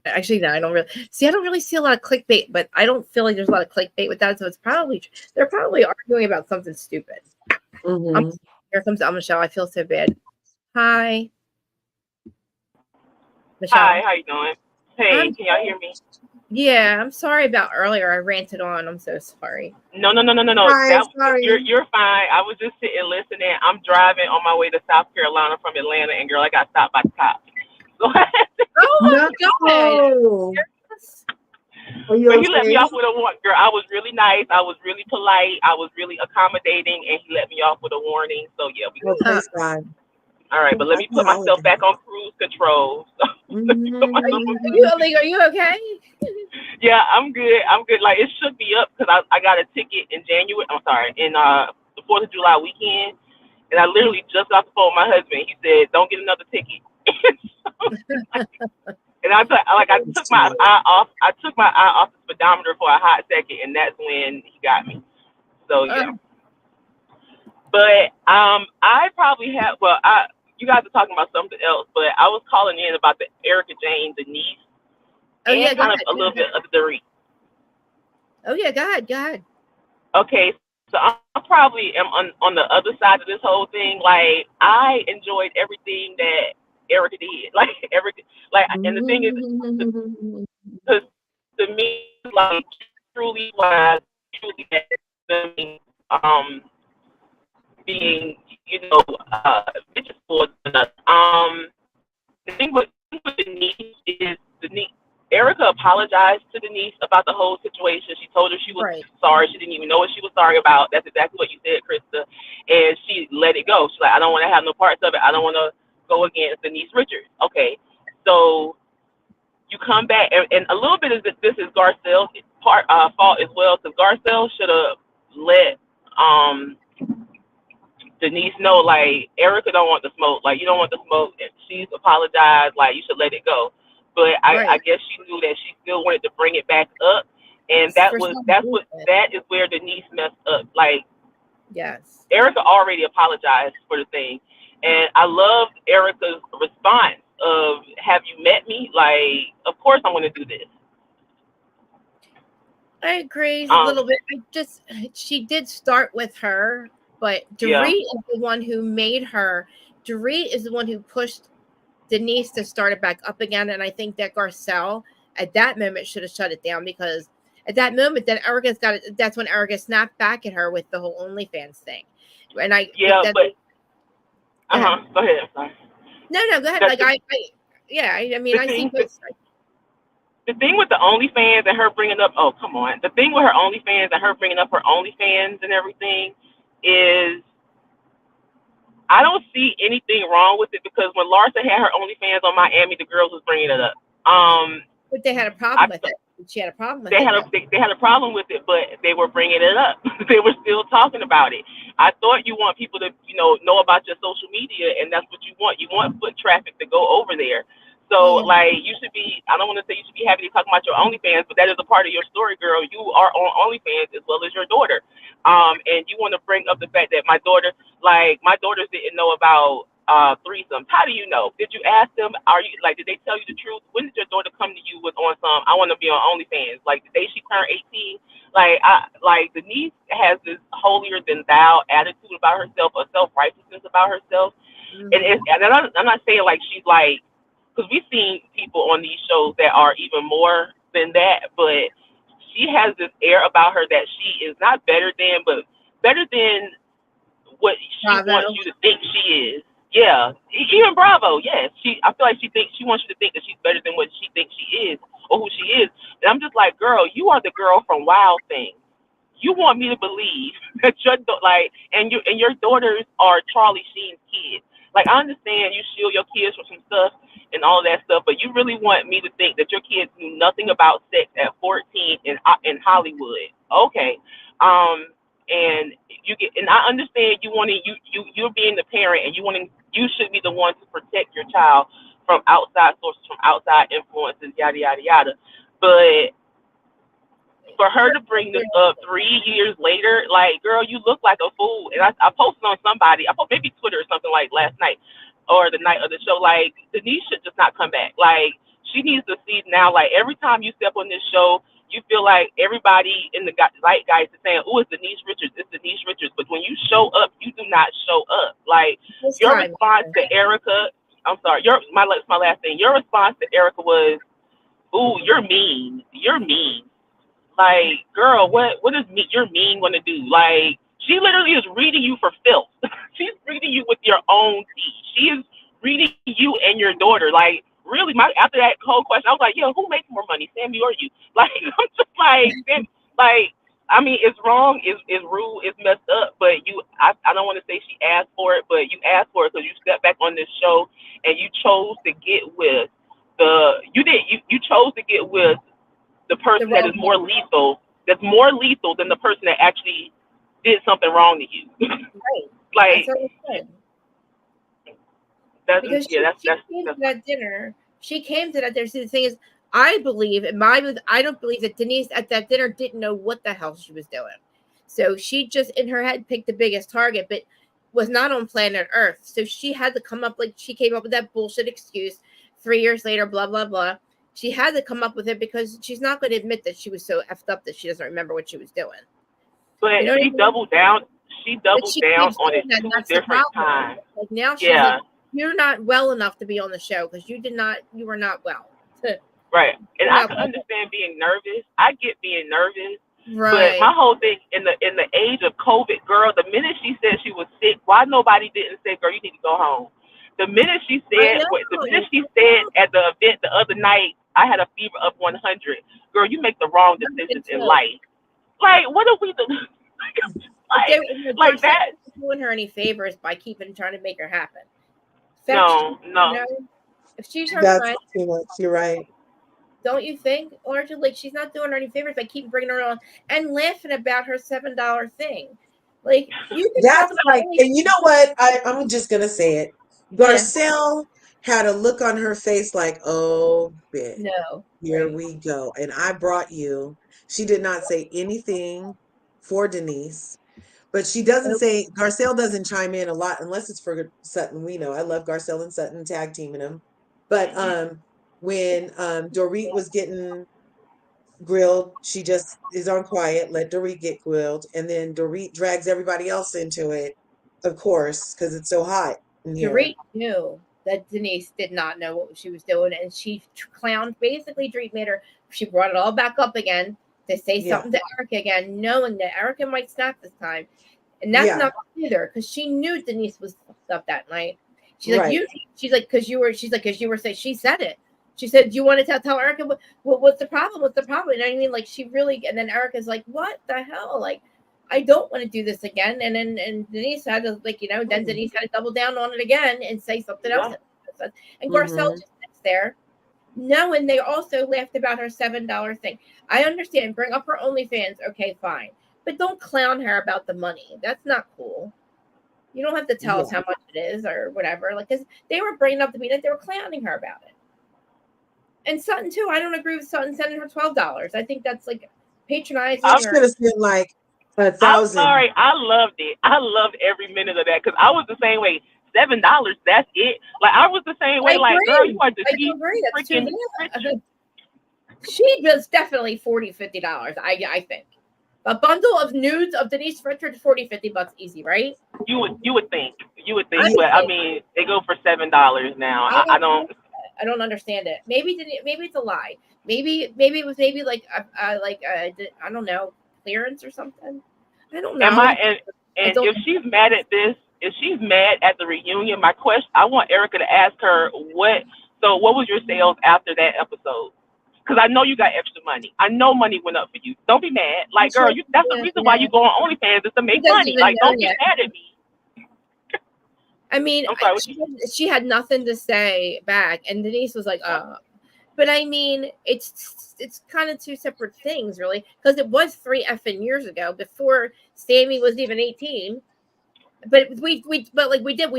Actually, no, I don't really see. I don't really see a lot of clickbait, but I don't feel like there's a lot of clickbait with that. So it's probably they're probably arguing about something stupid. Here comes Michelle. I feel so bad. Hi, Michelle. Hi, how you doing? Hey, can y'all hear me? Yeah, I'm sorry about earlier. I ranted on. I'm so sorry. No. Hi, sorry. You're fine. I was just sitting listening. I'm driving on my way to South Carolina from Atlanta, and girl, I got stopped by the cops. So Oh my God. Are you but okay? he let me off with a warning. Girl, I was really nice. I was really polite. I was really accommodating, and he let me off with a warning. So yeah, we good. Praise God. All right, but let me put myself back on cruise control. Are you okay? Yeah, I'm good. Like it shook me up because I got a ticket in January. I'm sorry, in the 4th of July weekend, and I literally just got the phone with my husband. He said, "Don't get another ticket." And I took my eye off. I took my eye off the speedometer for a hot second, and that's when he got me. So yeah. But I probably have. Well, you guys are talking about something else, but I was calling in about the Erica Jane, the niece, and kind of a little bit of the Dorit. Oh yeah, go ahead. Okay, so I probably am on the other side of this whole thing. Like I enjoyed everything that Erica did, like everything. Like, and the thing is, because to me, like truly was truly being, bitches for us. The thing with Denise is Erica apologized to Denise about the whole situation. She told her she was sorry. She didn't even know what she was sorry about. That's exactly what you said, Krista. And she let it go. She's like, I don't want to have no parts of it. I don't want to go against Denise Richards. Okay, so you come back, and a little bit of this is Garcelle's fault as well, because Garcelle should have let Denise know, like, Erica don't want the smoke. Like, you don't want the smoke. And she's apologized. Like, you should let it go. But I guess she knew that she still wanted to bring it back up, and that is where Denise messed up. Like, yes, Erica already apologized for the thing, and I loved Erica's response of, "Have you met me? Like, of course I'm going to do this." I agree a little bit. She did start with her, but Dorit is the one who made her. Dorit is the one who pushed Denise to start it back up again, and I think that Garcelle at that moment should have shut it down, because at that moment, then Erica's got it. That's when Erica snapped back at her with the whole OnlyFans thing, and go ahead. Sorry. No, go ahead. Like I mean, I see both sides. The thing with the OnlyFans and her bringing up, oh, come on. The thing with her OnlyFans and her bringing up her OnlyFans and everything is, I don't see anything wrong with it, because when Larsa had her OnlyFans on Miami, the girls was bringing it up. But they had a problem with it. She had a problem with it. They had a problem with it, but they were bringing it up. They were still talking about it. I thought you want people to, know about your social media, and that's what you want. You want foot traffic to go over there. So, like, you should be, I don't want to say you should be happy to talk about your OnlyFans, but that is a part of your story, girl. You are on OnlyFans as well as your daughter. And you want to bring up the fact that my daughters didn't know about threesomes. How do you know? Did you ask them? Did they tell you the truth? When did your daughter come to you with on some, I want to be on OnlyFans? Like, the day she turned 18? Denise has this holier than thou attitude about herself, a self-righteousness about herself. And I'm not saying like she's like, because we've seen people on these shows that are even more than that, but she has this air about her that she is not better than, but better than what she wants you to think she is. Yeah, even Bravo. Yes, I feel like she wants you to think that she's better than what she thinks she is or who she is. And I'm just like, girl, you are the girl from Wild Things. You want me to believe that your daughters are Charlie Sheen's kids. Like, I understand you shield your kids from some stuff and all that stuff, but you really want me to think that your kids knew nothing about sex at 14 in Hollywood. Okay. And I understand you're being the parent, and you should be the one to protect your child from outside sources, from outside influences, yada yada yada. But for her to bring this up 3 years later, like, girl, you look like a fool. And I posted on somebody, maybe Twitter or something, like last night or the night of the show, like, Denise should just not come back. Like, She needs to see now, like, every time you step on this show, you feel like everybody in the zeitgeist is saying, "Oh, it's Denise Richards, it's Denise Richards." But when you show up, you do not show up. Like, This your time, response to Erica, I'm sorry, my last thing. Your response to Erica was, "Ooh, you're mean. You're mean." Like, girl, what does you're mean want to do? Like, she literally is reading you for filth. She's reading you with your own teeth. She is reading you and your daughter. Like, really, after that whole question, I was like, yo, who makes more money, Sammy or you? Like, I'm just like, like, I mean, it's wrong, it's rude, it's messed up, but I don't want to say she asked for it, but you asked for it because you stepped back on this show and you chose to get with you chose to get with the person that is more lethal, that's more lethal than the person that actually did something wrong to you. right? Like, that's because she came to that dinner. She came to that dinner. See, the thing is, I don't believe that Denise at that dinner didn't know what the hell she was doing. So she just in her head picked the biggest target, but was not on planet Earth. So she had to come up, like, she came up with that bullshit excuse 3 years later, blah, blah, blah. She had to come up with it because she's not going to admit that she was so effed up that she doesn't remember what she was doing. But you know she doubled down. She doubled down on it two different times. Like, now she's like, you're not well enough to be on the show because you were not well. Right. And I can understand being nervous. I get being nervous. Right. But my whole thing in the age of COVID, girl, the minute she said she was sick, why nobody didn't say, girl, you need to go home? The minute she said at the event the other night, I had a fever of 100. Girl, you make the wrong decisions in life. Like, what are we doing? like that. Doing her any favors by trying to make her happen. No. You know, if she's her friend, too much. You're right. Don't you think? Largely, like, she's not doing her any favors by keeping bringing her on and laughing about her $7 thing. Like, that's like, and you know what? I'm just gonna say it. Garcelle had a look on her face like, oh, bitch. No. Here we go. And I brought you. She did not say anything for Denise, but she doesn't say, Garcelle doesn't chime in a lot unless it's for Sutton. We know I love Garcelle and Sutton tag teaming them. But when Dorit was getting grilled, she just is on quiet, let Dorit get grilled. And then Dorit drags everybody else into it, of course, because it's so hot in here. Dorit knew that Denise did not know what she was doing, and she clowned. Basically, Dorit made her. She brought it all back up again to say something to Erica again, knowing that Erica might snap this time, and that's not either because she knew Denise was fucked up that night. She's like, she's like, because you were saying, she said it. She said, "Do you want to tell Erica what's the problem? What's the problem?" You know what I mean? Like, she really, and then Erica's like, "What the hell? Like, I don't want to do this again." And then Denise had to, like, then Denise had to double down on it again and say something else. And Garcelle just sits there, knowing they also laughed about her $7 thing. I understand, bring up her OnlyFans, okay, fine, but don't clown her about the money. That's not cool. You don't have to tell us how much it is or whatever. Like, because they were bringing up the meeting, they were clowning her about it. And Sutton too. I don't agree with Sutton sending her $12. I think that's like patronizing. I should have spent like $1,000. I'm sorry. I loved it. I loved every minute of that because I was the same way. $7. That's it. Like, I was the same way. Like, girl, you are just freaking rich. She was definitely $40, $50. I think a bundle of nudes of Denise Richards, $40, $50 easy, right? You would think, but I mean, they go for $7 now. I don't understand it. Maybe it's a lie. Maybe it was like I don't know, clearance or something. I don't know. And if she's mad at this, if she's mad at the reunion, I want Erica to ask her what was your sales after that episode? Because I know you got extra money. I know money went up for you. Don't be mad. Like, girl, that's the reason why you go on OnlyFans is to make money. Like, don't be mad at me. I mean, she had nothing to say back, and Denise was like, "Oh," but I mean, it's kind of two separate things, really, because it was 3 effing years ago before Sammy was even 18. But we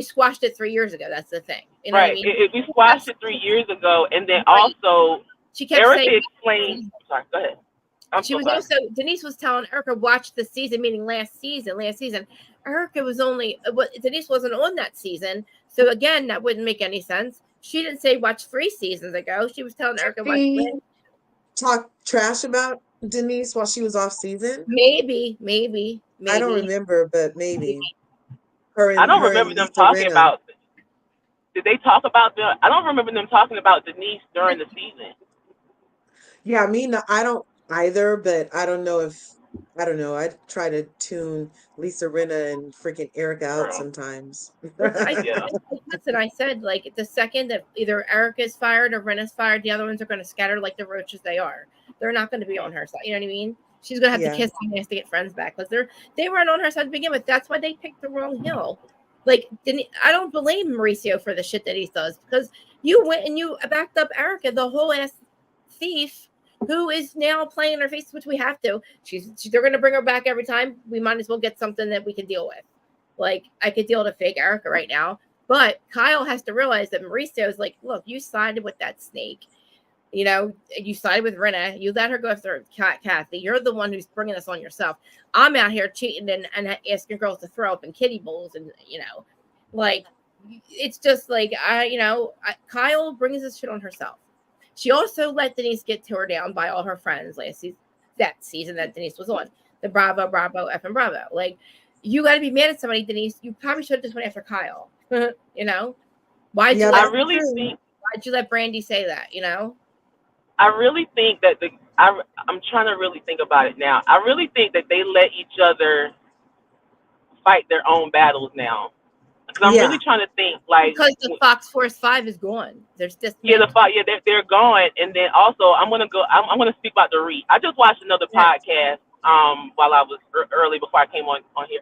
squashed it 3 years ago. That's the thing, you know what I mean? We squashed it 3 years ago, and then also she kept Erica explained. Sorry, go ahead. Denise was telling Erica, watch the season, meaning last season. Erica was Denise wasn't on that season. So again, that wouldn't make any sense. She didn't say watch 3 seasons ago. She was telling Erica watch. Talk trash about Denise while she was off season. Maybe. I don't remember, but maybe. I don't remember them talking about. Did they talk about the? I don't remember them talking about Denise during the season. Yeah, I don't either, but I don't know. I try to tune Lisa Rinna and freaking Erica out sometimes. Listen, I said, like, the second that either Erica's fired or Rinna's fired, the other ones are going to scatter like the roaches they are. They're not going to be on her side. You know what I mean? She's going to have to kiss some ass to get friends back because they weren't on her side to begin with. That's why they picked the wrong hill. Like, I don't blame Mauricio for the shit that he does because you went and you backed up Erica, the whole ass thief, who is now playing in her face, which we have to. They're going to bring her back every time. We might as well get something that we can deal with. Like, I could deal with a fake Erica right now, but Kyle has to realize that Mauricio is like, look, you sided with that snake. You know, you sided with Rinna. You let her go after Kathy. You're the one who's bringing this on yourself. I'm out here cheating and asking girls to throw up in kiddie bowls. And, you know, like, it's just like, Kyle brings this shit on herself. She also let Denise get tore down by all her friends that season that Denise was on. The Bravo, effing Bravo. Like, you got to be mad at somebody, Denise. You probably should have just went after Kyle. You know? Why'd you let Brandy say that, you know? I really think that I'm trying to really think about it now. I really think that they let each other fight their own battles now. Because I'm really trying to think, like, because the Fox Force 5 is gone. There's just they're gone. And then also I'm gonna speak about the RHOBH. I just watched another podcast while I was early before I came on here.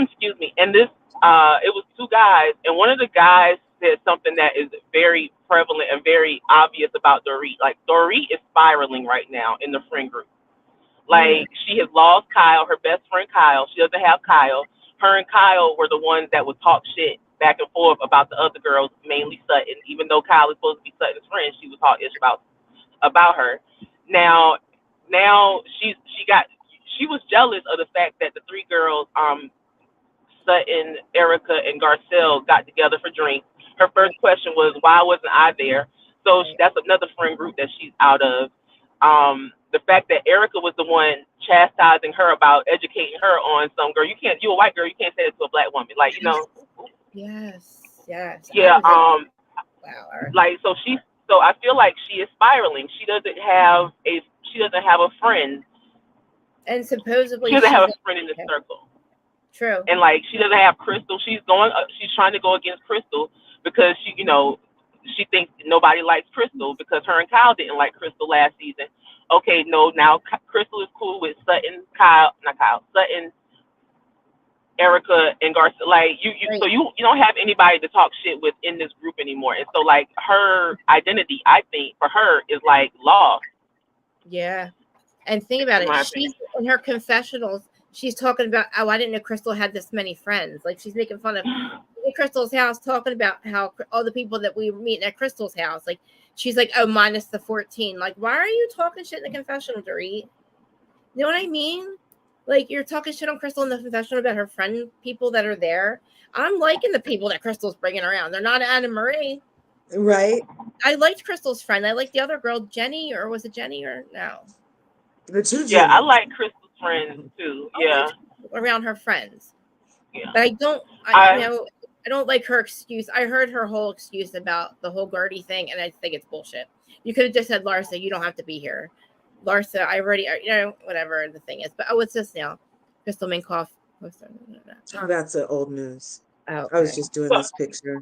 Excuse me. And this it was 2 guys, and one of the guys said something that is very prevalent and very obvious about Dorit. Like, Dorit is spiraling right now in the friend group. Like, she has lost Kyle, her best friend Kyle. She doesn't have Kyle. Her and Kyle were the ones that would talk shit back and forth about the other girls, mainly Sutton. Even though Kyle is supposed to be Sutton's friend, she would talk ish about her. Now she was jealous of the fact that the 3 girls, Sutton, Erica, and Garcelle, got together for drinks. Her first question was, why wasn't I there? So that's another friend group that she's out of. The fact that Erica was the one chastising her about educating her on some girl. You're a white girl, you can't say it to a black woman. Like, you know. Yes. Yeah. Wow. So I feel like she is spiraling. She doesn't have a friend. And supposedly she doesn't have a friend in the circle. True. And like, she doesn't have Crystal. She's trying to go against Crystal because she thinks nobody likes Crystal because her and Kyle didn't like Crystal last season. Okay, no, now Crystal is cool with Sutton, Sutton, Erica, and Garcia. Like, so you don't have anybody to talk shit with in this group anymore. And so, like, her identity, I think, for her is like lost. Yeah. And think about it. She's in her confessionals. She's talking about, I didn't know Crystal had this many friends. Like, she's making fun of Crystal's house, talking about how all the people that we were meeting at Crystal's house. Like, she's like, oh, minus the 14. Like, why are you talking shit in the confessional, Dorit? You know what I mean? Like, you're talking shit on Crystal in the confessional about her friend people that are there. I'm liking the people that Crystal's bringing around. They're not Anna Marie. Right. I liked Crystal's friend. I liked the other girl, Jenny, or was it Jenny or no? The 2 Jennies. Yeah, I like Crystal's friends too. Yeah. Around her friends. Yeah. But I don't like her excuse. I heard her whole excuse about the whole Gertie thing, and I think it's bullshit. You could have just said, Larsa, you don't have to be here. Larsa, I already, whatever the thing is. But what's this now? Crystal Minkoff. Oh, that's an old news. Oh, okay. I was just doing this picture.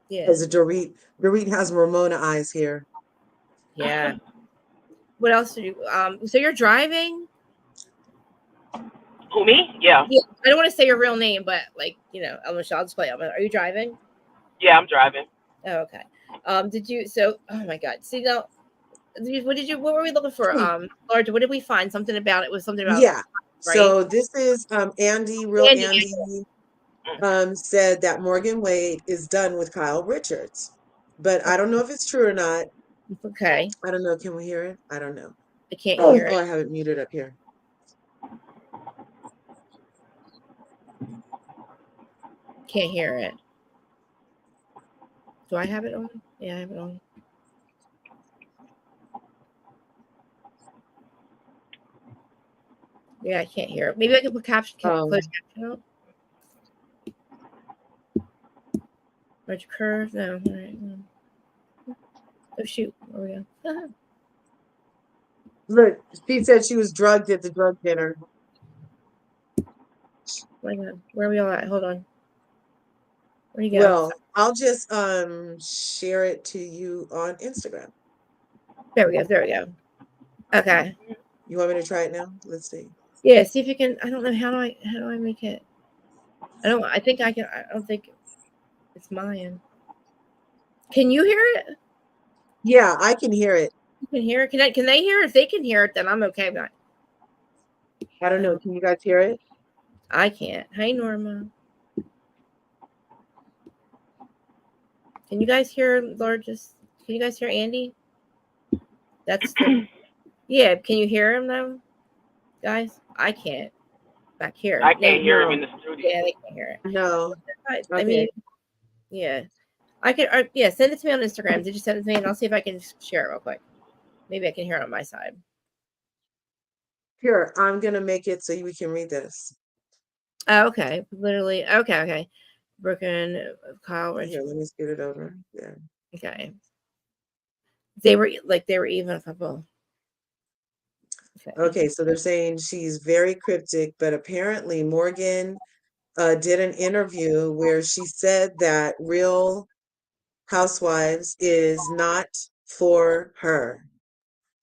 Yeah. Because Dorit has Ramona eyes here. Yeah. What else do you? So you're driving? Who, me? Yeah. I don't want to say your real name, but like, I'll just play. Are you driving? Yeah, I'm driving. Oh, okay. Did you? So, oh my God. See now, what were we looking for? Large. What did we find? Something about it was something about. Yeah. Right? So this is Andy said that Morgan Wade is done with Kyle Richards, but I don't know if it's true or not. Okay. I don't know. Can we hear it? I don't know. I can't hear it. Oh, I have it muted up here. Can't hear it. Do I have it on? Yeah, I have it on. Yeah, I can't hear it. Maybe I can put caption. Close caption up. RHOBH curve. No. All right. Oh shoot. Where we go? Look, she said she was drugged at the drug dinner. My God, where are we all at? Hold on. Where you go? Well, I'll just share it to you on Instagram. There we go. There we go. Okay. You want me to try it now? Let's see. Yeah, see if you can. I don't know how do I make it. I think I can. I don't think it's mine. Can you hear it? Yeah, I can hear it. You can hear it. Can they hear it? If they can hear it, then I'm okay. But I don't know. Can you guys hear it? I can't. Hey, Norma. Can you guys hear largest? Can you guys hear Andy? That's the. Yeah. Can you hear him though, guys? I can't. Back here. I can't hear him in the studio. Yeah, they can't hear it. No. I mean, yeah. I can. Yeah, send it to me on Instagram. Did you send it to me? And I'll see if I can share it real quick. Maybe I can hear it on my side. Here, I'm gonna make it so we can read this. Oh, okay. Literally. Okay. Brooklyn, Kyle. Here, let me scoot it over. Yeah. Okay. They were even a couple. Okay, so they're saying she's very cryptic, but apparently Morgan did an interview where she said that Real Housewives is not for her.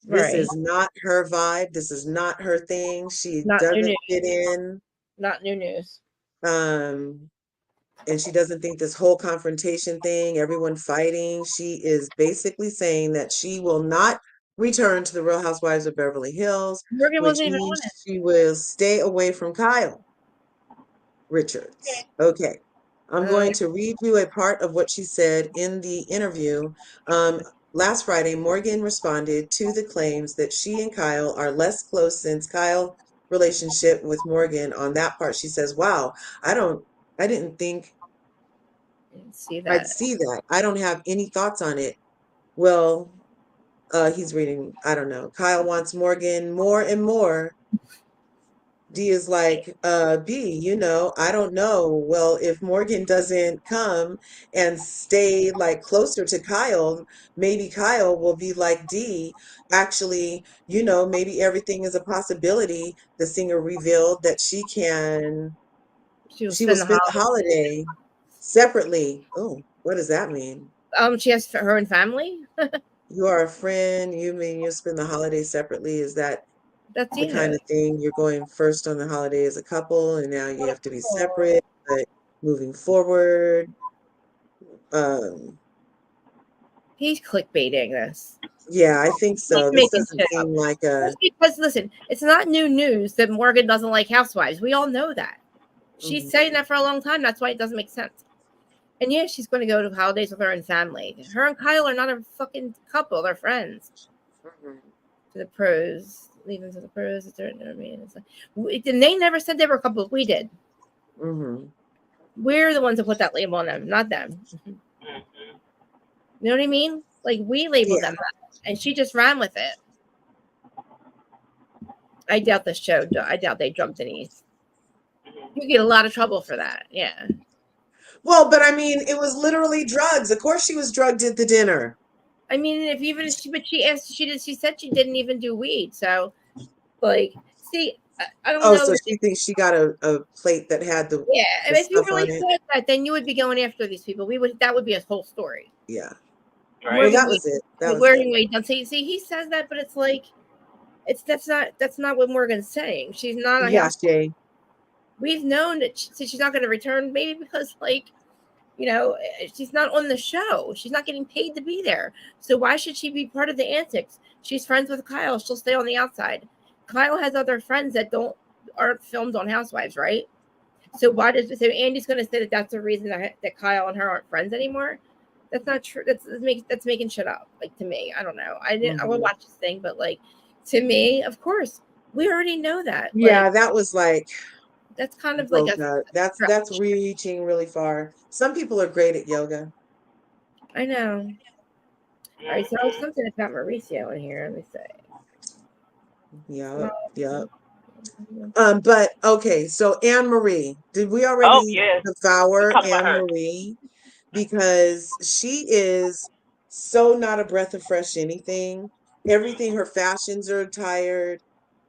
This is not her vibe. This is not her thing. She doesn't fit in. Not new news. And she doesn't think this whole confrontation thing, everyone fighting, she is basically saying that she will not return to the Real Housewives of Beverly Hills, which means she will stay away from Kyle Richards. Okay. I'm going to read you a part of what she said in the interview. Last Friday, Morgan responded to the claims that she and Kyle are less close since Kyle's relationship with Morgan. On that part, she says, wow, I didn't think I'd see that. I don't have any thoughts on it. Well, he's reading, I don't know. Kyle wants Morgan more and more. D is like, B, I don't know. Well, if Morgan doesn't come and stay like closer to Kyle, maybe Kyle will be like D. Actually, maybe everything is a possibility. The singer revealed that she will spend the holiday separately. Oh, what does that mean? She has her own family. You are a friend. You mean you spend the holiday separately? Is that's the kind of thing you're going first on the holiday as a couple, and now you have to be separate, but moving forward. He's clickbaiting this. Yeah, I think so. This doesn't seem like because listen, it's not new news that Morgan doesn't like Housewives. We all know that. She's saying that for a long time. That's why it doesn't make sense. And yeah, she's going to go to holidays with her own family. Her and Kyle are not a fucking couple. They're friends. To the pros. Leave them to the pros. I mean, it's like, and they never said they were a couple. We did. We're the ones that put that label on them, not them. You know what I mean? Like, we labeled them that, and she just ran with it. I doubt the show. I doubt they drugged Denise. You get a lot of trouble for that. Yeah. Well, but I mean, it was literally drugs. Of course, she was drugged at the dinner. I mean, she said she didn't even do weed. So, like, see, I don't know. Oh, so she thinks she got a plate that had the and if you really said that, then you would be going after these people. That would be a whole story. Yeah. Right. Well, that was it. See, he says that, but it's like, that's not what Morgan's saying. She's not. Shay. We've known that she's not going to return, maybe because, like, she's not on the show. She's not getting paid to be there. So why should she be part of the antics? She's friends with Kyle. She'll stay on the outside. Kyle has other friends that aren't filmed on Housewives, right? So Andy's going to say that that's the reason that Kyle and her aren't friends anymore? That's not true. That's making shit up. Like, to me, I don't know. I will watch this thing, but like, to me, of course, we already know that. Yeah, that was like. That's kind of like that's reaching really far. Some people are great at yoga. I know. All right, so something about Mauricio in here. Let me say. Yep. But okay, so Anne Marie, did we already Oh yes, devour talk about Anne her. Marie? Because she is so not a breath of fresh anything. Everything, her fashions are tired,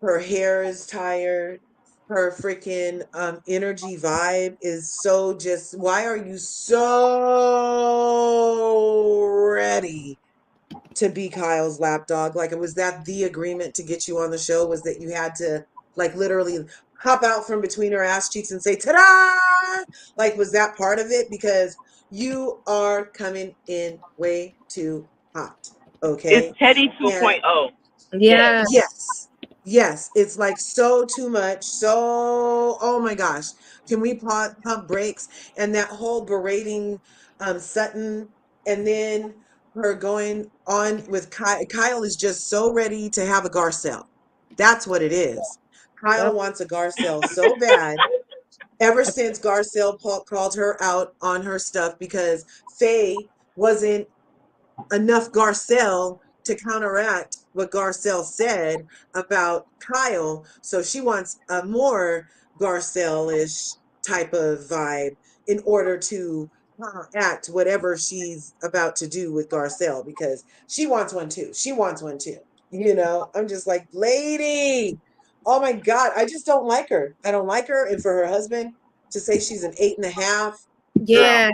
her hair is tired, her freaking energy vibe is so just, why are you so ready to be Kyle's lapdog? Like, it was that the agreement to get you on the show, was that you had to like literally hop out from between her ass cheeks and say ta-da? Like, was that part of it? Because you are coming in way too hot. It's Okay. Teddy And 2.0. Yes. Yeah. yes, it's like so too much. So, oh my gosh, can we pump brakes? And that whole berating Sutton, and then her going on with Kyle. Kyle is just so ready to have a Garcelle. That's what it is. Kyle Yep. wants a Garcelle so bad. Ever since Garcelle called her out on her stuff because Faye wasn't enough Garcelle to counteract what Garcelle said about Kyle. So she wants a more Garcelle-ish type of vibe in order to act whatever she's about to do with Garcelle, because she wants one too. She wants one too. You know, I'm just like, lady, oh my God, I just don't like her. I don't like her. And for her husband to say she's an 8.5, Girl. Yeah.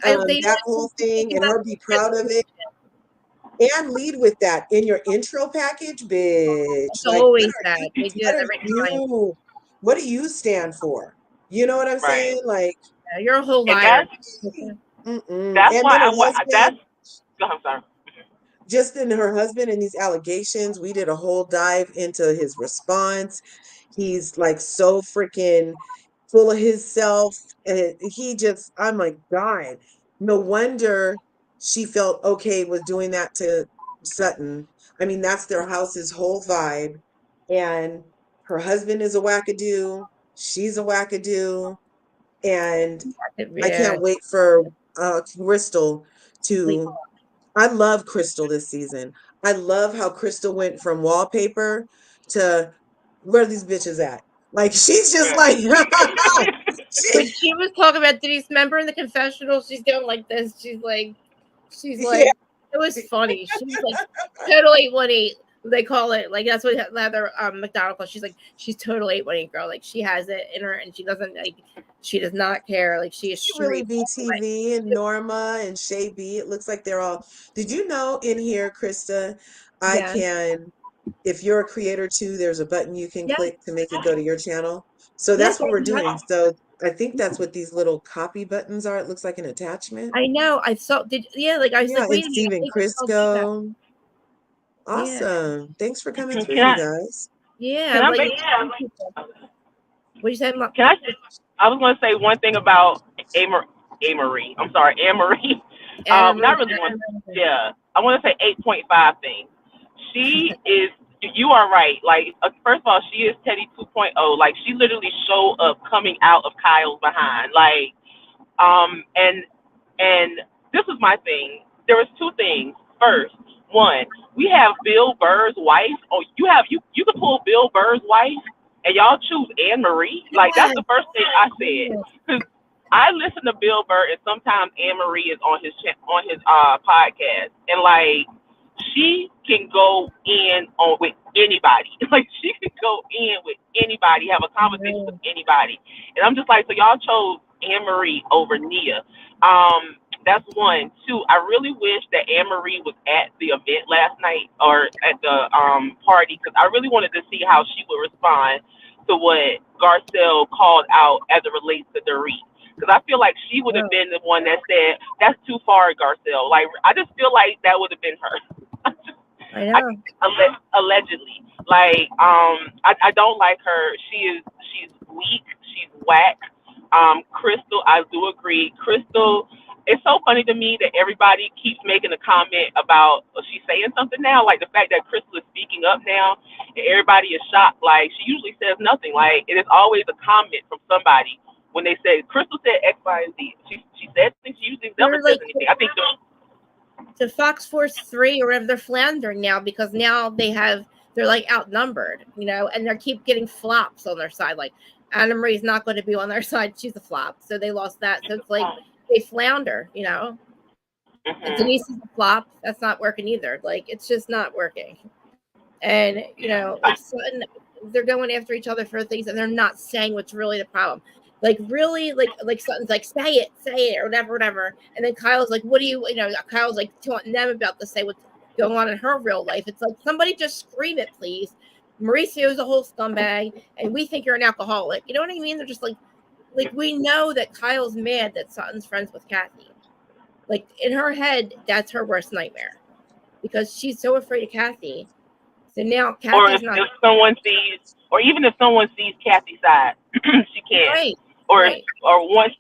They that whole thing, taking and that her be proud of it and lead with that in your intro package, bitch. It's Like, always that. They do what that are every time. you? What do you stand for? You know what I'm Right. saying? Like, Yeah, you're a whole And liar. that's and why then her that's husband, go ahead, I'm sorry. just in her husband and these allegations, we did a whole dive into his response. He's like so freaking full of himself. And he just, I'm like, God, no wonder she felt okay with doing that to Sutton. I mean, that's their house's whole vibe. And her husband is a wackadoo. She's a wackadoo. And I Yeah. can't wait for Crystal Sleep. to. I love Crystal this season. I love how Crystal went from wallpaper to where are these bitches at? Like, she's just like When she, she was talking about Denise, remember in the confessional, she's going like this. She's yeah. like, it was funny. She was like, total 818. They call it like that's what Leather McDonald calls. She's like, she's total 818 girl. Like, she has it in her, and she doesn't like. She does not care. Like, she is She really straight. BTV and Norma and Shay B. It looks like they're all. Did you know in here, Krista, I Yeah. can, if you're a creator too, there's a button you can Yeah. click to make it go to your channel. So Yes. that's what we're doing. So I think that's what these little copy buttons are. It looks like an attachment. I know. I saw. Did yeah? Like I was Yeah, like, and wait a minute. Steven I think I saw that. Crisco. Yeah. Awesome. Thanks for coming through, Can you I guys. Yeah. can I Like, make what you said? can I was gonna say one thing about Marie. I'm sorry, Anne Marie. Anna Marie. Not really one. Yeah, I want to say 8.5 thing. She is. You are right. Like, first of all, she is Teddy 2.0. Like, she literally showed up coming out of Kyle's behind. Like, and this is my thing. There was two things. First, one, we have Bill Burr's wife. Oh, you could pull Bill Burr's wife, and y'all choose Anne Marie. Like, that's the first thing I said. Because I listen to Bill Burr, and sometimes Anne Marie is on his podcast, and like, she can go in on with anybody. Like, she can go in with anybody, have a conversation with anybody. And I'm just like, so y'all chose Anne Marie over Nia. That's one. Two, I really wish that Anne Marie was at the event last night or at the party, because I really wanted to see how she would respond to what Garcelle called out as it relates to Dorit. Because I feel like she would have been the one that said, that's too far, Garcelle. Like, I just feel like that would have been her. I know. Allegedly. Like, I don't like her. She's weak. She's whack. Crystal, I do agree. Crystal, it's so funny to me that everybody keeps making a comment about she's saying something now. Like, the fact that Crystal is speaking up now, and everybody is shocked. Like, she usually says nothing. Like, it is always a comment from somebody when they say Crystal said X, Y, and Z. She said things. She usually never says anything. I think to Fox Force 3 or whatever, they're floundering now because now they're like outnumbered, you know, and they keep getting flops on their side. Like Anna Marie's not going to be on their side; she's a flop, so they lost that. So it's like they flounder, you know. And Denise is a flop. That's not working either. Like it's just not working. And you know, like Sutton, they're going after each other for things, and they're not saying what's really the problem. Like really, like Sutton's like say it, or whatever. And then Kyle's like, what do you know? Kyle's like taunting them about to say what's going on in her real life. It's like somebody just scream it, please. Mauricio's a whole scumbag, and we think you're an alcoholic. You know what I mean? They're just like we know that Kyle's mad that Sutton's friends with Kathy. Like in her head, that's her worst nightmare because she's so afraid of Kathy. So now Kathy's if someone sees, or even if someone sees Kathy's side, she can't, right, or right. or wants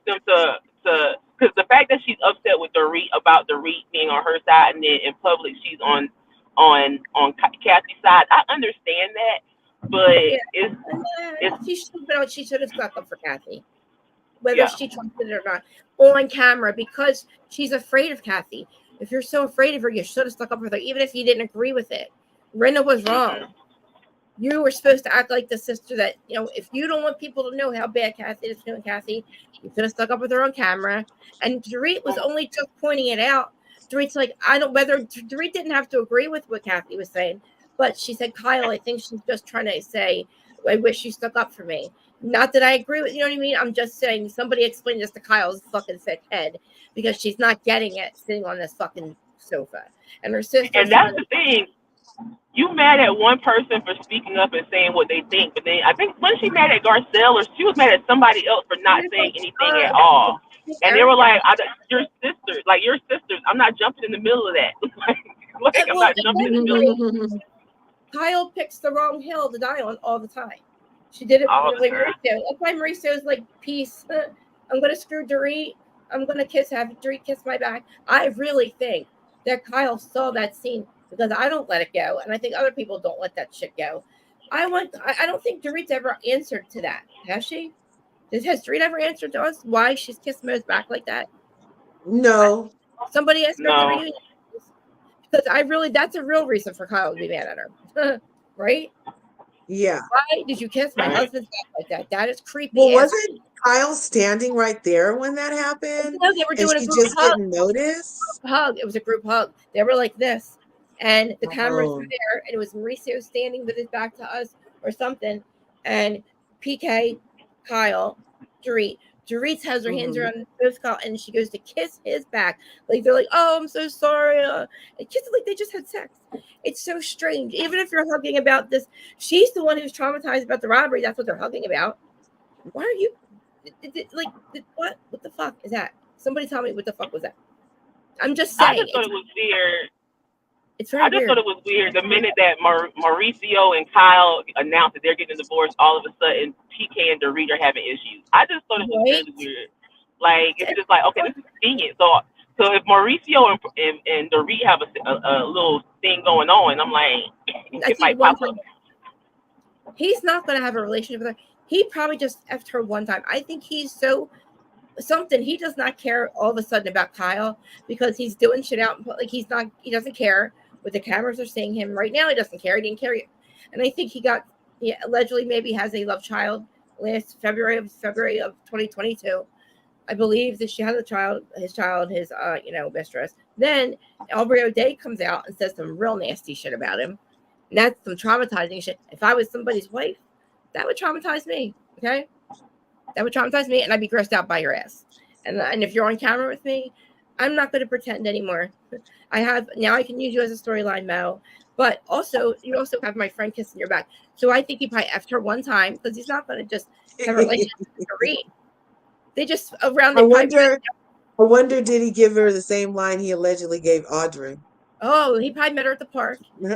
them to because the fact that she's upset with Dorit about Dorit being on her side, and then in public she's on Kathy's side. I understand that, but she should have stuck up for Kathy, whether she trusted it or not, on camera, because she's afraid of Kathy. If you're so afraid of her, you should have stuck up for her, even if you didn't agree with it. Rinna was wrong. You were supposed to act like the sister that, you know, if you don't want people to know how bad Kathy is doing Kathy, you could have stuck up with her on camera. And Dorit was only just pointing it out. Dorit's like, Dorit didn't have to agree with what Kathy was saying, but she said, Kyle, I think she's just trying to say, I wish you stuck up for me. Not that I agree with, you know what I mean? I'm just saying somebody explain this to Kyle's fucking sick head because she's not getting it sitting on this fucking sofa. And her sister. And that's the thing. You mad at one person for speaking up and saying what they think, but then I think when she mad at Garcelle, or she was mad at somebody else for not saying anything at all. And they were like, your sisters. I'm not jumping in the middle of that. I'm not jumping in the middle. Kyle picks the wrong hill to die on all the time. She did it with Mauricio. That's why Mauricio's like, peace. I'm going to screw Dorit. I'm going to have Dorit kiss my back. I really think that Kyle saw that scene because I don't let it go. And I think other people don't let that shit go. I don't think Dorit's ever answered to that. Has she? Has Dorit ever answered to us why she's kissed Mo's back like that? No. Somebody asked her at the reunion. Because that's a real reason for Kyle to be mad at her. Right? Yeah. Why did you kiss my husband's back like that? That is creepy. Well, wasn't Kyle standing right there when that happened? No, they were doing a group hug. Didn't notice? Hug. It was a group hug. They were like this. And the cameras were there, and it was Mauricio standing with his back to us or something. And PK, Kyle, Dorit has her hands around both Kyle, and she goes to kiss his back. Like they're like, "Oh, I'm so sorry." And kiss it like they just had sex. It's so strange. Even if you're hugging about this, she's the one who's traumatized about the robbery. That's what they're hugging about. Why are you what? What the fuck is that? Somebody tell me what the fuck was that? I'm just saying. I just thought it was weird. I just thought it was weird. The minute that Mauricio and Kyle announced that they're getting a divorce, all of a sudden PK and Dorit are having issues. I just thought it was really weird. Like it's just like, okay, this is convenient. So if Mauricio and Dorit have a little thing going on, I'm like, it might pop up. He's not going to have a relationship with her. He probably just effed her one time. I think he's so something. He does not care all of a sudden about Kyle because he's doing shit out. Like he doesn't care. But the cameras are seeing him right now. He doesn't care. He didn't care. And I think he allegedly maybe has a love child last February of 2022. I believe that she had his mistress. Then Aubrey O'Day comes out and says some real nasty shit about him. And that's some traumatizing shit. If I was somebody's wife, that would traumatize me. Okay? That would traumatize me, and I'd be grossed out by your ass. And if you're on camera with me, I'm not going to pretend anymore. I can use you as a storyline, Mo. But also, you also have my friend kissing your back. So I think he probably effed her one time because he's not going to just have a relationship with Dorit. They just around the I wonder, did he give her the same line he allegedly gave Audrey? Oh, he probably met her at the park. And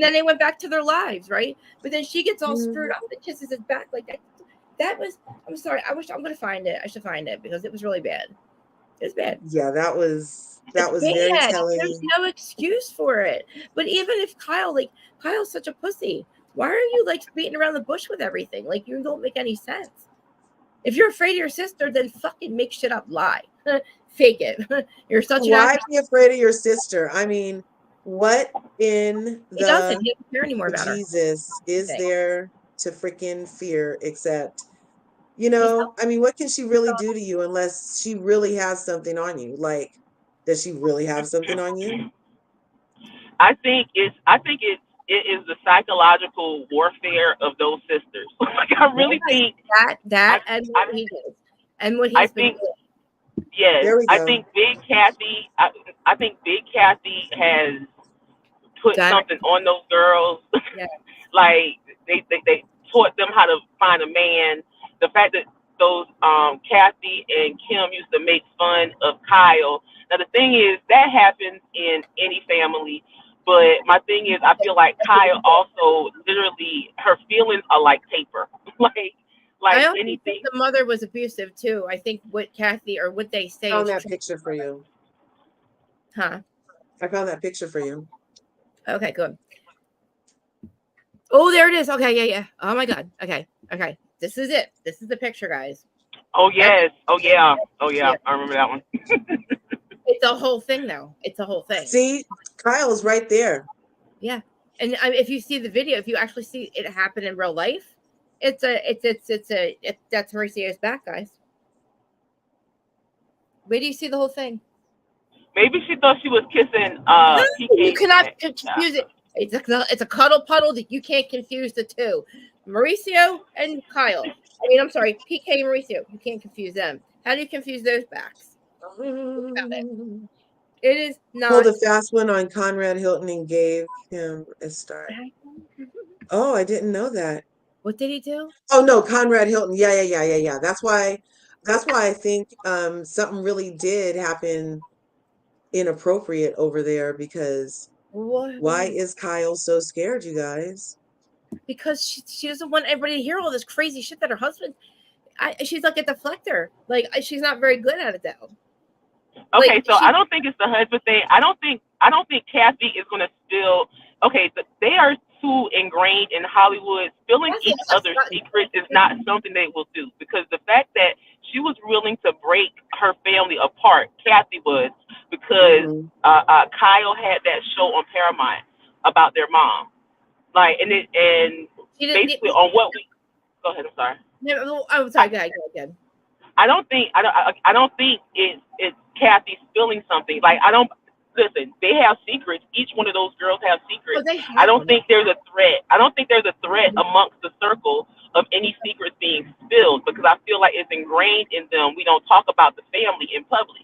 then they went back to their lives, right? But then she gets all screwed up and kisses his back like that. That was, I'm sorry. I'm going to find it. I should find it because it was really bad. It was bad. Yeah, that was very telling. There's no excuse for it. But even if Kyle's such a pussy, why are you like beating around the bush with everything? Like you don't make any sense. If you're afraid of your sister, then fucking make shit up, lie. Fake it. You're such an Why actor. be afraid of your sister? I mean, what in He doesn't. the He doesn't care anymore about her. Jesus is Okay. there to freaking fear except, He's I mean, what can she really do to you unless she really has something on you? Like, does she really have something on you? It is the psychological warfare of those sisters. Like I really think that I and I, what he did and what I he's been think doing. yes, There we I go. think Big Kathy. I think Big Kathy has put Got something on those girls. yeah. Like they taught them how to find a man. The fact that those Kathy and Kim used to make fun of Kyle. Now the thing is that happens in any family. But my thing is, I feel like Kyle also literally her feelings are like paper, I like also think anything. the mother was abusive too. I think what Kathy or what they say Found is that true. picture for you. Huh? I found that picture for you. Okay, good. Oh, there it is. Okay, yeah. Oh my God. Okay. This is it. This is the picture, guys. Oh That's yes, oh yeah, oh yeah. yeah. I remember that one. It's a whole thing, though. It's a whole thing. See, Kyle's right there. Yeah, and if you see the video, if you actually see it happen in real life, that's Mauricio's back, guys. Where do you see the whole thing? Maybe she thought she was kissing No, you PK. cannot confuse it. It's a cuddle puddle that you can't confuse the two. Mauricio and Kyle. I mean, I'm sorry, PK and Mauricio. You can't confuse them. How do you confuse those backs? Think about it. It is Pulled not. a fast one on Conrad Hilton and gave him a start. Oh, I didn't know that. What did he do? Oh no, Conrad Hilton. Yeah. That's why I think something really did happen inappropriate over there because What? why is Kyle so scared, you guys? Because she doesn't want everybody to hear all this crazy shit that her husband. She's like a deflector. Like she's not very good at it though. Okay, Like so I don't think it's the husband thing. I don't think Kathy is gonna spill. Okay, they are too ingrained in Hollywood. Spilling each other's secrets is not something they will do because the fact that she was willing to break her family apart, Kathy was, because Hmm. Kyle had that show on Paramount about their mom, like, and she didn't. basically on what we. Go ahead. I'm sorry. No, I'm sorry. Go ahead. I don't think it's Kathy spilling something. Like I don't listen. They have secrets. Each one of those girls have secrets. Oh, they I have don't them. think there's a threat. I don't think there's a threat amongst the circle of any secrets being spilled because I feel like it's ingrained in them. We don't talk about the family in public.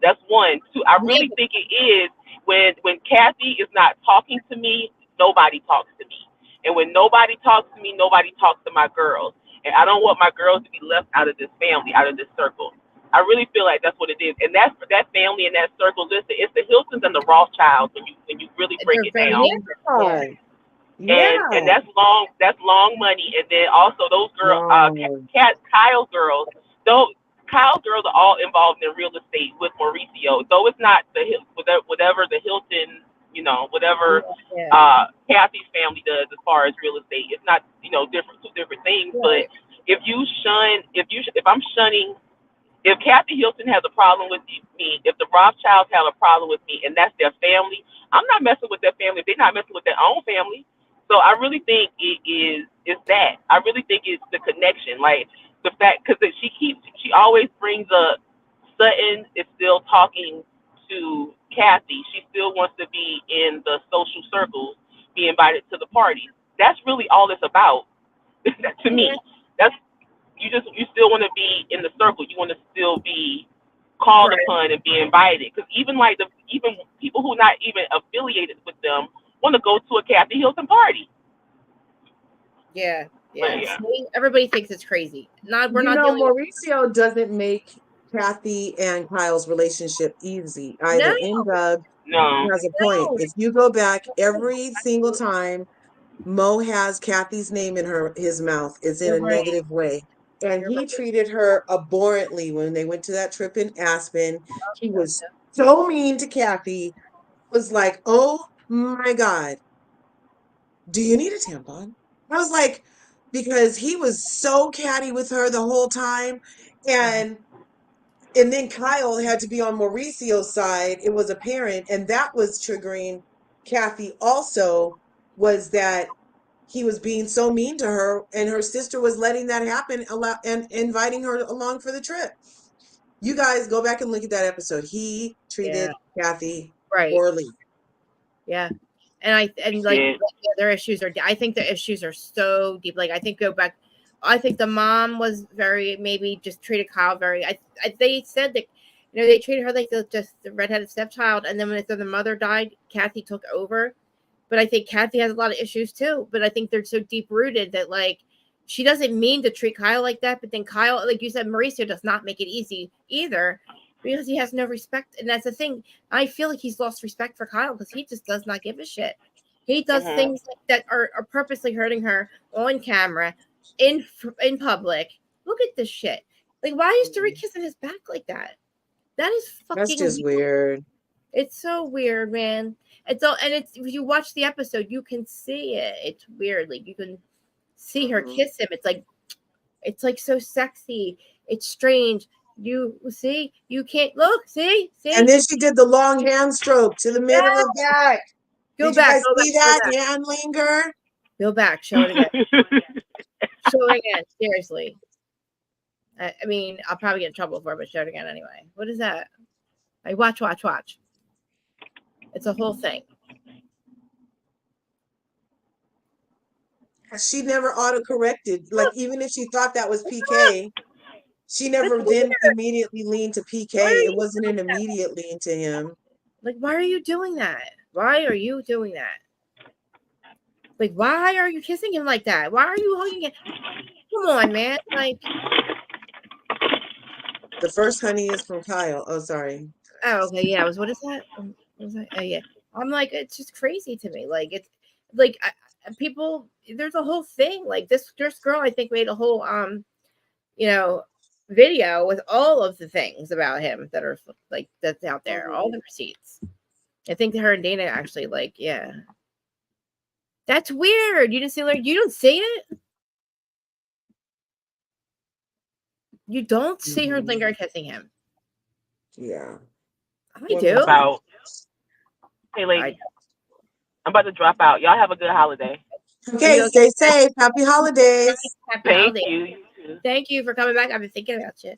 That's one. Two. I really think it is when Kathy is not talking to me, nobody talks to me. And when nobody talks to me, nobody talks to my girls. And I don't want my girls to be left out of this family, out of this circle. I really feel like that's what it is. And that's for that family and that circle. Listen, it's the Hiltons and the Rothschilds when you really break They're it very down. Yeah. And Yeah. that's long money. And then also those girls, Wow. Kyle girls, those Kyle girls are all involved in real estate with Mauricio. Though it's not whatever the Hilton, whatever Yeah. Kathy's family does as far as real estate. It's not two different things. But Right. if I'm shunning. If Kathy Hilton has a problem with me, if the Rothschilds have a problem with me, and that's their family, I'm not messing with their family if they're not messing with their own family. So I really think it's that. I really think it's the connection, like the fact because she always brings up Sutton is still talking to Kathy. She still wants to be in the social circles, be invited to the parties. That's really all it's about to Yeah. me. That's you still want to be in the circle. You want to still be called Right. upon and be invited. Because even people who are not even affiliated with them want to go to a Kathy Hilton party. Yeah. But yeah, See, everybody thinks it's crazy. We're not dealing with Mauricio doesn't make Kathy and Kyle's relationship easy no, either. Doug no, has a point. no. If you go back every single time Mo has Kathy's name in his mouth, it's in You're a right. negative way. And You're he right. treated her abhorrently when they went to that trip in Aspen. He was so mean to Kathy. It was like, oh my God, do you need a tampon? I was like, because he was so catty with her the whole time. And And then Kyle had to be on Mauricio's side. It was apparent, and that was triggering Kathy also, was that he was being so mean to her, and her sister was letting that happen, and inviting her along for the trip. You guys go back and look at that episode. He treated Kathy poorly. Yeah. And their issues are, I think the issues are so deep. Like, I think the mom was very, maybe just treated Kyle very, they said that, they treated her like just the redheaded stepchild. And then when the mother died, Kathy took over. But I think Kathy has a lot of issues too. But I think they're so deep rooted that, like, she doesn't mean to treat Kyle like that. But then Kyle, like you said, Mauricio does not make it easy either, because he has no respect. And that's the thing. I feel like he's lost respect for Kyle because he just does not give a shit. He does things that are purposely hurting her on camera, in public. Look at this shit. Like, why is Dorit kissing his back like that? That is fucking That's just weird. It's so weird, man. It's if you watch the episode, you can see it. It's weird. Like, you can see her kiss him. It's like so sexy. It's strange. You see, you can't look. See. And then she did the long hand stroke to the middle of the back. Did you guys see that hand linger? Go back. Show it again. Show it again. Seriously. I mean, I'll probably get in trouble for it, but show it again anyway. What is that? Like, watch. It's a whole thing. She never auto-corrected. Like, even if she thought that was PK, she never then immediately leaned to PK. It wasn't an immediate lean to him. Like, why are you doing that? Why are you doing that? Like, why are you kissing him like that? Why are you hugging him? Come on, man. Like, the first honey is from Kyle. Oh, sorry. Oh, okay. Yeah. What is that? Oh, yeah. I'm like, it's just crazy to me. Like, it's like people, there's a whole thing. Like, this girl, I think, made a whole, video with all of the things about him that are like, that's out there, all the receipts. I think her and Dana actually, like, yeah. That's weird. You don't see it? You don't see her linger kissing him. Yeah. I do. Hey, lady. I'm about to drop out. Y'all have a good holiday. Okay, stay safe. Happy holidays. Thank you. Thank you for coming back. I've been thinking about you.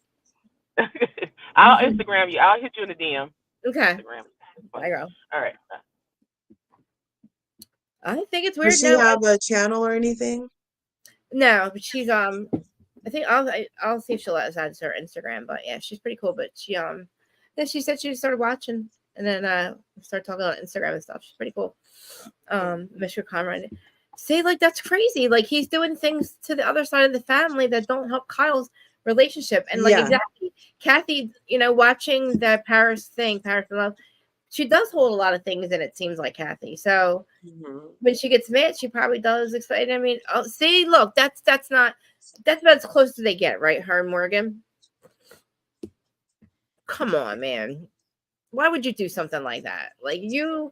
I'll Instagram you. I'll hit you in the DM. Okay. Instagram. Bye, girl. All right. I think it's weird. Does she have a channel or anything? No, but she's I think I'll see if she'll let us add to her Instagram. But yeah, she's pretty cool. But then she said she started watching, and then started talking on Instagram and stuff. She's pretty cool. Mr. Conrad. See, like, that's crazy. Like, he's doing things to the other side of the family that don't help Kyle's relationship. And like, exactly, Kathy, watching the Paris for Love, she does hold a lot of things in it, seems like, Kathy. So when she gets mad, she probably does explain. I mean, see, look, that's about as close as they get, right? Her and Morgan. Come on, man. Why would you do something like that? Like, you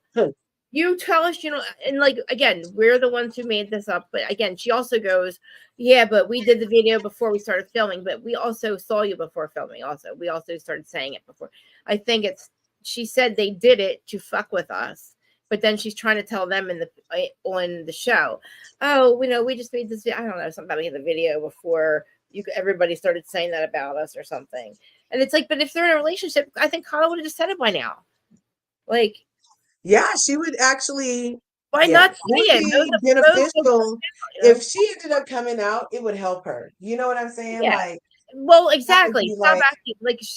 tell us, and like, again, we're the ones who made this up. But again, she also goes, yeah, but we did the video before we started filming, but we also saw you before filming. Also, we also started saying it before. I think she said they did it to fuck with us, but then she's trying to tell them on the show, oh, we just made this, I don't know, something about the video before everybody started saying that about us or something. And it's like, but if they're in a relationship, I think Kyle would have just said it by now. Like, yeah, she would actually. Why not say it? Be beneficial. If she ended up coming out, it would help her. You know what I'm saying? Yeah. Like, well, exactly. Like,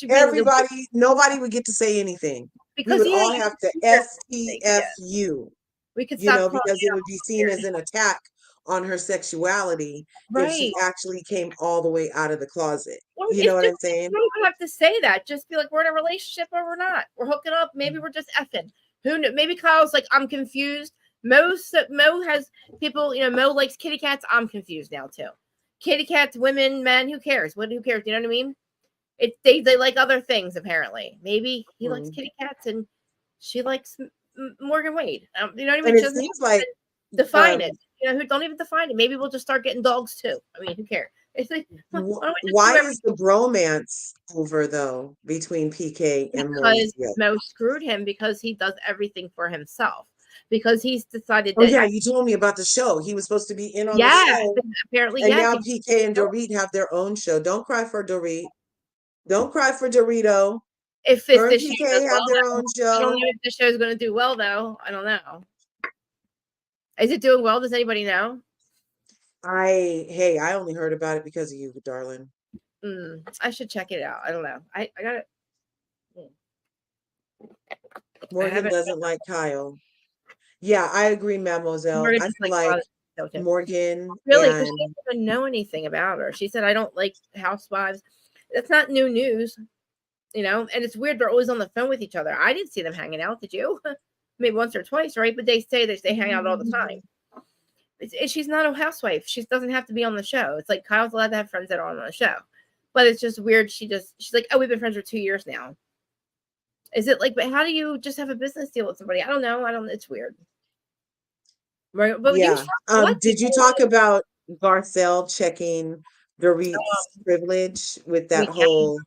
everybody, nobody would get to say anything. Because we would all have to STFU. We could because it would be seen as an attack on her sexuality if she actually came all the way out of the closet. Well, you know what I'm saying? You don't have to say that. Just be like, we're in a relationship or we're not. We're hooking up. Maybe we're just effing. Who knew? Maybe Kyle's like, I'm confused. Mo has people, Mo likes kitty cats. I'm confused now too. Kitty cats, women, men, who cares? Who cares? You know what I mean? They like other things apparently. Maybe he likes kitty cats and she likes Morgan Wade. You know what I mean? And it seems like define it. Who don't even define it. Maybe we'll just start getting dogs too. I mean, who cares? It's like, why don't we just Why do is the bromance over though between PK and because Mauricio? Mo screwed him because he does everything for himself. Because he's decided Oh that yeah, you told me about the show. He was supposed to be in on the yes, show, apparently and yes. now PK and Dorit have their own show. Don't cry for Dorit. Don't cry for Dorito. If Her and the show does PK well, have their own I don't show. know if the show is going to do well though. I don't know. Is it doing well? Does anybody know? I only heard about it because of you, darling. I should check it out. I don't know. I got it. Morgan doesn't like Kyle. Yeah, I agree, Mademoiselle. I feel like Morgan really, because and she doesn't even know anything about her. She said, "I don't like housewives." That's not new news, you know. And it's weird; they're always on the phone with each other. I didn't see them hanging out. Did you? Maybe once or twice, right? But they say that they hang out all the time. She's not a housewife. She doesn't have to be on the show. It's like Kyle's allowed to have friends that are on the show, but it's just weird. She's like, "Oh, we've been friends for 2 years now." Is it like? But how do you just have a business deal with somebody? I don't know. It's weird. Right, but yeah. what? Did you talk about Garcelle checking Dorit's privilege with that whole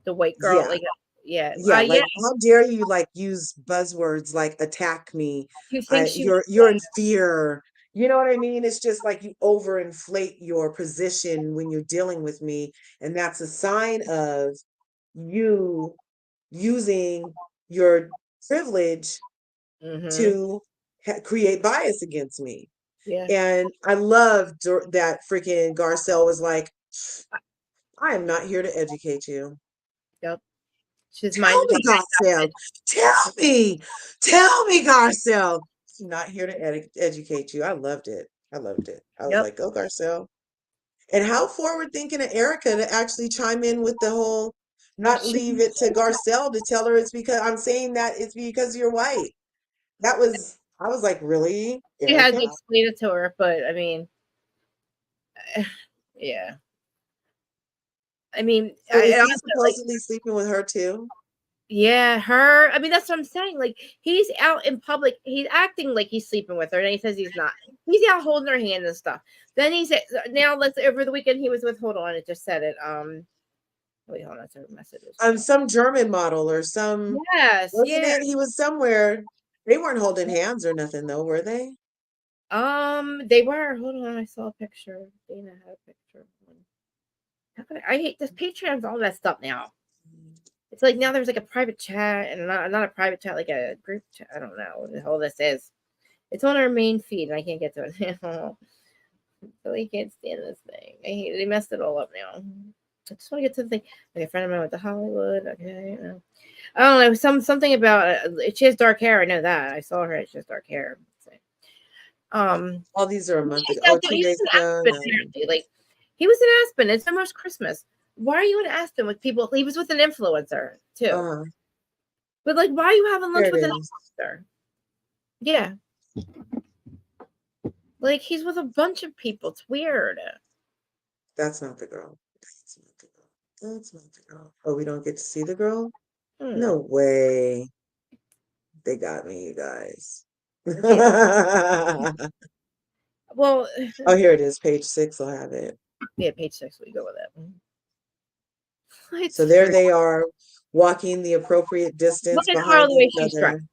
the white girl? yeah. Like, yeah, Like how dare you like use buzzwords like attack me? You think You're in fear. You know what I mean? It's just like you overinflate your position when you're dealing with me, and that's a sign of you using your privilege to create bias against me. Yeah. And I love that freaking Garcelle was like, I am not here to educate you. Yep. She's Tell me, Garcelle. Tell me, Garcelle. I'm not here to educate you. I loved it. I was like, go, Garcelle. And how forward thinking of Erica to actually chime in with the whole, not leave it to Garcelle to tell her it's because I'm saying that it's because you're white. I was like, really? She had Erica? to explain it to her, but I mean, yeah. I mean, So is he supposedly sleeping with her too? Yeah, her. I mean, that's what I'm saying. Like, he's out in public. He's acting like he's sleeping with her, and he says he's not. He's out holding her hand and stuff. Then he said, "Now let's." Over the weekend, he was with. Hold on, it just said it. Wait, hold on. That's her messages. Some German model or some. Yes, wasn't it? He was somewhere. They weren't holding hands or nothing, though, were they? They were. Hold on, I saw a picture. Dana had a picture. I hate this Patreon's all messed up now. It's like now there's like a private chat and not a private chat, like a group chat. I don't know what the hell this is. It's on our main feed and I can't get to it now. Really can't stand this thing. I hate it. They messed it all up now. I just want to get to the thing. Like a friend of mine went to Hollywood. Okay. I don't know. Something about she has dark hair. I know that. I saw her. She has dark hair. All these are a month ago. Oh, 2 days ago. No. Like he was in Aspen. It's almost Christmas. Why are you in Aspen with people? He was with an influencer too. But like, why are you having lunch with an influencer? Yeah. Like he's with a bunch of people. It's weird. That's not the girl. That's not the girl. Oh, we don't get to see the girl? No way. They got me, you guys. Well, oh, here it is. Page 6 will have it. Yeah, page 6. We go with it. So there they are, walking the appropriate distance behind each other.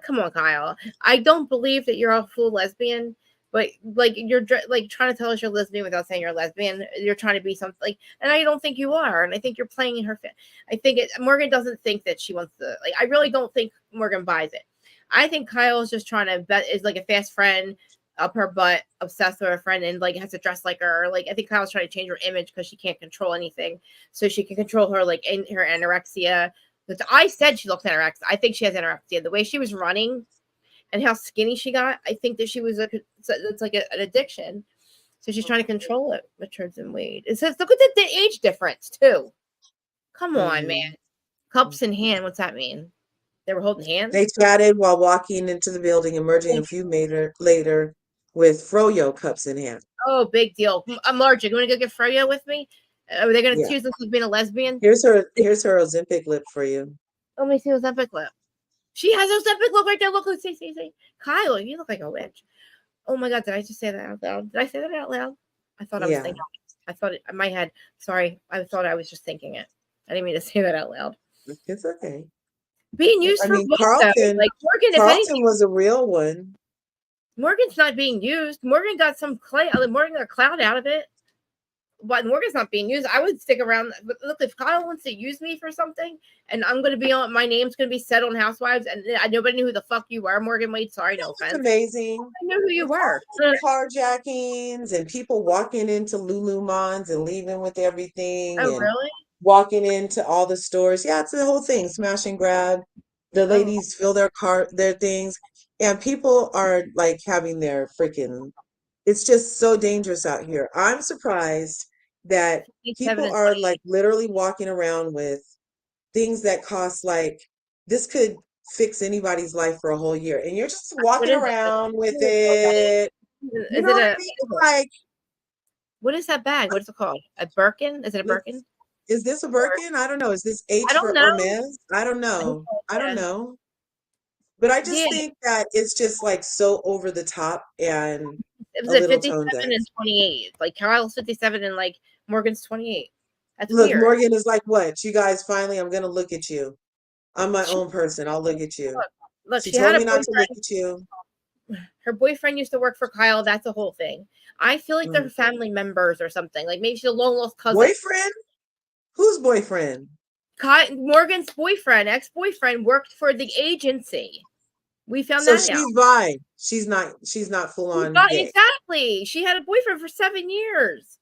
Come on, Kyle. I don't believe that you're a full lesbian, but like you're like trying to tell us you're lesbian without saying you're lesbian. You're trying to be something like, and I don't think you are. And I think you're playing in her. I think Morgan doesn't think that she wants to. Like, I really don't think Morgan buys it. I think Kyle is just trying to is like a fast friend, up her butt, obsessed with her friend, and like has to dress like her. Like I think Kyle's trying to change her image because she can't control anything, so she can control her like in her anorexia. But I said she looks anorexic. I think she has anorexia. The way she was running and how skinny she got, I think that she was it's like an addiction. So she's trying to control it, but turns in weight. It says look at the age difference too. Come on, man. Cups in hand. What's that mean? They were holding hands? They chatted while walking into the building, emerging a few later with froyo cups in hand. Oh, big deal. I'm larger. You want to go get froyo with me? Are they going to accuse us of being a lesbian? Here's her Ozempic lip for you. Let me see Ozempic lip. She has Ozempic lip right there. Look, see. Kyle, you look like a witch. Oh my God, did I just say that out loud? Did I say that out loud? I thought I was thinking. I thought it in my head. Sorry, I thought I was just thinking it. I didn't mean to say that out loud. It's okay. Being used I for mean, what, though? Like Morgan, if anything, was a real one. Morgan's not being used. Morgan got some clay. Morgan got a cloud out of it. But Morgan's not being used. I would stick around. But look, if Kyle wants to use me for something, and I'm going to be on, my name's going to be said on Housewives, and nobody knew who the fuck you were, Morgan Wade. Sorry, no offense. Amazing. I know who you were. Carjackings and people walking into Lululemons and leaving with everything. Oh, and really? Walking into all the stores. Yeah, it's the whole thing. Smash and grab. The ladies fill their things, and people are like having their freaking. It's just so dangerous out here. I'm surprised that people are like literally walking around with things that cost like this could fix anybody's life for a whole year, and you're just walking around with it. Is it a like? What is that bag? What is it called? A Birkin? Is it a Birkin? Is this a Birkin? I don't know. Is this H for Hermes? I don't know. I don't know. But I just think that it's just like so over the top and it was a 57 and 28. Like Kyle's 57 and like Morgan's 28. That's weird. Morgan is like, what? You guys finally, I'm gonna look at you. I'm my own person. I'll look at you. Look, she told me not to look at you. Her boyfriend used to work for Kyle. That's a whole thing. I feel like they're family members or something. Like maybe she's a long lost cousin. Boyfriend? Whose boyfriend? Morgan's boyfriend, ex-boyfriend, worked for the agency. We found so that out. So she's bi. She's not full on gay. Exactly. She had a boyfriend for 7 years.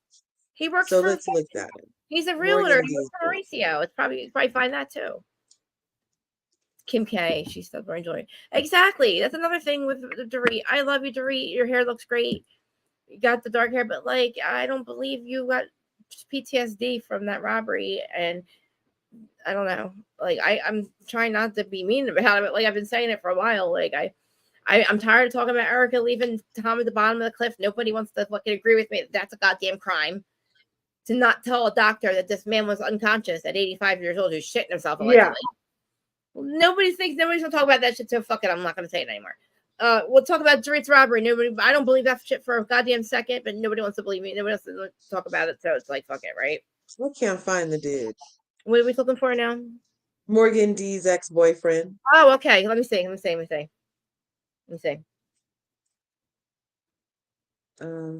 He works for. So let's look at it. He's a realtor. He works for Mauricio. It's probably find that too. Kim K. She's still enjoying. Exactly. That's another thing with Dorit. I love you, Dorit. Your hair looks great. You got the dark hair, but like I don't believe you got PTSD from that robbery, and I don't know. Like I'm trying not to be mean about it, but like I've been saying it for a while. Like I'm tired of talking about Erica leaving Tom at the bottom of the cliff. Nobody wants to fucking agree with me. That's a goddamn crime. To not tell a doctor that this man was unconscious at 85 years old who's shitting himself allegedly. Yeah. Well, nobody's gonna talk about that shit, so fuck it. I'm not gonna say it anymore. We'll talk about Dorit's robbery. I don't believe that shit for a goddamn second, but nobody wants to believe me. Nobody wants to talk about it, so it's like fuck it, right? We can't find the dude. What are we looking for now? Morgan D's ex-boyfriend. Oh, okay. Let me see.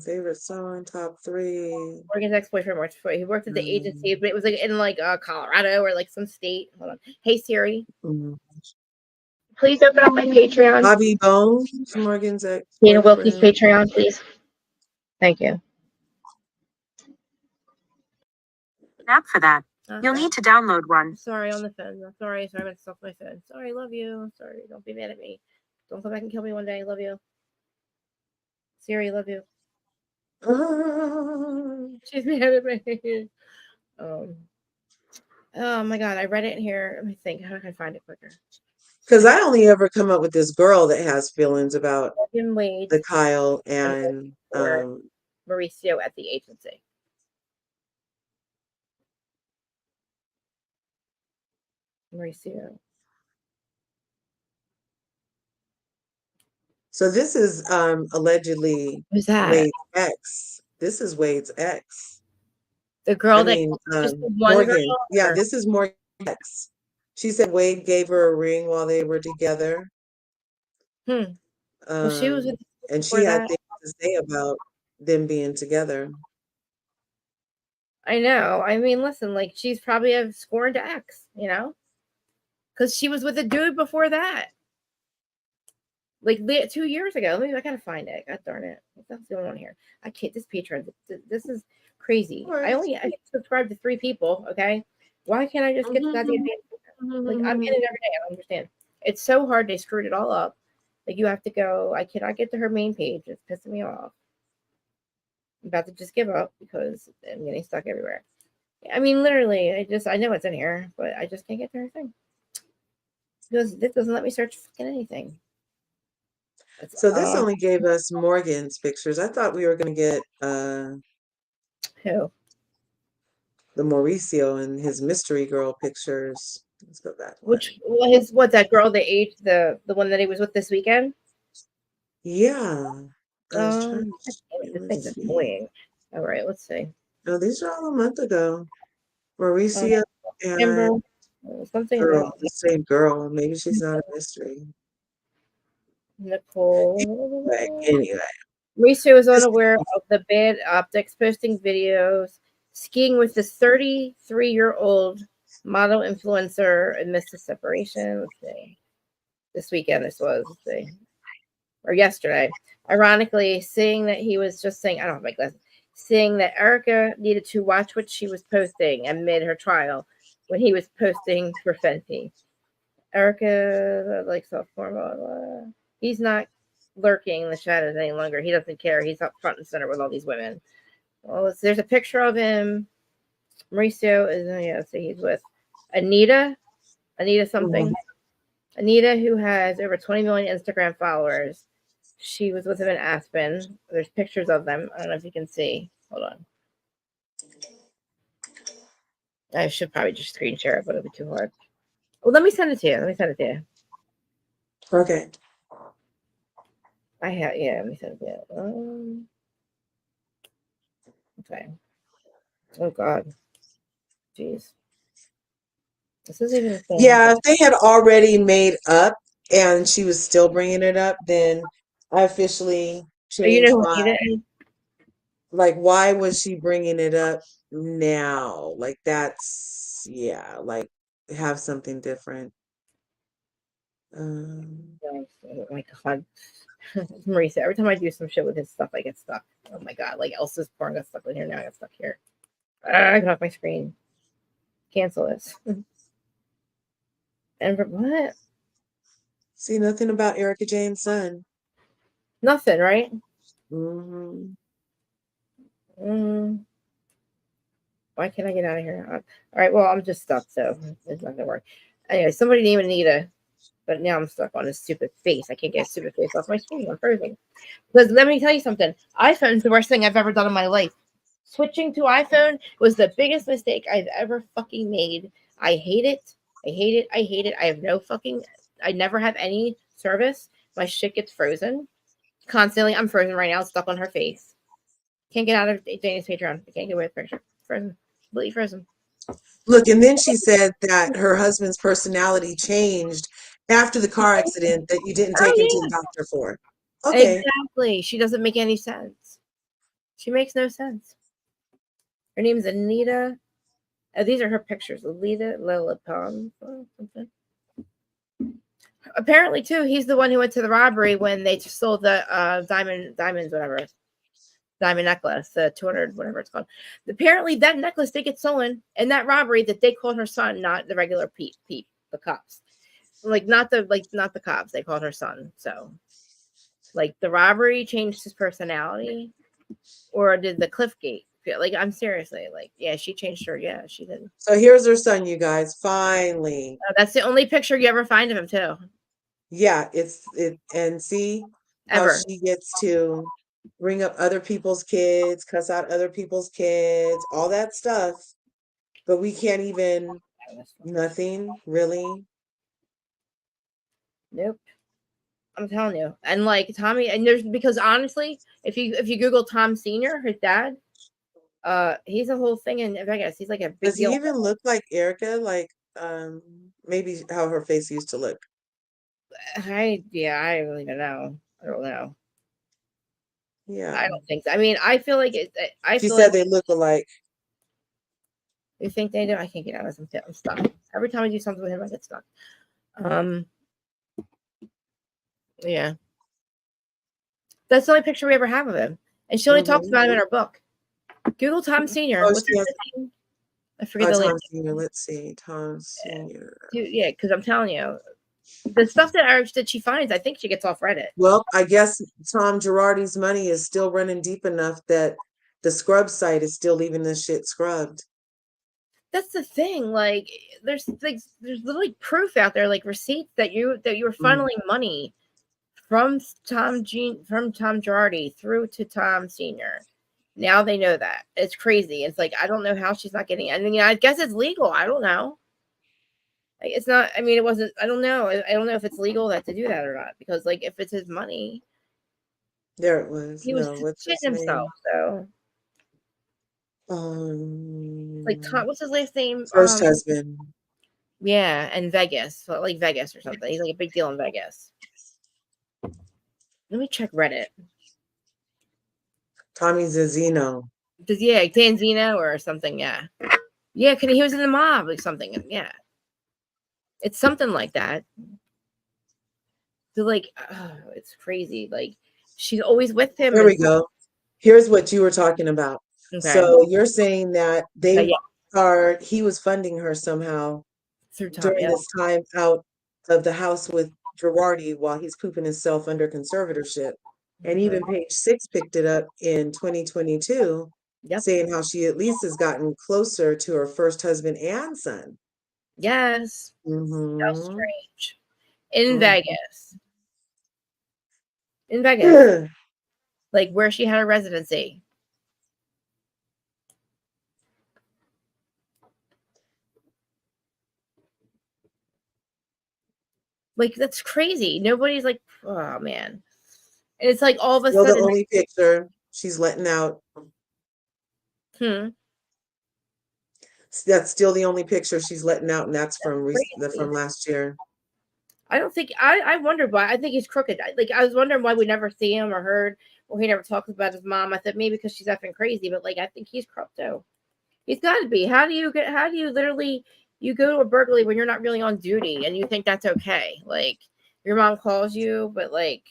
Favorite song, top 3. Morgan's ex-boyfriend worked for. He worked at the agency, but it was like in like Colorado or like some state. Hold on. Hey Siri. Please open up my Patreon. Bobby Bones, Morgan's ex. Dana Wilkie's Patreon, please. Thank you. App for that. Okay. You'll need to download one. Sorry, on the phone. Sorry, I went off my phone. Sorry, love you. Sorry, don't be mad at me. Don't come back and kill me one day. Love you. Siri, love you. She's mad at me. Oh my god, I read it in here. Let me think. How can I find it quicker? Because I only ever come up with this girl that has feelings about Wade, the Kyle and Mauricio at the agency. Mauricio. So this is allegedly Wade's ex. This is Wade's ex. The girl Morgan. Girl, yeah, this is Morgan's ex. She said Wade gave her a ring while they were together. Well, she was with and she had things to say about them being together. I know. I mean, listen, like she's probably a scorned ex, you know, because she was with a dude before that. Like 2 years ago. Maybe I gotta find it. God darn it. What's going on here? I can't. This Patreon. This is crazy. I subscribe to 3 people. Okay. Why can't I just get the goddamn? Like I'm in it every day. I don't understand. It's so hard. They screwed it all up. Like you have to go. I cannot get to her main page. It's pissing me off. I'm about to just give up because I'm getting stuck everywhere. I mean, literally, I know it's in here, but I just can't get to her thing because this doesn't let me search fucking anything. So this only gave us Morgan's pictures. I thought we were going to get who? The Mauricio and his mystery girl pictures. Let's go back. What that girl that aged the one that he was with this weekend? Yeah. This thing's annoying. All right, let's see. No, these are all a month ago. Mauricio Amber, and something girl, about the same girl. Maybe she's not a mystery. Nicole. Anyway. Mauricio was unaware of the bad optics, posting videos skiing with this 33-year-old model influencer and missed the separation. Let's see. This weekend, this was, let's see. Or yesterday. Ironically, seeing that he was just saying, I don't have my glasses, seeing that Erica needed to watch what she was posting amid her trial when he was posting for Fenty. Erica, like self-form, he's not lurking in the shadows any longer. He doesn't care. He's up front and center with all these women. Well, there's a picture of him. Mauricio is, let's see, he's with Anita something. Mm-hmm. Anita, who has over 20 million Instagram followers. She was with him in Aspen. There's pictures of them. I don't know if you can see. Hold on. I should probably just screen share it, but it'll be too hard. Well, let me send it to you. Okay. Let me send it to you. Okay. Oh, God. Jeez. This isn't even a thing. Yeah, if they had already made up and she was still bringing it up, then I officially changed my... Like, why was she bringing it up now? Like, that's... Yeah, like, have something different. Oh my God. Marisa, every time I do some shit with his stuff, I get stuck. Oh my God. Like Elsa's porn got stuck in here. Now I got stuck here. I got off my screen. Cancel this. And what? See, nothing about Erica Jane's son. Nothing, right? Mm-hmm. Why can't I get out of here? All right, well, I'm just stuck, so it's not gonna work. Anyway, somebody named Anita, but now I'm stuck on his stupid face. I can't get a stupid face off my screen. I'm frozen. Because let me tell you something. iPhone's the worst thing I've ever done in my life. Switching to iPhone was the biggest mistake I've ever fucking made. I hate it. I have no fucking... I never have any service. My shit gets frozen. Constantly. I'm frozen right now. Stuck on her face. Can't get out of Dana's Patreon. I can't get away with picture. Frozen. Completely frozen. Look, and then she said that her husband's personality changed after the car accident that you didn't take him to the doctor for. Okay. Exactly. She doesn't make any sense. She makes no sense. Her name's Anita. These are her pictures. Alita Lillipon or something. Apparently, too, he's the one who went to the robbery when they sold the diamonds, whatever. Diamond necklace, the 200, whatever it's called. Apparently, that necklace did get stolen in that robbery that they called her son, not the regular peep, the cops. Not the cops. They called her son. So, like, the robbery changed his personality, or did the Cliffgate? Like, I'm seriously, like, yeah, she changed her. Yeah, she did. So here's her son, you guys. Finally. That's the only picture you ever find of him, too. Yeah, and see how she gets to bring up other people's kids, cuss out other people's kids, all that stuff. But we can't even... Nothing, really. Nope. I'm telling you. And like Tommy, and there's, because honestly, if you Google Tom Sr., his dad, he's a whole thing in Vegas. He's like a big Does he deal. even look like Erica? Like, maybe how her face used to look. I don't even know. I don't know. Yeah. I don't think so. I mean, I feel like She said they look alike. You think they do? I can't get out of this. I'm stuck. Every time I do something with him, I get stuck. Yeah. That's the only picture we ever have of him. And she only talks about him in her book. Google Tom Sr. What's his name? I forget the Tom Sr. Let's see. Tom Sr. Yeah, because I'm telling you, the stuff that she finds, I think she gets off Reddit. Well, I guess Tom Girardi's money is still running deep enough that the scrub site is still leaving this shit scrubbed. That's the thing. Like, there's literally proof out there, like receipts that you were funneling money from Tom Girardi through to Tom Sr. Now they know that. It's crazy. It's like, I don't know how she's not getting it. I mean, I guess it's legal. I don't know. It's not, I mean, it wasn't, I don't know. I don't know if it's legal to do that or not, because like, if it's his money. There it was. He was shitting himself, so. Like Tom, what's his last name? First husband. Yeah, in Vegas, so like Vegas or something. He's like a big deal in Vegas. Let me check Reddit. Tommy Zazzino. Yeah, Tanzino or something. Yeah, yeah. He was in the mob or something. Yeah, it's something like that. So like, it's crazy. Like she's always with him. There we go. Here's what you were talking about. Okay. So you're saying that Yeah. he was funding her somehow Through Tom, during this time out of the house with Girardi while he's pooping himself under conservatorship. And even Page 6 picked it up in 2022, saying how she at least has gotten closer to her first husband and son. Yes. Mm-hmm. How strange. In Vegas. In Vegas. Like where she had a residency. Like that's crazy. Nobody's like, oh man. And it's like all of a sudden. The only picture she's letting out. That's still the only picture she's letting out, and that's from last year. I don't think I wonder why. I think he's crooked. Like I was wondering why we never see him or heard, or he never talks about his mom. I thought maybe because she's effing crazy, but like I think he's corrupt too. He's got to be. How do you literally you go to a burglary when you're not really on duty and you think that's okay? Like your mom calls you, but like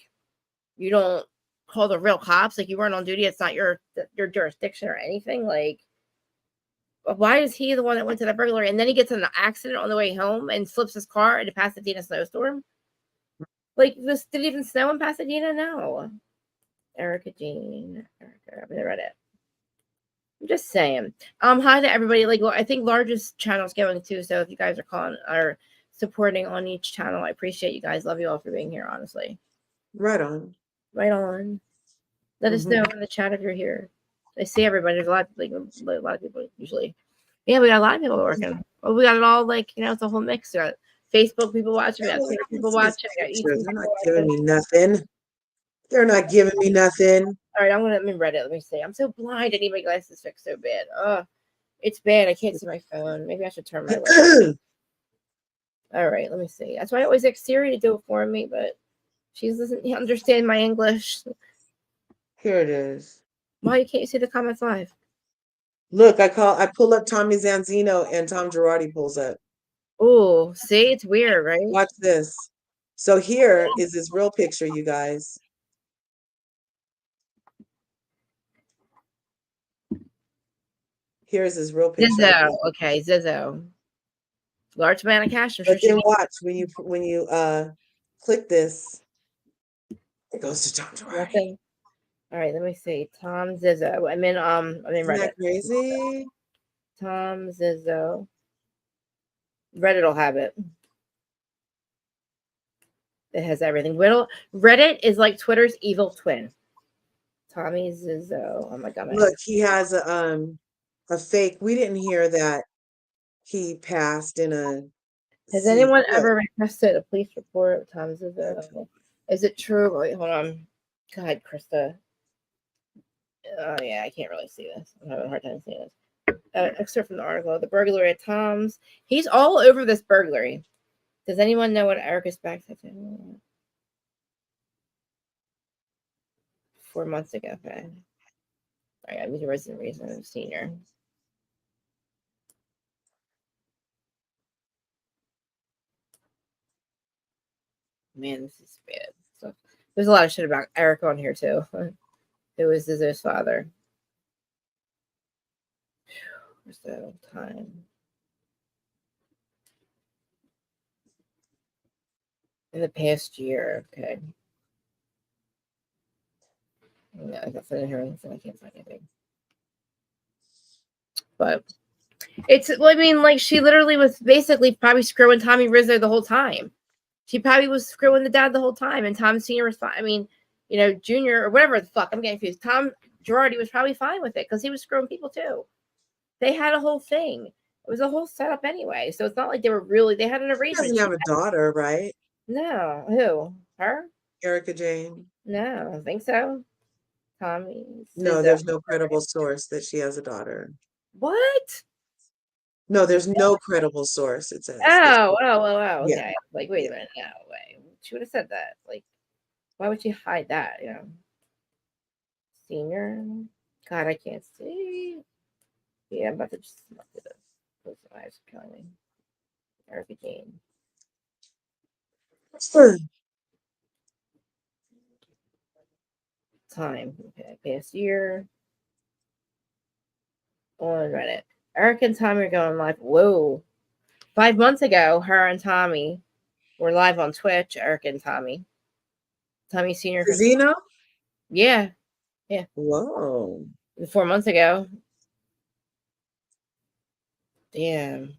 you don't call the real cops. Like you weren't on duty. It's not your jurisdiction or anything. Like why is he the one that went to the burglary and then he gets in an accident on the way home and slips his car in a Pasadena snowstorm? Like this did it even snow in Pasadena? No. Erica Jean. Erica, I read it. I'm just saying. Hi to everybody. Like, well, I think largest channel's going too. So if you guys are supporting on each channel, I appreciate you guys. Love you all for being here. Honestly. Right on. Right on. Let us know in the chat if you're here. I see everybody. There's a lot of people usually. Yeah, we got a lot of people working. Well, we got it all like it's a whole mix. We got Facebook people watching. We got Twitter people watching. They're not giving me nothing. They're not giving me nothing. All right, let me read it. Let me see. I'm so blind. I need my glasses fixed so bad. It's bad. I can't see my phone. Maybe I should turn my light. All right, let me see. That's why I always ask Siri to do it for me, but she doesn't understand my English. Here it is. Why you can't see the comments live? Look, I pull up Tommy Zanzino and Tom Girardi pulls up. Oh, see, it's weird, right? Watch this. So here is his real picture, you guys. Here's his real picture. Zizzo. Okay, Zizzo. Large amount of cash. But then watch when you click this, it goes to Tom Girardi. All right, let me see. Tom Zizzo. I'm in Isn't Reddit. that crazy? Tom Zizzo. Reddit will have it. It has everything. Reddit is like Twitter's evil twin. Tommy Zizzo. Oh my god. Look, he has a fake. We didn't hear that he passed in a. Has anyone ever requested a police report of Tom Zizzo? Is it true? Wait, hold on. God, Krista. Oh yeah, I can't really see this. I'm having a hard time seeing this. Excerpt from the article. The burglary at Tom's. He's all over this burglary. Does anyone know what Erica's back to? 4 months ago. Okay. All right, I'm a resident reason senior. Man, this is bad. So there's a lot of shit about Erica on here too. Who is Zizzo's father? Where's the time? In the past year, okay. Yeah, I got something here. I can't find anything. But it's, well, I mean, like she literally was basically probably screwing Tommy Rizzo the whole time. She probably was screwing the dad the whole time, and Tom Senior was fine. I mean, Junior or whatever the fuck. I'm getting confused. Tom Girardi was probably fine with it because he was screwing people too. They had a whole thing. It was a whole setup anyway. So it's not like they had an arrangement. She doesn't have a daughter, right? No. Who? Her? Erica Jane. No, I don't think so. Tommy. No, there's no credible source that she has a daughter. What? No, there's no credible source. It says. Oh. Yeah. Okay. Like, wait a minute. No way. She would have said that. Like, why would she hide that? You know. Senior. God, I can't see. Yeah, I'm about to just look at it. Close my eyes are killing me. Erica Jane. Time. Okay. Past year. On Reddit. Erica and Tommy are going live. Whoa. 5 months ago, her and Tommy were live on Twitch. Erica and Tommy. Tommy Senior. Zeno? Yeah. Yeah. Whoa. 4 months ago. Damn.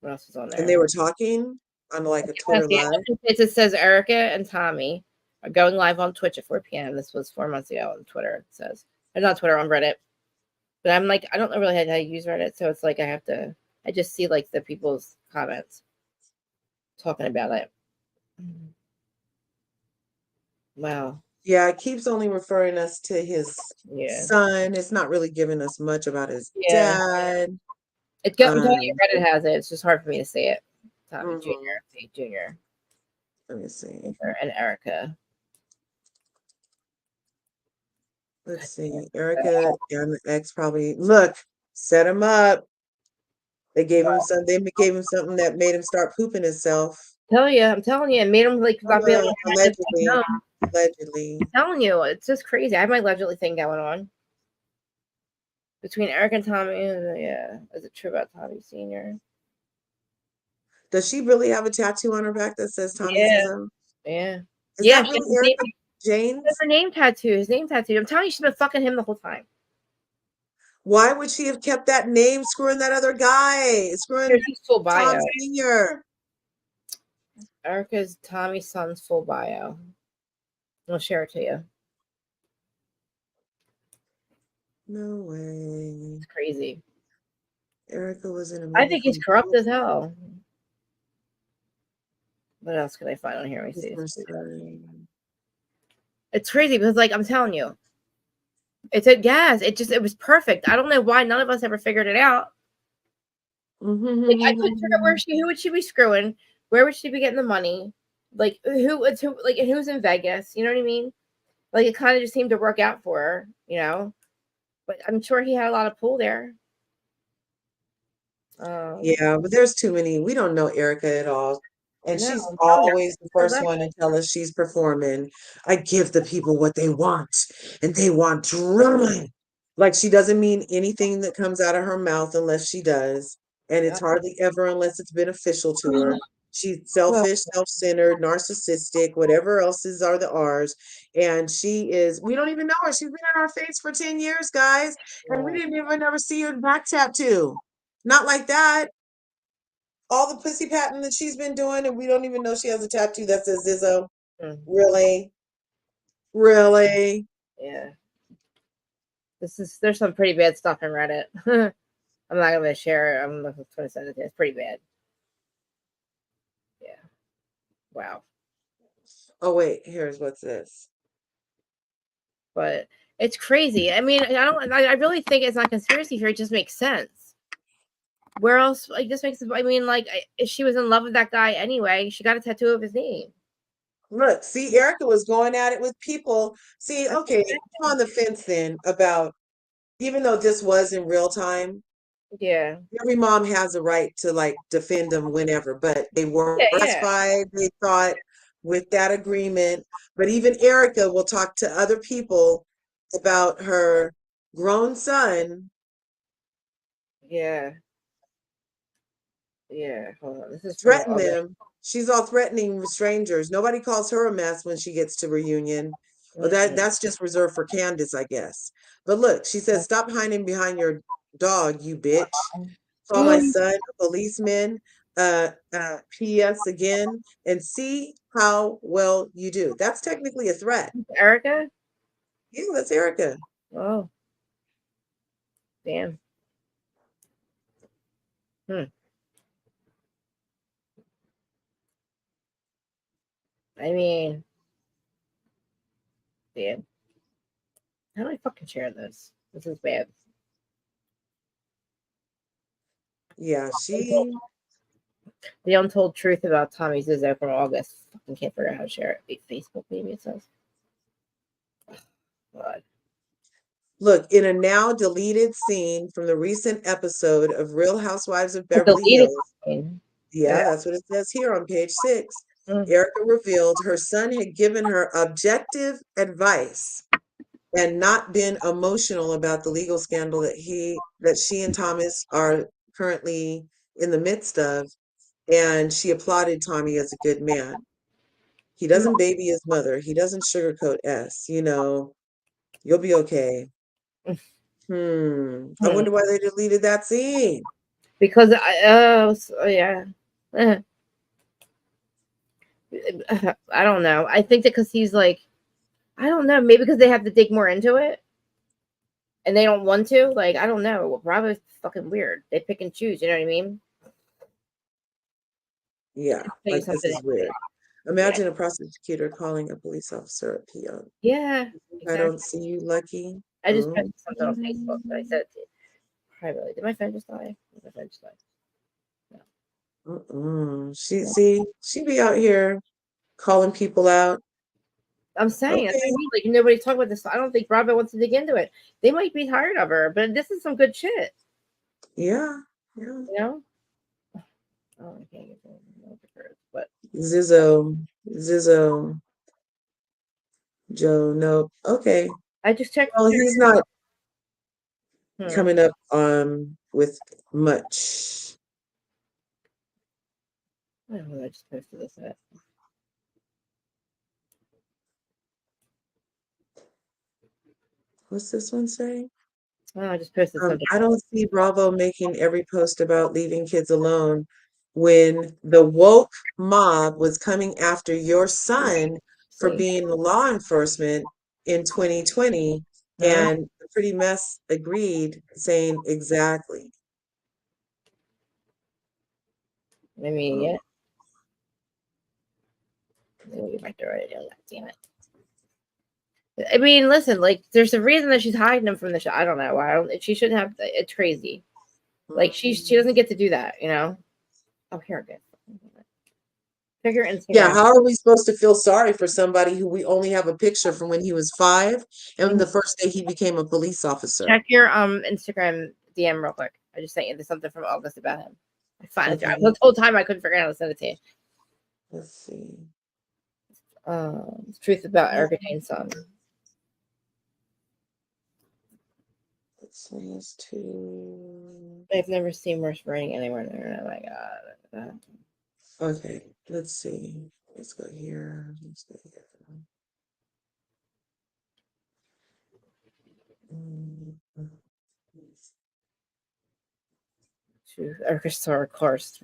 What else is on there? And they were talking on like a Twitter live. It says Erica and Tommy are going live on Twitch at 4 p.m. This was 4 months ago on Twitter. It says, or not Twitter, on Reddit. But I'm like, I don't know really how to use Reddit, so it's like I just see like the people's comments talking about it. Wow. Yeah, it keeps only referring us to his son. It's not really giving us much about his dad. I'm telling you, Reddit has it. It's just hard for me to say it. Tommy Jr. Let me see. And Erica. Let's see. Erica and the ex probably set him up. They gave him some. They gave him something that made him start pooping himself. I'm telling you, it made him like not be able to allegedly. I'm telling you, it's just crazy. I have my allegedly thing going on between Eric and Tommy. And is it true about Tommy Senior? Does she really have a tattoo on her back that says Tommyism? Yeah. Is that really Erica James? Her name tattoo. His name tattoo. I'm telling you, she's been fucking him the whole time. Why would she have kept that name, screwing that other guy? Screwing Tom Senior. Erica's Tommy's son's full bio. I'll share it to you. No way. It's crazy. Erica was in a movie. I think he's corrupt as hell. What else can I find on here? Let me see. It's crazy because, like, I'm telling you, it was perfect. I don't know why none of us ever figured it out. Like, I couldn't figure out who would she be screwing? Where would she be getting the money? Like, who's in Vegas? You know what I mean? Like, it kind of just seemed to work out for her, you know. But I'm sure he had a lot of pull there. Yeah, but there's too many. We don't know Erica at all. And she's always the first one to tell us she's performing. I give the people what they want, and they want drama. Like, she doesn't mean anything that comes out of her mouth unless she does. And it's hardly ever unless it's beneficial to her. She's selfish, self-centered, narcissistic, whatever else are the R's. And we don't even know her. She's been in our face for 10 years, guys. And we didn't even ever see her back tattoo. Not like that. All the pussy patting that she's been doing, and we don't even know she has a tattoo that says Zizzo. Really? Yeah. There's some pretty bad stuff in Reddit. I'm not gonna share it. I'm not gonna send it to you. It's pretty bad. Yeah. Wow. Oh wait, here's what's this. But it's crazy. I mean, I really think it's not conspiracy theory. It just makes sense. Where else? Like, this makes. I mean, like, if she was in love with that guy anyway, she got a tattoo of his name. Look, see, Erica was going at it with people. See, okay, I'm on the fence then about, even though this was in real time. Yeah. Every mom has a right to like defend them whenever, but they were satisfied, they thought, with that agreement. But even Erica will talk to other people about her grown son. Yeah. Yeah. Hold on. This is threaten them. She's all threatening strangers. Nobody calls her a mess when she gets to reunion. Well, that's just reserved for Candace, I guess. But look, she says, "Stop hiding behind your dog, you bitch. Call my son a policeman. P.S. again, and see how well you do." That's technically a threat. Erica? Yeah, that's Erica. Oh. Damn. I mean, damn. How do I fucking share this? This is bad. Yeah, she. The untold truth about Tommy Zizzo from August. Fucking can't figure out how to share it. Facebook, maybe it says. God. Look, in a now deleted scene from the recent episode of Real Housewives of The Beverly deleted Hills. scene. Yeah, that's what it says here on page 6. Mm. Erica revealed her son had given her objective advice and not been emotional about the legal scandal that she and Thomas are currently in the midst of. And she applauded Tommy as a good man. He doesn't baby his mother. He doesn't sugarcoat S. You know, you'll be okay. I wonder why they deleted that scene. Because yeah. I don't know. I think that because he's like, I don't know. Maybe because they have to dig more into it, and they don't want to. Like, I don't know. Well, probably fucking weird. They pick and choose. You know what I mean? Yeah, like this is weird. Imagine a prosecutor calling a police officer a peon. Yeah, I don't see you, Lucky. I just posted something on Facebook that I said privately. Did my phone just die? Did my phone just die? No. She be out here calling people out. I'm saying, that's what I mean. Like, nobody's talking about this. I don't think Bravo wants to dig into it. They might be tired of her, but this is some good shit. Yeah. You know? Oh, I can't get the but Zizzo, Joe, nope. Okay. I just checked. Well, he's not coming up with much. I don't know. I just posted this. What's this one say? Oh, I just posted something. I don't see Bravo making every post about leaving kids alone when the woke mob was coming after your son for being law enforcement in 2020, and the Pretty Mess agreed, saying exactly. I mean, yeah. Let me get back to right. Damn it. I mean, listen, like, there's a reason that she's hiding him from the show. I don't know why. She shouldn't have. It's crazy. Like, she doesn't get to do that, you know? Oh, here it goes. Check your Instagram. Yeah, how are we supposed to feel sorry for somebody who we only have a picture from when he was 5 and the first day he became a police officer? Check your Instagram DM real quick. I just sent you something from August about him. I found it. The whole time I couldn't figure out how to send it to you. Let's see. Truth about Erica Jane's son. Let's see, it's too. I've never seen worse writing anywhere. Oh my god. Okay, let's see. Let's go here. Let's go here. Erica Star, of course.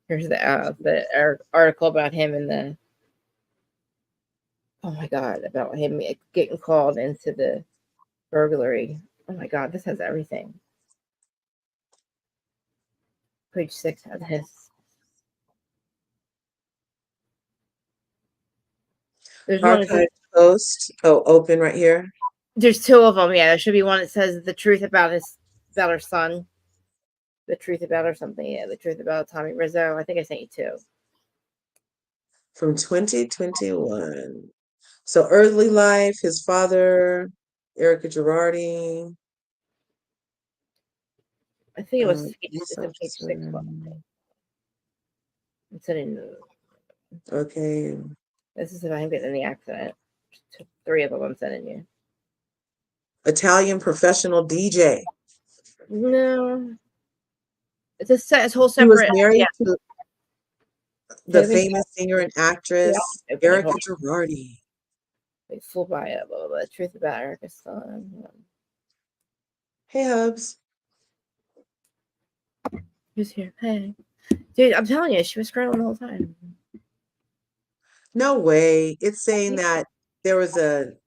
Here's the article about him and the. Oh my god, about him getting called into the burglary. Oh my god, this has everything. Page 6 has this. There's archive post. Oh, open right here. There's 2 of them. Yeah, there should be one that says the truth about her son. The truth about or something. Yeah, the truth about Tommy Rizzo. I think I sent you 2. From 2021. So early life, his father, Erica Girardi. I think it was it's in page 6. I'm sending. Okay. This is about him getting in the accident. 3 of them I'm sending you. Italian professional DJ. No. It's a whole separate. He was married to the famous singer and actress, Erica Girardi. Wait, full bio, blah, blah, blah. Truth about Erica's son. Hey, Hubs. Who's here? Hey. Dude, I'm telling you, she was scrolling the whole time. No way. It's saying that there was that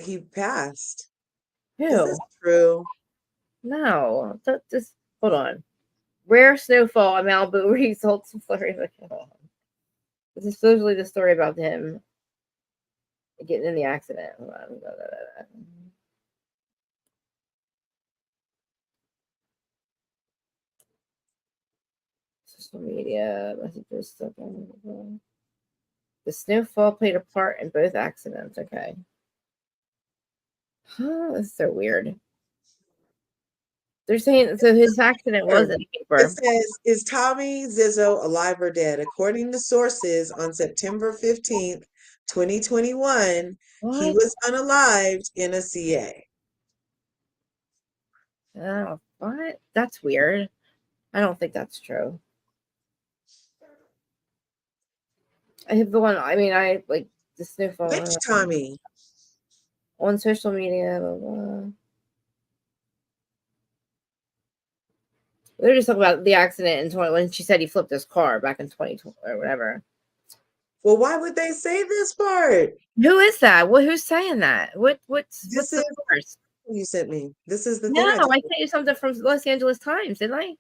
he passed. Who? Is this true? No. Just hold on. Rare snowfall in Malibu results in flurry of a. This is supposedly the story about him getting in the accident. Hold on. Social media, messages, stuff. The snowfall played a part in both accidents. Okay. Huh, that's so weird. They're saying so his accident was in paper. It says, is Tommy Zizzo alive or dead? According to sources, on September 15th, 2021, he was unalived in a CA. Oh, what? That's weird. I don't think that's true. I have the one. I mean, I like the snowfall. Which Tommy? On social media. Blah, blah. We were just talking about the accident in 20 when she said he flipped his car back in 2020 or whatever. Well, why would they say this part? Who is that? Well, who's saying that? What's the source? You sent me. This is the thing. No, I sent you something from Los Angeles Times, didn't I?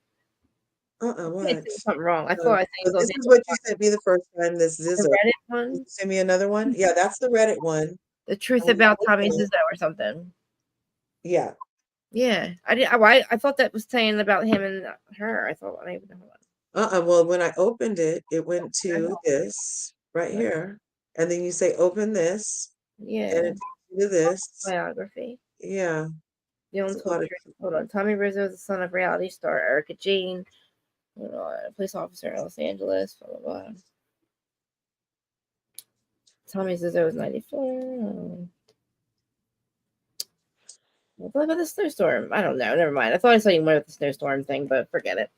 What? I something wrong. I thought I so this is what you sent me the first time. This Zizzo. The Reddit one. Did you send me another one? Yeah, that's the Reddit one. The truth about Tommy Zizzo or something. Yeah. Yeah, I thought that was saying about him and her. I thought I even know. Well, when I opened it, it went to this right here, and then you say open this. Yeah. And it takes you to this biography. Yeah. The untold truth. Hold on. Tommy Rizzo is the son of reality star Erica Jane. Hold on. A police officer in Los Angeles. Blah blah blah. Tommy Zizzo was 94. What about the snowstorm? I don't know. Never mind. I thought I saw you more with the snowstorm thing, but forget it.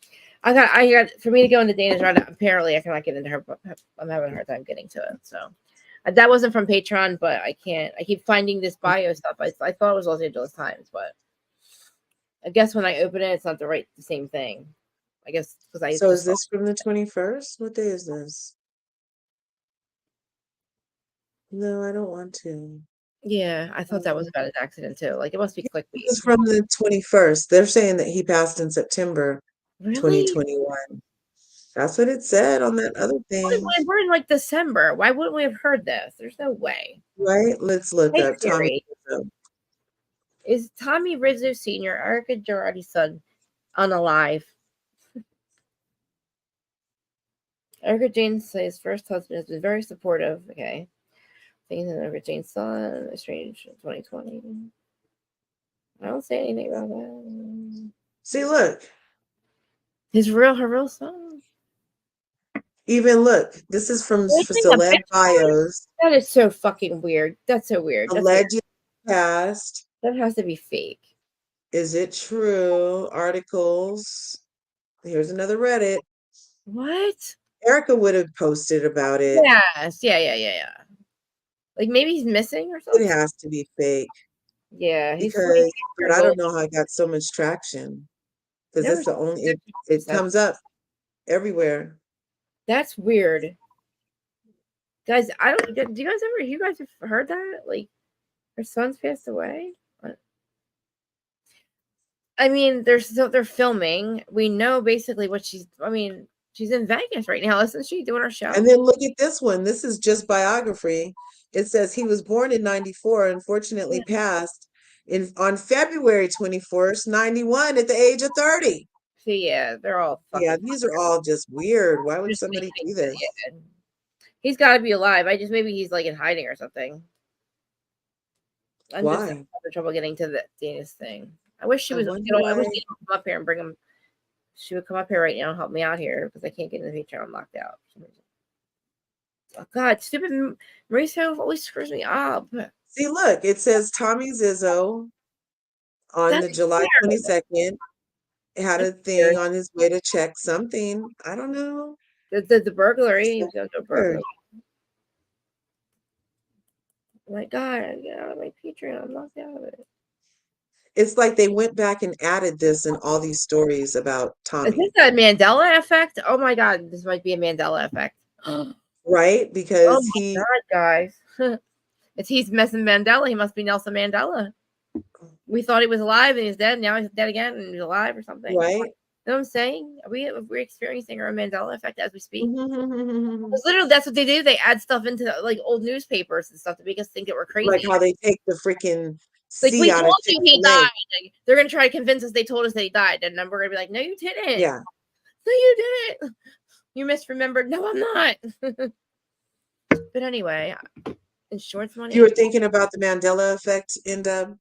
I got for me to go into Dana's right now. Apparently, I cannot get into her. I'm having a hard time getting to it. So that wasn't from Patreon, but I can't. I keep finding this bio stuff. I thought it was Los Angeles Times, but I guess when I open it, it's not the same thing. I guess because I. So is this from the 21st? What day is this? No, I don't want to. Yeah, I thought that was about his accident too. Like it must be clickbait. It's from the 21st. They're saying that he passed in September 2021. That's what it said on that other thing. We're in like December. Why wouldn't we have heard this? There's no way. Right? Let's look up Tommy Rizzo. Is Tommy Rizzo Sr., Erica Girardi's son, unalive? Erica Jane says his first husband has been very supportive. Okay. Things in Erica Jane's son, estranged in 2020. I don't say anything about that. See, look. Her real son. Even look, this is from Celeb Bios. That is so fucking weird. That's so weird. Alleged past. That has to be fake. Is it true? Articles. Here's another Reddit. What? Erica would have posted about it. Yes. Yeah. Like maybe he's missing or something. It has to be fake. Yeah, because but I don't know how I got so much traction. Because it's the only it comes up everywhere. That's weird. Guys, do you guys have heard that? Like her son's passed away? I mean, they're filming. We know basically what she's in Vegas right now, isn't she, doing her show? And then look at this one. This is just biography. It says he was born in 94, unfortunately passed on February 21st, 91 at the age of 30. See, yeah, they're all these are all just weird. Why would somebody do this? Yeah. He's got to be alive. Maybe he's like in hiding or something. I'm just having trouble getting to the Dana's thing. I wish she was. I wish she would come up here and bring him. She would come up here right now and help me out here because I can't get in the feature. I'm locked out. Oh God, stupid Mauricio always screws me up. See, look, it says Tommy Zizzo on the July 22nd had a thing on his way to check something. I don't know. The burglary. He was going to do a burglary. Oh my God, get out of my Patreon. I'm locked out of it. It's like they went back and added this in all these stories about Tommy. Is this a Mandela effect? Oh my God, this might be a Mandela effect. Right? Because God, guys. If he's messing Mandela, he must be Nelson Mandela. We thought he was alive and he's dead. Now he's dead again and he's alive or something. Right? You know what I'm saying? We're experiencing our Mandela effect as we speak. Literally, that's what they do. They add stuff into like old newspapers and stuff to make us think that we're crazy. Like how they take the freaking like we told you he died. Like, they're gonna try to convince us they told us that he died, and then we're gonna be like, no, you didn't. Yeah. you did it. You misremembered. No, I'm not. But anyway, insurance money. You were thinking about the Mandela effect, Indub?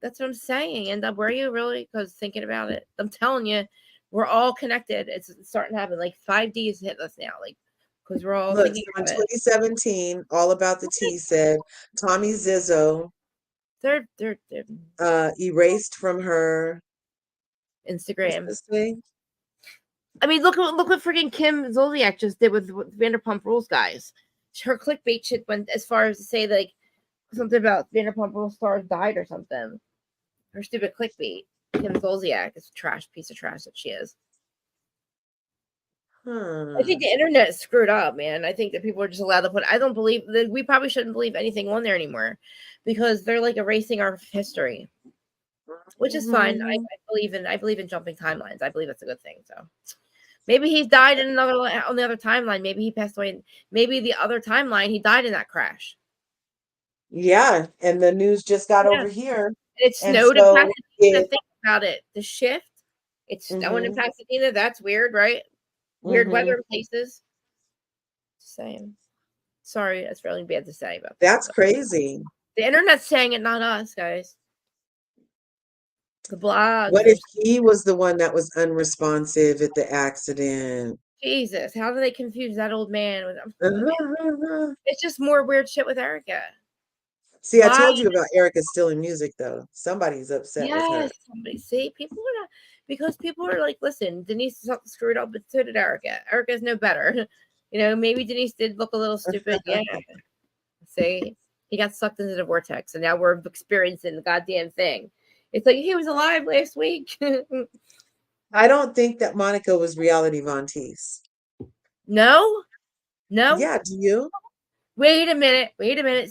That's what I'm saying. And were you really? Because thinking about it, I'm telling you, we're all connected. It's starting to happen. Like 5D has hit us now. Like, because we're all Look, thinking so in about 2017, All About the Tea said Tommy Zizzo They're erased from her Instagram. what's this thing? I mean, look what freaking Kim Zolciak just did with Vanderpump Rules guys. Her clickbait shit went as far as to say like something about Vanderpump Rules stars died or something. Her stupid clickbait. Kim Zolciak is a trash piece of trash that she is. I think the internet is screwed up, man. I think that people are just allowed to put. I don't believe that we probably shouldn't believe anything on there anymore, because they're like erasing our history, which is fine. I believe in jumping timelines. I believe that's a good thing. So maybe he's died in on the other timeline. Maybe he passed away. Maybe the other timeline he died in that crash. Yeah, and the news just got over here. It snowed in Pasadena. Think about it. The shift. It's snowing in Pasadena. That's weird, right? Weird weather places. Same. Sorry, that's really bad to say about that. That's crazy. The internet's saying it, not us, guys. The blogs. What if he was the one that was unresponsive at the accident? Jesus, how do they confuse that old man with It's just more weird shit with Erica. See, I told you about Erica stealing music, though. Somebody's upset with her. Somebody. See, people are not, because people are like, listen, Denise screwed up, but so did Erica. Erica's no better. You know, maybe Denise did look a little stupid. Yeah. See, he got sucked into the vortex, and now we're experiencing the goddamn thing. It's like he was alive last week. I don't think that Monica was Reality Von Teese. No? Yeah, do you? Wait a minute.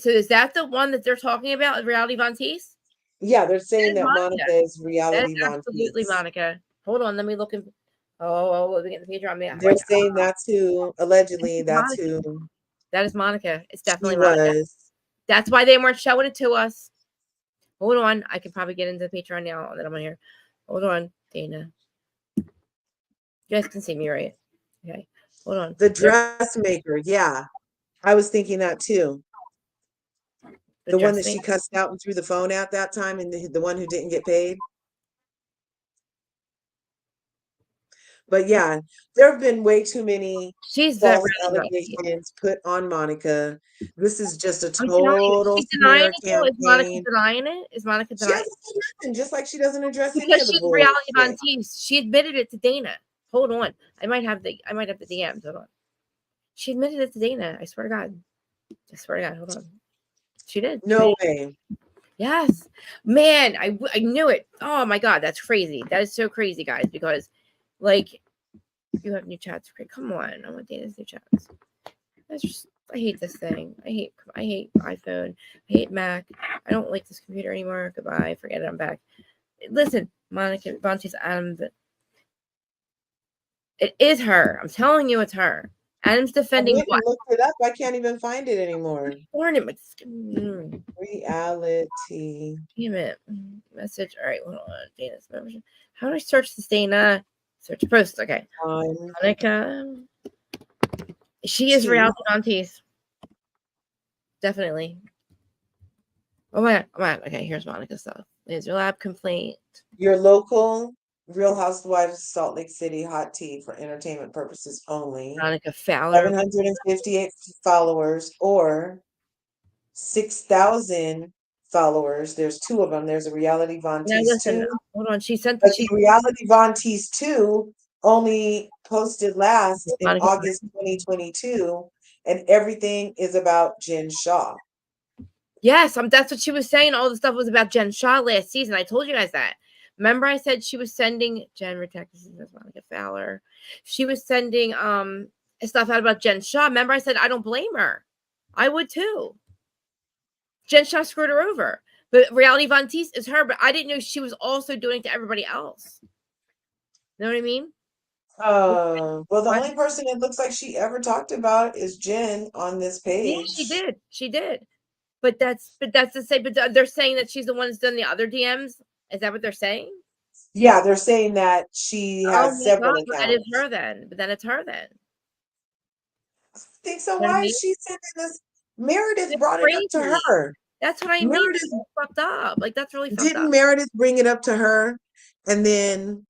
So is that the one that they're talking about, Reality Von Teese? Yeah, they're saying that Monica is Reality Von Teese. Absolutely Monica. Hold on, let me look. Let me get the page on me. They're saying that's who, allegedly, that's who. That is Monica. It's definitely Monica. That's why they weren't showing it to us. Hold on. I can probably get into the Patreon now that I'm on here. Hold on, Dana. You guys can see me, right? Okay. Hold on. The dressmaker. Yeah. I was thinking that too. The one that she cussed out and threw the phone at that time, and the one who didn't get paid. But yeah, there have been way too many false allegations put on Monica. This is just a total smear campaign. Is Monica denying it? Is Monica denying it? She hasn't said nothing, just like she doesn't address any of the bullshit. Reality Von Teese. She admitted it to Dana. Hold on. I might have the DMs. Hold on. She admitted it to Dana. I swear to God. Hold on. She did. No way. Yes. Man, I knew it. Oh my God. That's crazy. That is so crazy, guys, because like you have new chats. Come on. I want Dana's new chats. I hate this thing. I hate iPhone. I hate Mac. I don't like this computer anymore. Goodbye. Forget it. I'm back. Listen, Monica Von Teese, it is her. I'm telling you, it's her. Adam's defending. I looked it up. I can't even find it anymore. Reality. Damn it. Message. All right, hold on. Dana's membership. How do I search this, Dana? Search post. Okay. Monica. She is Reality Von Teese. Definitely. Oh my God. Okay, here's Monica's stuff. Laser lab complaint. Your local Real Housewives of Salt Lake City hot tea for entertainment purposes only. Monica Fowler. 758 followers or 6,000 followers. There's two of them. There's a Reality Von Teese 2. Hold on. She sent the Reality Von Teese 2 only posted last in August 2022, and everything is about Jen Shaw. Yes, that's what she was saying. All the stuff was about Jen Shaw last season. I told you guys that. Remember, I said she was sending Jen Monica Fowler. She was sending stuff out about Jen Shaw. Remember, I said I don't blame her. I would too. Jen Shaw screwed her over, but Reality Von Teese is her. But I didn't know she was also doing it to everybody else. You know what I mean? Well, the only person it looks like she ever talked about is Jen on this page. Yeah, she did. But that's to say. But they're saying that she's the one that's done the other DMs. Is that what they're saying? Yeah, they're saying that she Oh has my several God, that is accounts. her then. But then it's her then. I think so. You know what I Why mean? is she sending this? Meredith It's brought it up to crazy. her. That's what I mean. That's Meredith, so fucked up. Like that's really fucked didn't up. Meredith bring it up to her? And then,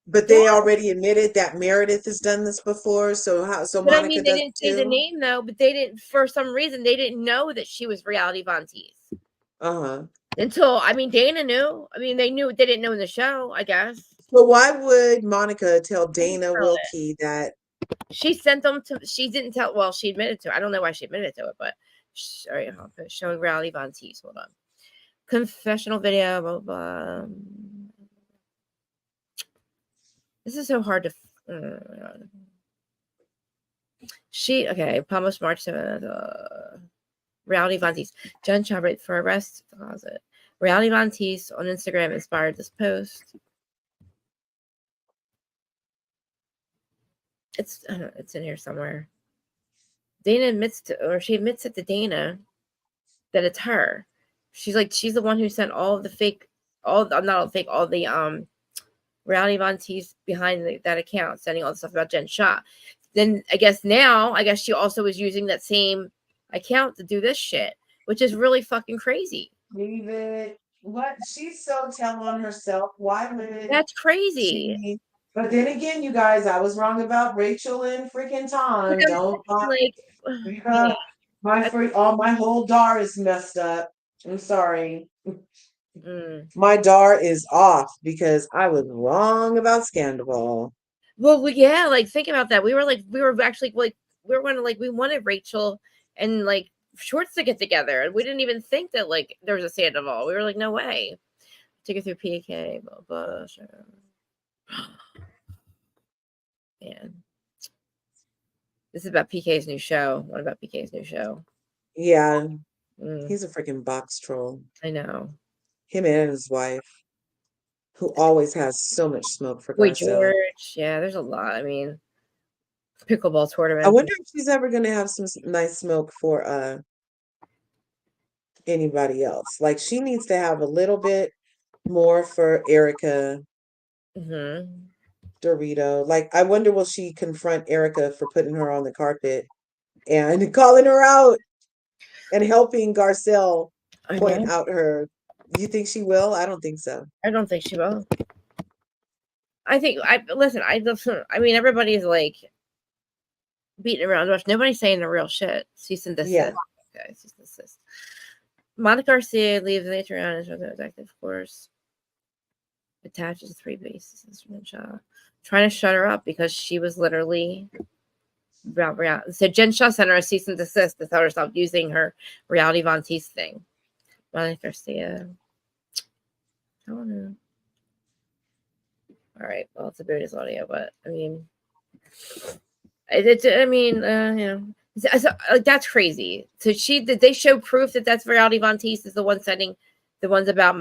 but Yeah. they already admitted that Meredith has done this before. So But I Monica mean, they does didn't it say the too? name though. But they didn't. For some reason, they didn't know that she was Reality Von Teese Uh-huh. until I mean, Dana knew. I mean, they knew. They didn't know in the show, I guess. So why would Monica tell Dana Wilkie that? She sent them to. She didn't tell. Well, she admitted to it. I don't know why she admitted to it, but sorry, showing Reality Von Teese. Hold on. Confessional video. Blah, blah. This is so hard to. She okay. Published March 7th. Reality Von Teese. Jen Chabrit for arrest closet. Reality Von Teese on Instagram inspired this post. It's I don't know, it's in here somewhere. Dana admits to, or she admits it to Dana that it's her. She's the one who sent all of the fake, not all the fake, all the Reality Von Teese behind that account, sending all the stuff about Jen Shah. Then I guess she also was using that same account to do this shit, which is really fucking crazy. David, what? She's so telling on herself. Why would That's crazy. she? But then again, you guys, I was wrong about Rachel and freaking Tom. Don't Like, because my whole DAR is messed up. I'm sorry. My DAR is off because I was wrong about Scandal. Well, yeah, like think about that. We were actually like we were gonna we wanted Rachel and like Shorts to get together, and we didn't even think that like there was a Sandoval. We were like, no way. Take it through PK, blah blah. Sure. Man, this is about PK's new show. What about PK's new show? Yeah, he's a freaking box troll. I know. Him and his wife, who always has so much smoke for Boy Garcelle. George, yeah, there's a lot. I mean, pickleball tournament. I wonder if she's ever gonna have some nice smoke for anybody else. Like she needs to have a little bit more for Erica Dorito. Like I wonder will she confront Erica for putting her on the carpet and calling her out and helping Garcelle point out her. You think she will? I don't think so. I don't think she will. I mean, everybody's like beating around the bush. Nobody's saying the real shit. Cease and desist. Yeah. Okay, cease and desist. Monica Garcia leaves later on as active, of course. Attaches 3 bases from Shaw. Trying to shut her up because she was literally. So Jen Shaw sent her a cease and desist to tell her stop using her Reality Von Teese thing. Monica Garcia. I don't know. All right. Well, it's a Buddhist audio, but I mean, that's crazy. So did they show proof that that's Reality Von Teese is the one sending the ones about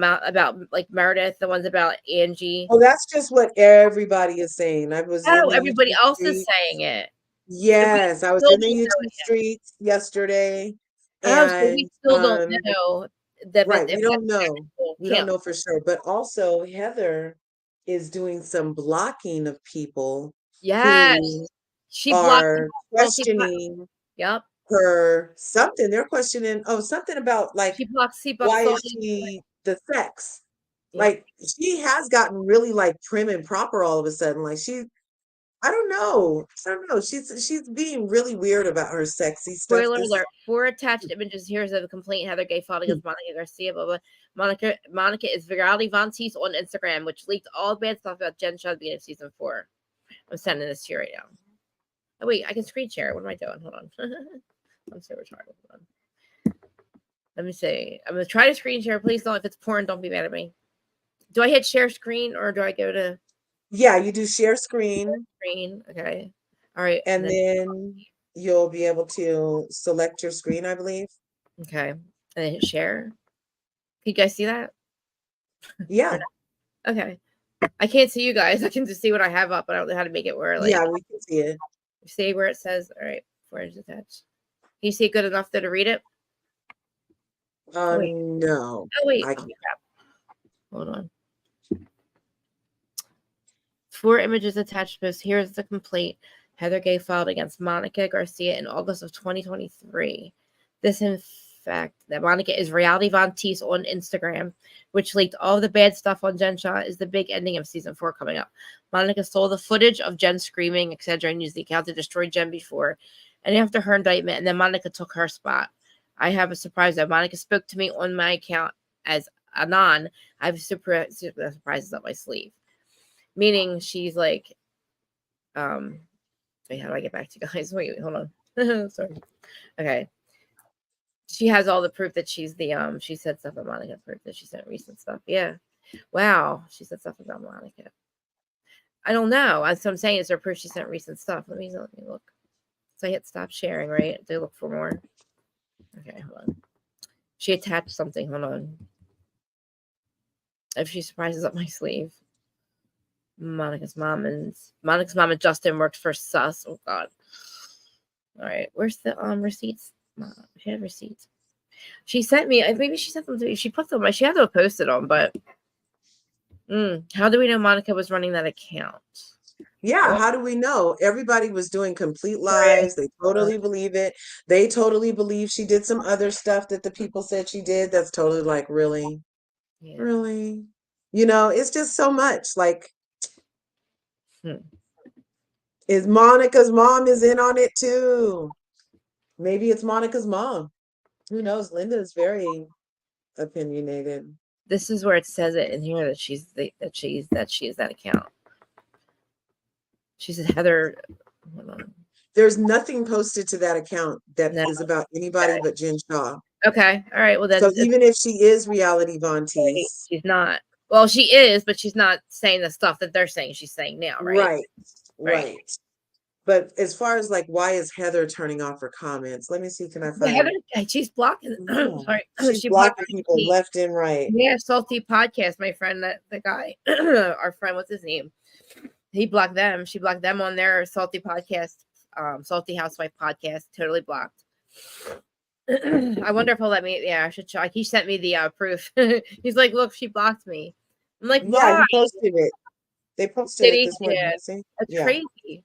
like Meredith, the ones about Angie? Oh, that's just what everybody is saying. I was in the everybody YouTube else streets. is saying it. Yes, I was in the YouTube streets yesterday. And so we still don't know that. Right, we don't know. We don't know for sure. But also Heather is doing some blocking of people who she are questioning yep her something. They're questioning something about like why is she the sex? Yep. Like she has gotten really like prim and proper all of a sudden. Like I don't know. She's being really weird about her sexy stuff. Spoiler alert: 4 attached images. Here's a complaint Heather Gay filed against Monica Garcia. Blah, blah. Monica is Reality Von Teese on Instagram, which leaked all bad stuff about Jen Shaw being in season 4. I'm sending this to you right now. Oh wait, I can screen share. What am I doing? Hold on. I'm so retarded. Hold on. Let me see. I'm gonna try to screen share. Please don't. If it's porn, don't be mad at me. Do I hit share screen or do I go to? Yeah, you do share screen. Okay. All right. And then you'll be able to select your screen, I believe. Okay. And then hit share. Can you guys see that? Yeah. Okay. I can't see you guys. I can just see what I have up, but I don't know how to make it where yeah, we can see it. See where it says, all right, 4 inches attached. Can you see it good enough to read it? No. Oh, wait. Hold on. 4 images attached post. Here's the complete. Heather Gay filed against Monica Garcia in August of 2023. This, in fact, that Monica is Reality Von Teese on Instagram, which leaked all the bad stuff on Jen Shah, is the big ending of season 4 coming up. Monica stole the footage of Jen screaming, etc., and used the account to destroy Jen before and after her indictment, and then Monica took her spot. I have a surprise though. Monica spoke to me on my account as Anon. I have surprises up my sleeve. Meaning she's like, wait, how do I get back to you guys? Wait, hold on. Sorry. Okay. She has all the proof that she's the she said stuff about Monica, proof that she sent recent stuff. Yeah. Wow. She said stuff about Monica. I don't know. As I'm saying, is there proof she sent recent stuff? Let me look. So I hit stop sharing, right? Do look for more. Okay, hold on. She attached something. Hold on. If she surprises up my sleeve. Monica's mom and Justin works for Sus. Oh God. All right. Where's the receipts? She had receipts. She sent me. Maybe she sent them to me. She put them. She had to post it on. But how do we know Monica was running that account? Yeah, how do we know? Everybody was doing complete lies. They totally believe it. They totally believe she did some other stuff that the people said she did. That's totally like, really? Yeah. Really? You know, it's just so much. Like, is Monica's mom is in on it too? Maybe it's Monica's mom. Who knows? Linda is very opinionated. This is where it says it in here that she is that account. She said Heather. Hold on. There's nothing posted to that account that is about anybody but Jen Shah. Okay. All right. Well, then. So even if she is Reality Von Teese, she's not. Well, she is, but she's not saying the stuff that they're saying she's saying now, right? Right. But as far as like, why is Heather turning off her comments? Let me see. Can I find Heather? She's blocking. Sorry, she's blocking people left and right. Yeah, Salty Podcast. My friend, the guy, our friend, what's his name? He blocked them. She blocked them on their Salty Podcast, Salty Housewife Podcast. Totally blocked. I wonder if he'll let me. Yeah, I should check. He sent me the proof. He's like, "Look, she blocked me." I'm like, "Why?" Yeah, he posted it. They posted it this morning. That's crazy.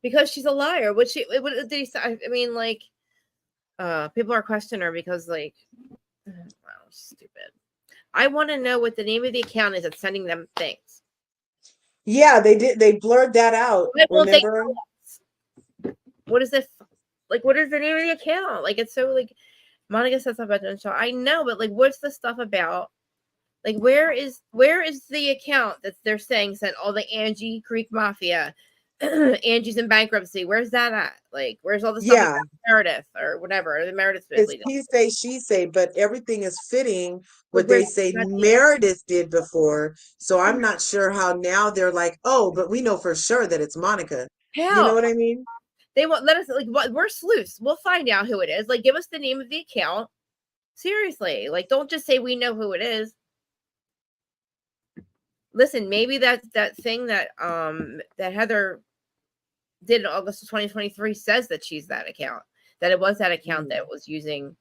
Because she's a liar. What did he say? I mean, like, people are questioning her because, like, wow, stupid. I want to know what the name of the account is that's sending them things. Yeah, they did. They blurred that out. Remember? What is it? Like, what is the name of the account? Like, it's so, like, Monica said something about Jen Shah. I know, but, like, what's the stuff about? Like, where is the account that they're saying sent all the Angie Creek Mafia? Angie's in bankruptcy. Where's that at? Like, where's all the stuff about Meredith or whatever? The Meredith it's he say, she say, but everything is fitting what they say Meredith did before. So I'm not sure how now they're like, oh, but we know for sure that it's Monica. Hell, you know what I mean? They won't let us, like, what, we're sleuths. We'll find out who it is. Like, give us the name of the account. Seriously. Like, don't just say we know who it is. Listen, maybe that thing that that Heather did in August of 2023 says that she's that account. That it was that account that was using,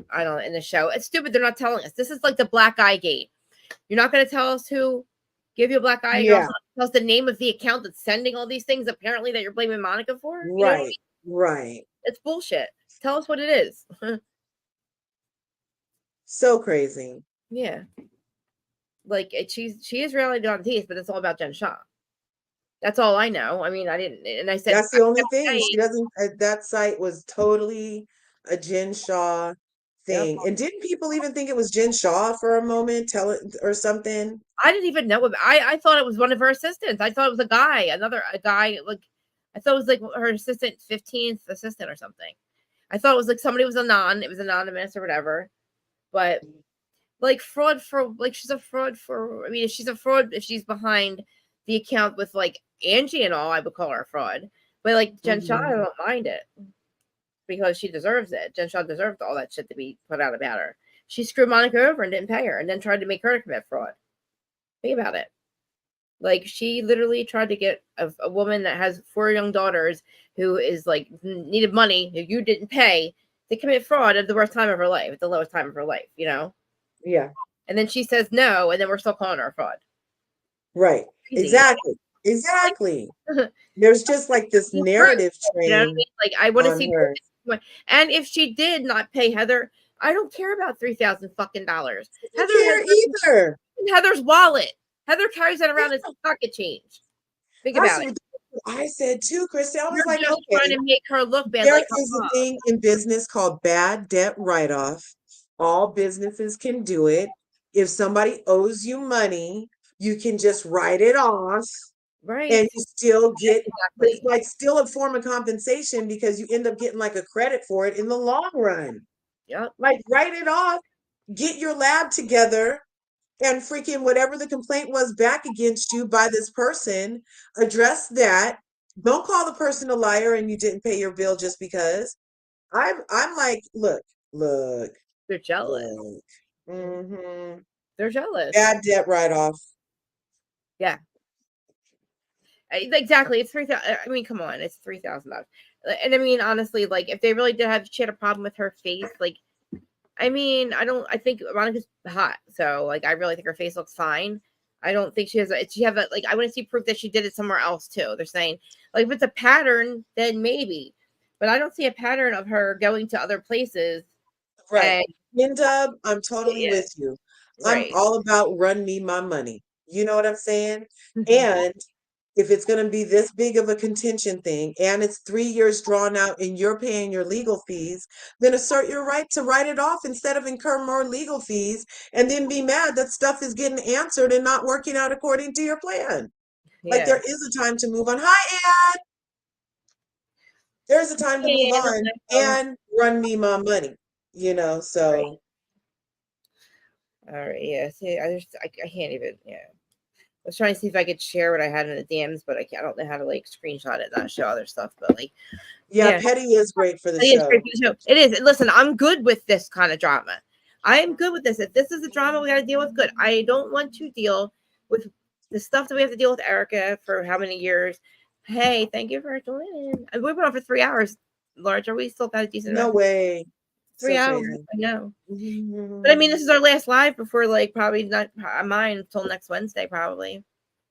I don't know, in the show. It's stupid. They're not telling us. This is like the black eye gate. You're not going to tell us who, give you a black eye. You're not going to tell us the name of the account that's sending all these things, apparently, that you're blaming Monica for. You know what I mean? Right. It's bullshit. Tell us what it is. So crazy. Yeah. Like, she is Reality Von Teese, but it's all about Jen Shah. That's all I know. I mean, I didn't, and I said that's the only thing. She doesn't. That site was totally a Jen Shah thing. Yep. And didn't people even think it was Jen Shah for a moment? Tell it or something. I didn't even know. I thought it was one of her assistants. I thought it was a guy. Like, I thought it was like her assistant, 15th assistant or something. I thought it was like somebody was it was anonymous or whatever. But like, fraud for, like, she's a fraud for, I mean, if she's a fraud, if she's behind the account with like Angie and all, I would call her a fraud. But like Jen Shah, I don't mind it because she deserves it. Jen Shah deserved all that shit to be put out about her. She screwed Monica over and didn't pay her and then tried to make her commit fraud. Think about it. Like, she literally tried to get a woman that has 4 young daughters who is like needed money, who you didn't pay, to commit fraud at the worst time of her life, at the lowest time of her life, you know? Yeah. And then she says no, and then we're still calling her a fraud. Right. Crazy. Exactly. There's just like this narrative You know what I train mean? Like I want to on see her. and if she did not pay Heather, I don't care about $3,000 fucking dollars. I don't care either. Heather's wallet. Heather carries that around as pocket change. Think about it. What I said too, Christy. I was You're like, just okay, trying to make her look bad. there Like is a thing in business called bad debt write-off. All businesses can do it. If somebody owes you money, you can just write it off. right. And you still get, Exactly. it's like still a form of compensation because you end up getting like a credit for it in the long run. Yep. Like write it off, get your lab together, and freaking whatever the complaint was back against you by this person, address that. Don't call the person a liar and you didn't pay your bill just because. I'm like, look. They're jealous. Look. Mm-hmm. They're jealous. Bad debt write-off. Yeah. Exactly. It's 3,000. I mean, come on, it's $3,000. And I mean, honestly, like if they really did have, she had a problem with her face, like, I mean, I think Monica's hot, so like I really think her face looks fine. I don't think she has like I want to see proof that she did it somewhere else too. They're saying like if it's a pattern, then maybe, but I don't see a pattern of her going to other places. Right. Dub, I'm totally with you. I'm all about run me my money. You know what I'm saying? And if it's going to be this big of a contention thing and it's 3 years drawn out and you're paying your legal fees, then assert your right to write it off instead of incur more legal fees and then be mad that stuff is getting answered and not working out according to your plan. Like there is a time to move on. Hi, Ann. There's a time to move on and run me my money, so. All right. Yeah. See, I can't even, yeah. I was trying to see if I could share what I had in the DMs, but I don't know how to like screenshot it, not show other stuff. But like, yeah, Petty is great for the show. It is. Listen, I'm good with this kind of drama. I am good with this. If this is the drama we got to deal with, good. I don't want to deal with the stuff that we have to deal with Erica for how many years. Hey, thank you for joining. We've been on for 3 hours. Large, are we still got a decent? No way. 3 hours. I know. But I mean, this is our last live before like probably not mine until next Wednesday, probably.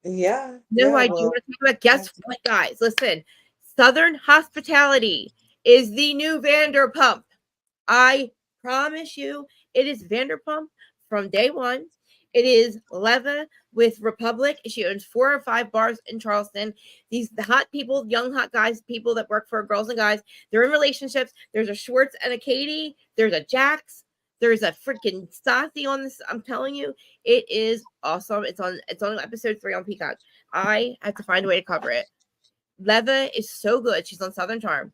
Yeah. No, I do want to talk about. Guess what, guys? Listen, Southern Hospitality is the new Vanderpump. I promise you, it is Vanderpump from day one. It is Leva with Republic. She owns 4 or 5 bars in Charleston. The hot people, young hot guys, people that work for girls and guys, they're in relationships. There's a Schwartz and a Katie. There's a Jax. There's a freaking Stassi on this. I'm telling you, it is awesome. It's on episode 3 on Peacock. I have to find a way to cover it. Leva is so good. She's on Southern Charm.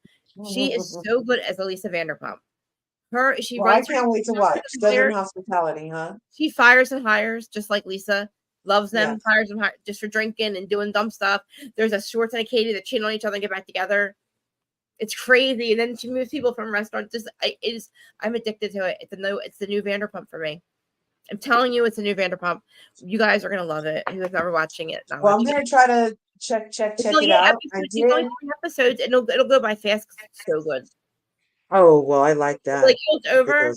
She is so good as Elisa Vanderpump. I can't wait to watch Southern Hospitality, huh? She fires and hires just like Lisa. Loves them, fires and hires just for drinking and doing dumb stuff. There's a Schwartz and a Katie that cheat on each other and get back together. It's crazy. And then she moves people from restaurants. I'm addicted to it. It's the new Vanderpump for me. I'm telling you, it's a new Vanderpump. You guys are gonna love it. Who's never watching it? Well, I'm gonna try to check it out. It's only 3 episodes, and it'll go by fast because it's so good. Oh well, I like that. Like it's over.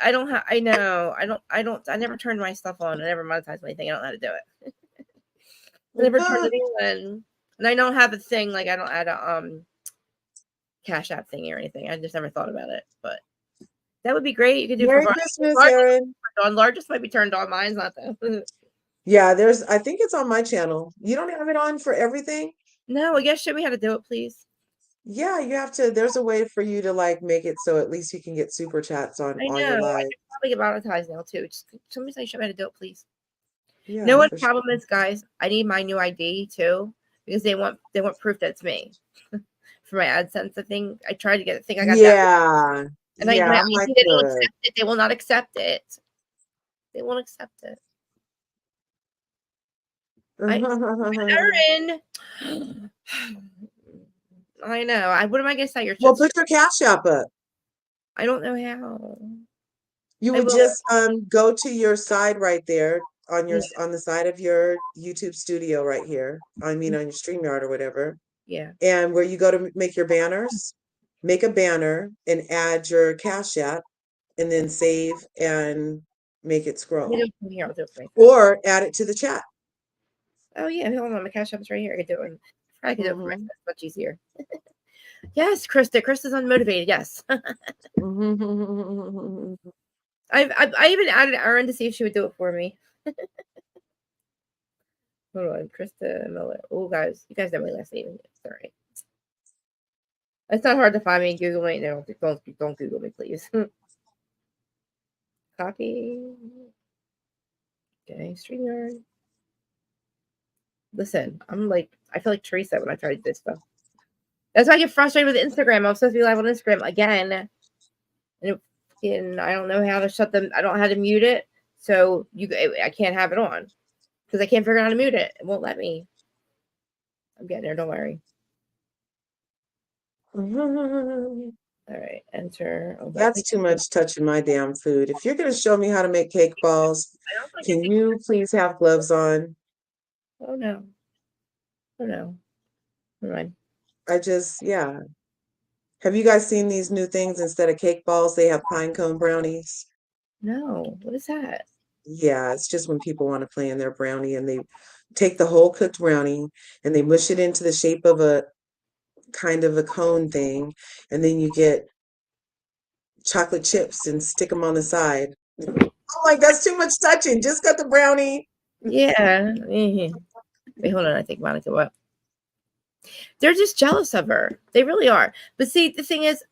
I don't have. I know. I don't. I never turned my stuff on. I never monetized anything. I don't know how to do it. I never turned it on, and I don't have a thing like I don't add a CashApp thing or anything. I just never thought about it, but that would be great. You could do Merry Christmas, Aaron. Largest might be turned on. Mine's not though. Yeah, I think it's on my channel. You don't have it on for everything? No, I guess show me how to do it, please. Yeah, you have to. There's a way for you to like make it so at least you can get super chats on your live. I can probably get monetized now too. Just somebody show me how to do it, please. Yeah. You know what the problem is, guys? I need my new ID too because they want proof that it's me for my AdSense. I think I tried to get. I think I got that. Yeah. And they don't accept it. They will not accept it. They won't accept it. Erin. I know. What am I gonna say? Well, put your CashApp up. I don't know how. You would just go to your side right there on the side of your YouTube studio right here. I mean on your StreamYard or whatever. Yeah. And where you go to make your banners, make a banner and add your CashApp and then save and make it scroll. Or add it to the chat. Oh yeah, hold on, my cash app's right here. I could do it. I could do it for myself. It's much easier. Yes, Krista. Krista's unmotivated. Yes. I even added Erin to see if she would do it for me. Hold on, Krista Miller. Oh, guys, you guys know my last name. Sorry. It's not hard to find me. Google me. No, don't Google me, please. Copy. Okay, StreamYard. Listen, I'm like, I feel like Teresa when I try to do this stuff. That's why I get frustrated with Instagram. I'm supposed to be live on Instagram again. And I don't know how to shut them. I don't know how to mute it. So I can't have it on because I can't figure out how to mute it. It won't let me. I'm getting there. Don't worry. All right, enter. Oh, that's too much touching my damn food. If you're going to show me how to make cake balls, can you please have gloves on? Oh no. Oh no. Never mind. Yeah. Have you guys seen these new things? Instead of cake balls, they have pine cone brownies. No, what is that? Yeah, it's just when people want to play in their brownie and they take the whole cooked brownie and they mush it into the shape of a kind of a cone thing, and then you get chocolate chips and stick them on the side. I'm like, that's too much touching. Just cut the brownie. Yeah. Wait, hold on. I think Monica what? They're just jealous of her. They really are. But see, the thing is,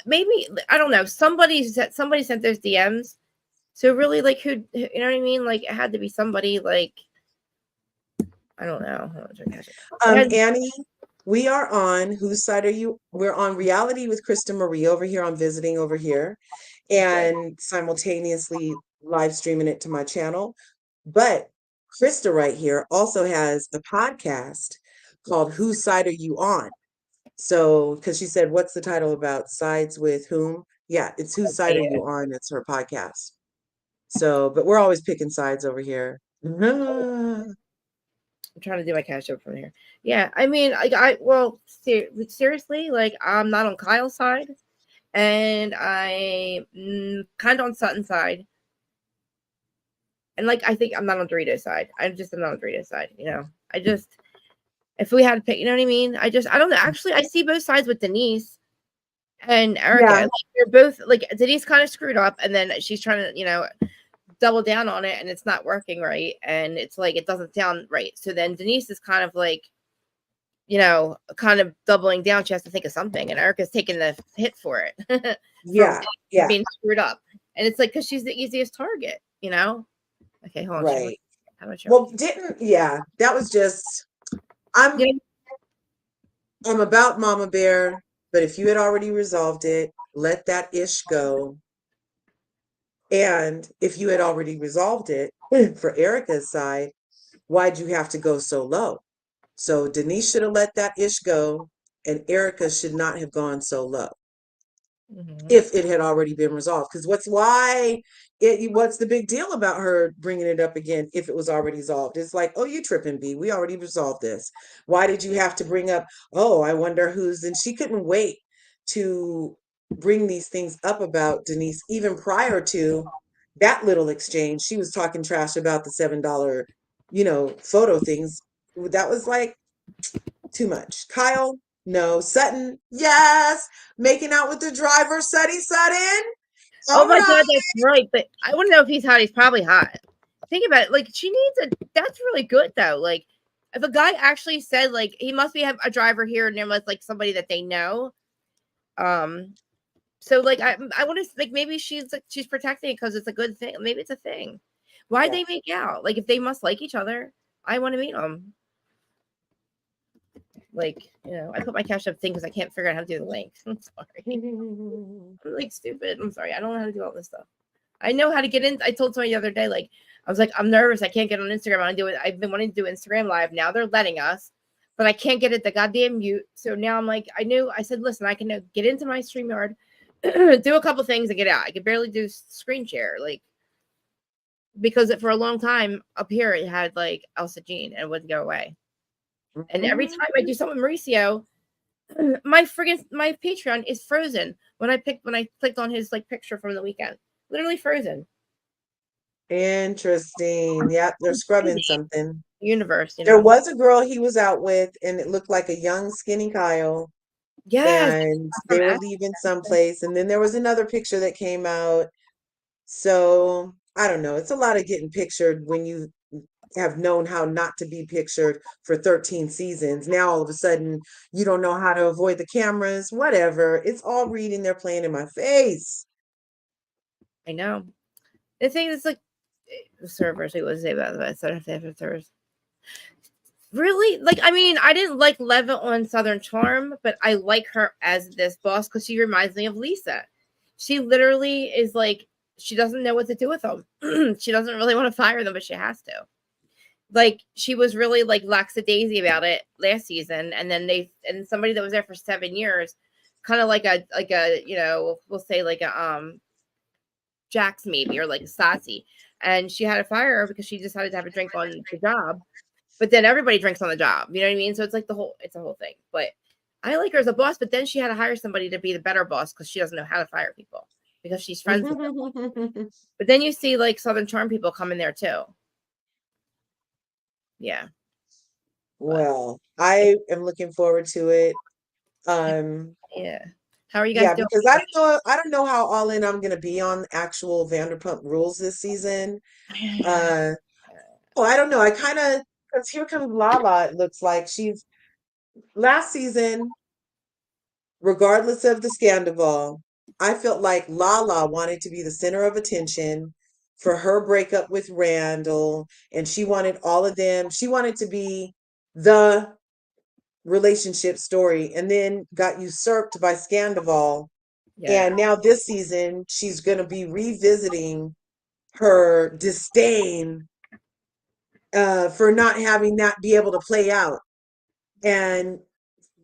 maybe I don't know. Somebody sent those DMs. So really, like, who? You know what I mean? Like, it had to be somebody. Like, I don't know. Annie, we are on. Whose side are you? We're on Reality with Krista Marie over here on Visiting over here, and simultaneously live streaming it to my channel. But Krista right here also has a podcast called Whose Side Are You On? So, because she said, what's the title about? Sides with whom? Yeah, it's Whose Side Are You On? It's her podcast. So, but we're always picking sides over here. I'm trying to do my cash up from here. Yeah, I mean, seriously, like, I'm not on Kyle's side, and I'm kind of on Sutton's side. And like, I think I'm not on Dorito's side. I'm not on Dorito's side. You know, if we had to pick, you know what I mean? I don't know. Actually, I see both sides with Denise and Erica. Yeah. Like, they're both, like, Denise kind of screwed up, and then she's trying to, you know, double down on it, and it's not working right. And it's like, it doesn't sound right. So then Denise is kind of like, you know, kind of doubling down. She has to think of something, and Erica's taking the hit for it. Yeah. Being screwed up. And it's like, because she's the easiest target, you know? Okay, hold on. Right. Well, that was just, I'm about Mama Bear, but if you had already resolved it, let that ish go. And if you had already resolved it for Erica's side, why'd you have to go so low? So Denise should have let that ish go, and Erica should not have gone so low. If it had already been resolved. Because what's the big deal about her bringing it up again if it was already resolved? It's like, oh, you tripping, B. We already resolved this. Why did you have to bring up, oh, I wonder who's... And she couldn't wait to bring these things up about Denise even prior to that little exchange. She was talking trash about the $7, photo things. That was like too much. Kyle, no. Sutton, yes. Making out with the driver, Sutton. Oh my God, that's right. But I want to know if he's hot. He's probably hot. Think about it. Like, she needs that's really good though. Like, if a guy actually said, like, he must have a driver here and there was like somebody that they know. So like, I want to, like, maybe she's protecting it because it's a good thing. Maybe it's a thing. Why'd they make out? Like, if they must like each other, I want to meet them. Like, I put my cash up thing because I can't figure out how to do the link. I'm sorry. I'm like stupid. I'm sorry. I don't know how to do all this stuff. I know how to get in. I told somebody the other day, like, I was like, I'm nervous. I can't get on Instagram. I do it. I've been wanting to do Instagram Live. Now they're letting us, but I can't get it the goddamn mute. So now I'm like, I said, listen, I can get into my StreamYard, do a couple things and get out. I could barely do screen share, like, because for a long time up here it had like Elsa Jean and it wouldn't go away. And every time I do something with Mauricio, my Patreon is frozen when I clicked on his like picture from the weekend. Literally frozen. Interesting. Yeah, they're scrubbing something. universe, you There know. was a girl he was out with, and it looked like a young, skinny Kyle. Yes, And from they were X. leaving someplace. And then there was another picture that came out. So I don't know. It's a lot of getting pictured when you have known how not to be pictured for 13 seasons. Now all of a sudden you don't know how to avoid the cameras, whatever. It's all reading, they're playing in my face. I know. The thing is, like, the servers, what was it about the servers? Really? Like, I mean, I didn't like Leva on Southern Charm, but I like her as this boss because she reminds me of Lisa. She literally is like, she doesn't know what to do with them. She doesn't really want to fire them, but she has to. Like, she was really like lackadaisy about it last season, and then somebody that was there for 7 years, kind of like a you know, we'll say like a Jax maybe, or like a Stassi, and she had to fire her because she decided to have a drink on the job. But then everybody drinks on the job, you know what I mean? So it's like it's a whole thing. But I like her as a boss, but then she had to hire somebody to be the better boss because she doesn't know how to fire people because she's friends with them. But then you see like Southern Charm people come in there too. Yeah. Well, I am looking forward to it. Yeah. How are you guys Yeah, doing? because I don't know how all in I'm gonna be on actual Vanderpump Rules this season. I don't know. I kind of, because here comes Lala, it looks like she's last season, regardless of the scandal, I felt like Lala wanted to be the center of attention for her breakup with Randall, and she wanted all of them. She wanted to be the relationship story, and then got usurped by Scandival. Yeah. And now this season, she's going to be revisiting her disdain for not having that be able to play out. And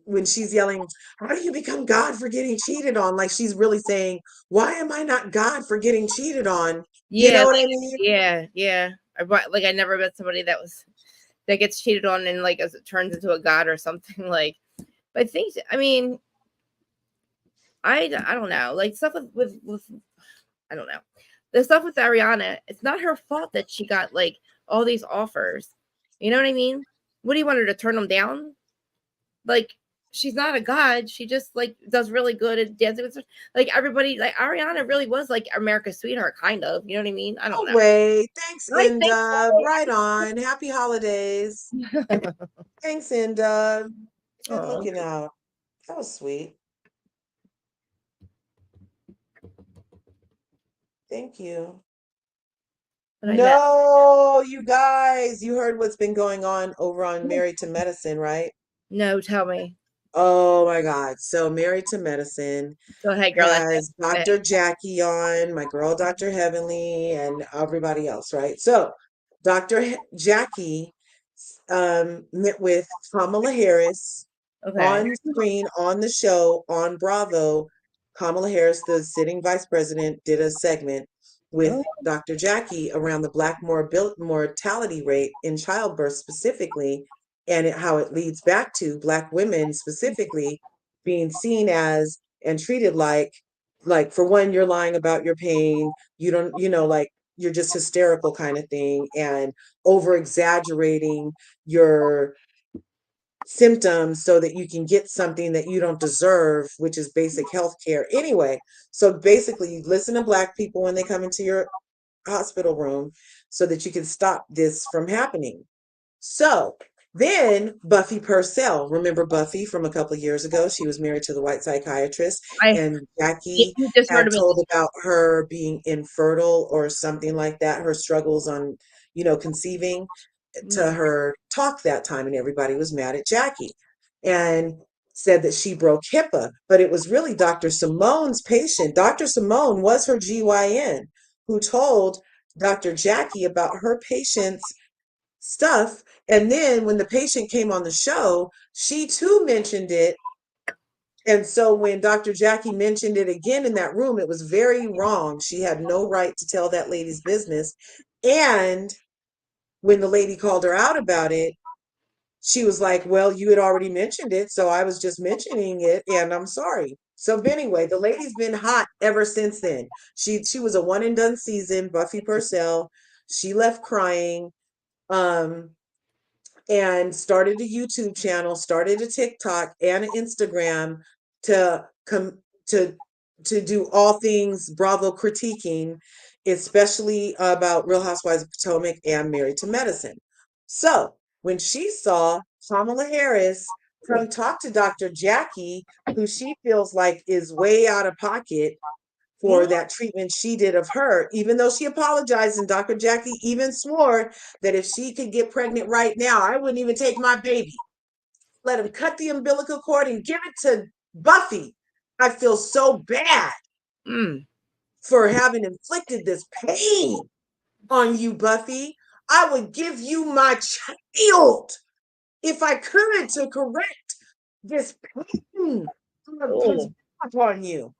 when she's yelling, "How do you become God for getting cheated on?" Like she's really saying, "Why am I not God for getting cheated on?" You Yeah. know what I mean? Yeah. Yeah. I never met somebody that gets cheated on and like as it turns into a god or something like. But I think, I mean, I don't know, like stuff with I don't know, the stuff with Ariana. It's not her fault that she got like all these offers. You know what I mean? What do you want her to turn them down? Like, she's not a god. She just like does really good at dancing with like everybody. Like Ariana really was like America's sweetheart, kind of. You know what I mean? I don't No know. way. Thanks, I think Indub. Right on. Happy holidays. so. Thanks, Indub. Good Oh, looking out. That was sweet. Thank you. but I know. No, you guys, you heard what's been going on over on Married to Medicine, right? No, tell me. Oh my God. So Married to Medicine Go ahead, girl. has Dr. Jackie on, my girl, Dr. Heavenly, and everybody else, right? So Jackie met with Kamala Harris Okay. on screen on the show on Bravo. Kamala Harris, the sitting vice president, did a segment with Oh, Dr. Jackie around the Black mortality rate in childbirth specifically, and how it leads back to Black women specifically being seen as and treated like for one, you're lying about your pain, you don't, like you're just hysterical kind of thing, and over exaggerating your symptoms so that you can get something that you don't deserve, which is basic health care anyway. So basically, you listen to Black people when they come into your hospital room so that you can stop this from happening. So then Buffy Purcell, remember Buffy from a couple of years ago? She was married to the white psychiatrist, I and Jackie you just heard had of it. told about her being infertile or something like that, her struggles on, conceiving, to her talk that time, and everybody was mad at Jackie and said that she broke HIPAA, but it was really Dr. Simone's patient. Dr. Simone was her GYN who told Dr. Jackie about her patient's stuff. And then when the patient came on the show, she too mentioned it. And so when Dr. Jackie mentioned it again in that room, it was very wrong. She had no right to tell that lady's business. And when the lady called her out about it, she was like, "Well, you had already mentioned it, so I was just mentioning it, and I'm sorry." So anyway, the lady's been hot ever since then. She was a one and done season, Buffy Purcell. She left crying. Um, and started a YouTube channel, started a TikTok and an Instagram to come to do all things Bravo critiquing, especially about Real Housewives of Potomac and Married to Medicine. So when she saw Kamala Harris come talk to Dr. Jackie, who she feels like is way out of pocket for that treatment she did of her, even though she apologized, and Dr. Jackie even swore that if she could get pregnant right now, I wouldn't even take my baby. Let him cut the umbilical cord and give it to Buffy. I feel so bad for having inflicted this pain on you, Buffy. I would give you my child if I could to correct this pain upon you.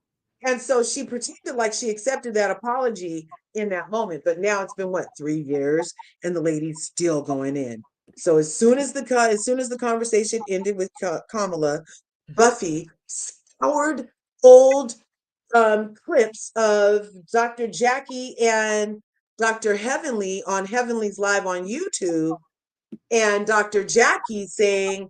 And so she pretended like she accepted that apology in that moment. But now it's been what, 3 years, and the lady's still going in. So as soon as the conversation ended with Kamala, Buffy scoured old clips of Dr. Jackie and Dr. Heavenly on Heavenly's Live on YouTube, and Dr. Jackie saying,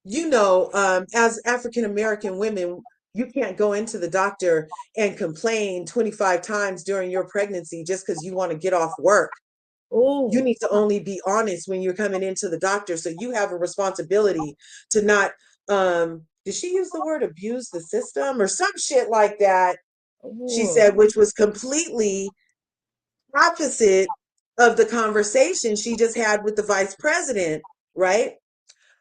as African American women, you can't go into the doctor and complain 25 times during your pregnancy just because you want to get off work. You need to only be honest when you're coming into the doctor. So you have a responsibility to not, did she use the word abuse the system or some shit like that? She said, which was completely opposite of the conversation she just had with the vice president, right?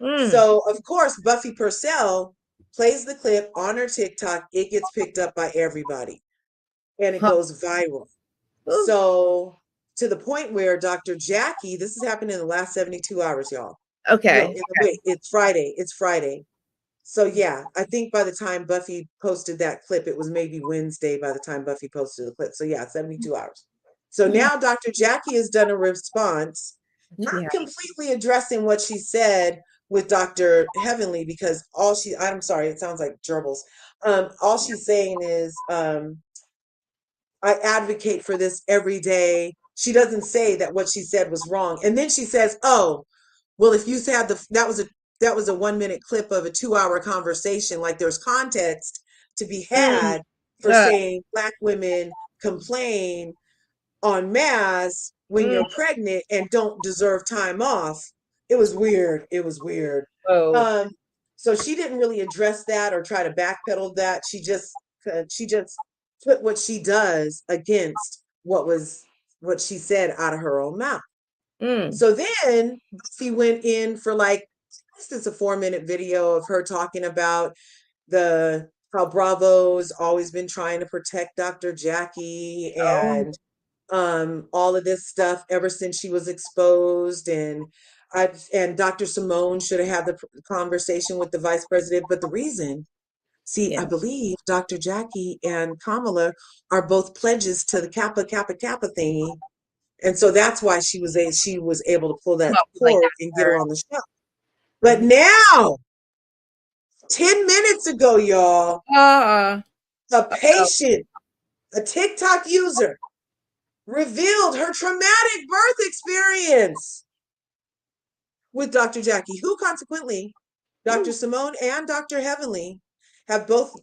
So, of course, Buffy Purcell plays the clip on her TikTok. It gets picked up by everybody, and it goes viral. So, to the point where Dr. Jackie, this has happened in the last 72 hours, y'all. Okay. Wait, it's Friday. It's Friday. So, yeah, I think by the time Buffy posted that clip, it was maybe Wednesday by the time Buffy posted the clip. So, yeah, 72 hours. So now Dr. Jackie has done a response, not completely addressing what she said with Dr. Heavenly, because I'm sorry, it sounds like gerbils. All she's saying is, I advocate for this every day. She doesn't say that what she said was wrong. And then she says, oh, well, if you had that was a 1 minute clip of a 2 hour conversation, like there's context to be had for saying Black women complain en masse when you're pregnant and don't deserve time off. It was weird. So she didn't really address that or try to backpedal that. She just put what she does against what she said out of her own mouth. So then Buffy went in for like, this is a 4 minute video of her talking about how Bravo's always been trying to protect Dr. Jackie and all of this stuff ever since she was exposed, and Dr. Simone should have had the conversation with the vice president. But the reason, I believe Dr. Jackie and Kamala are both pledges to the Kappa Kappa Kappa thingy, and so that's why she was able to pull that cord and get her on the show. But now, 10 minutes ago, y'all, a patient, a TikTok user, revealed her traumatic birth experience with Dr. Jackie, who consequently, Dr. Simone and Dr. Heavenly have both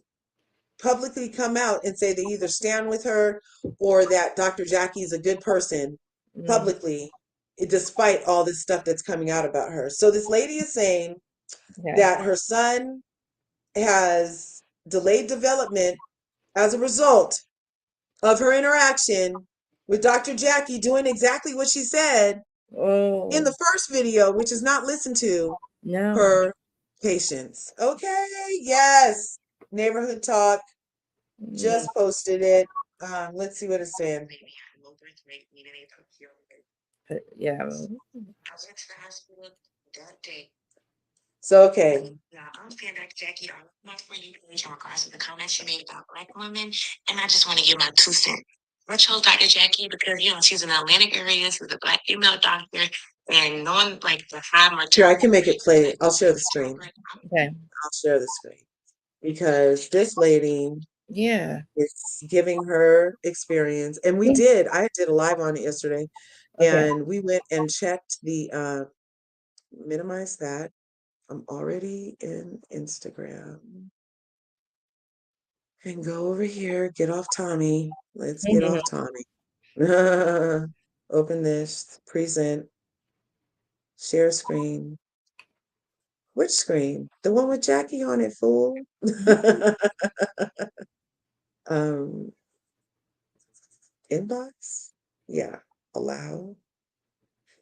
publicly come out and say they either stand with her or that Dr. Jackie is a good person publicly, despite all this stuff that's coming out about her. So this lady is saying that her son has delayed development as a result of her interaction with Dr. Jackie doing exactly what she said in the first video, which is not listened to her patients. Okay, yes. Neighborhood Talk just posted it. Let's see what it's saying. So, okay. I'm saying Dr. Jackie, my friend in regards to the comments she made about Black women, and I just want to give my 2 cents. I chose Dr. Jackie because, she's in the Atlantic area, she's a Black female doctor, and knowing like the high maternal. Sure, I can make it play. I'll share the screen. Okay. I'll share the screen because this lady is giving her experience. And I did a live on it yesterday, and we went and checked the minimize that. I'm already in Instagram. And go over here, get off Tommy. Let's get off Tommy. Open this, present, share screen. Which screen? The one with Jackie on it, fool. Inbox? Yeah, allow.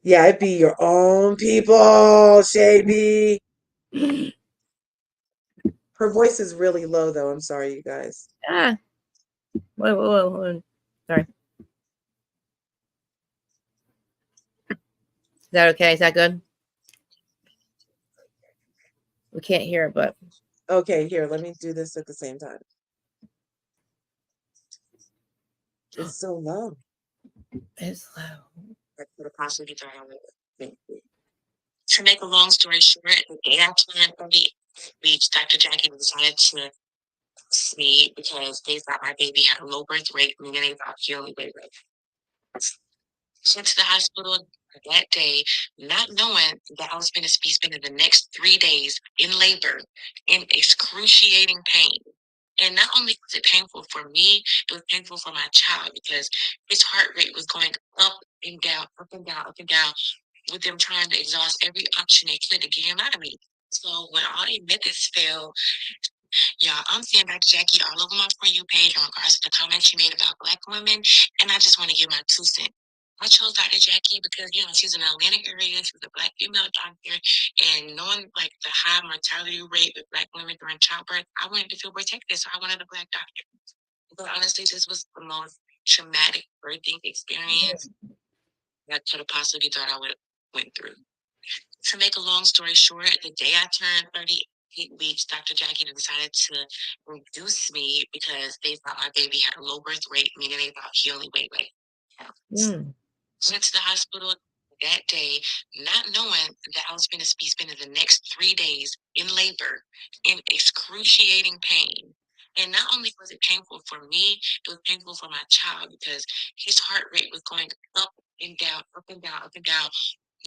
Yeah, it'd be your own people, Shay. Her voice is really low, though. I'm sorry, you guys. Whoa. Sorry. Is that okay? Is that good? We can't hear it, but okay. Here, let me do this at the same time. It's so low. It's low. To make a long story short, the day I turned 30, Dr. Jackie decided to me because they thought my baby had a low birth rate, meaning they thought she only weighed like. Went to the hospital that day, not knowing that I was going to be spending the next 3 days in labor in excruciating pain. And not only was it painful for me, it was painful for my child because his heart rate was going up and down, up and down, up and down, with them trying to exhaust every option they could to get him out of me. So when all the methods failed, y'all, I'm seeing Dr. Jackie all over my For You page in regards to the comments she made about Black women, and I just want to give my 2 cents. I chose Dr. Jackie because, she's in the Atlantic area, she's a Black female doctor, and knowing like the high mortality rate with Black women during childbirth, I wanted to feel protected, so I wanted a Black doctor. But honestly, this was the most traumatic birthing experience I could have possibly thought I would went through. To make a long story short, the day I turned 38 weeks, Dr. Jackie decided to reduce me because they thought my baby had a low birth rate, meaning they thought he only weighed like. Went to the hospital that day, not knowing that I was going to be spending the next 3 days in labor in excruciating pain. And not only was it painful for me, it was painful for my child because his heart rate was going up and down, up and down, up and down,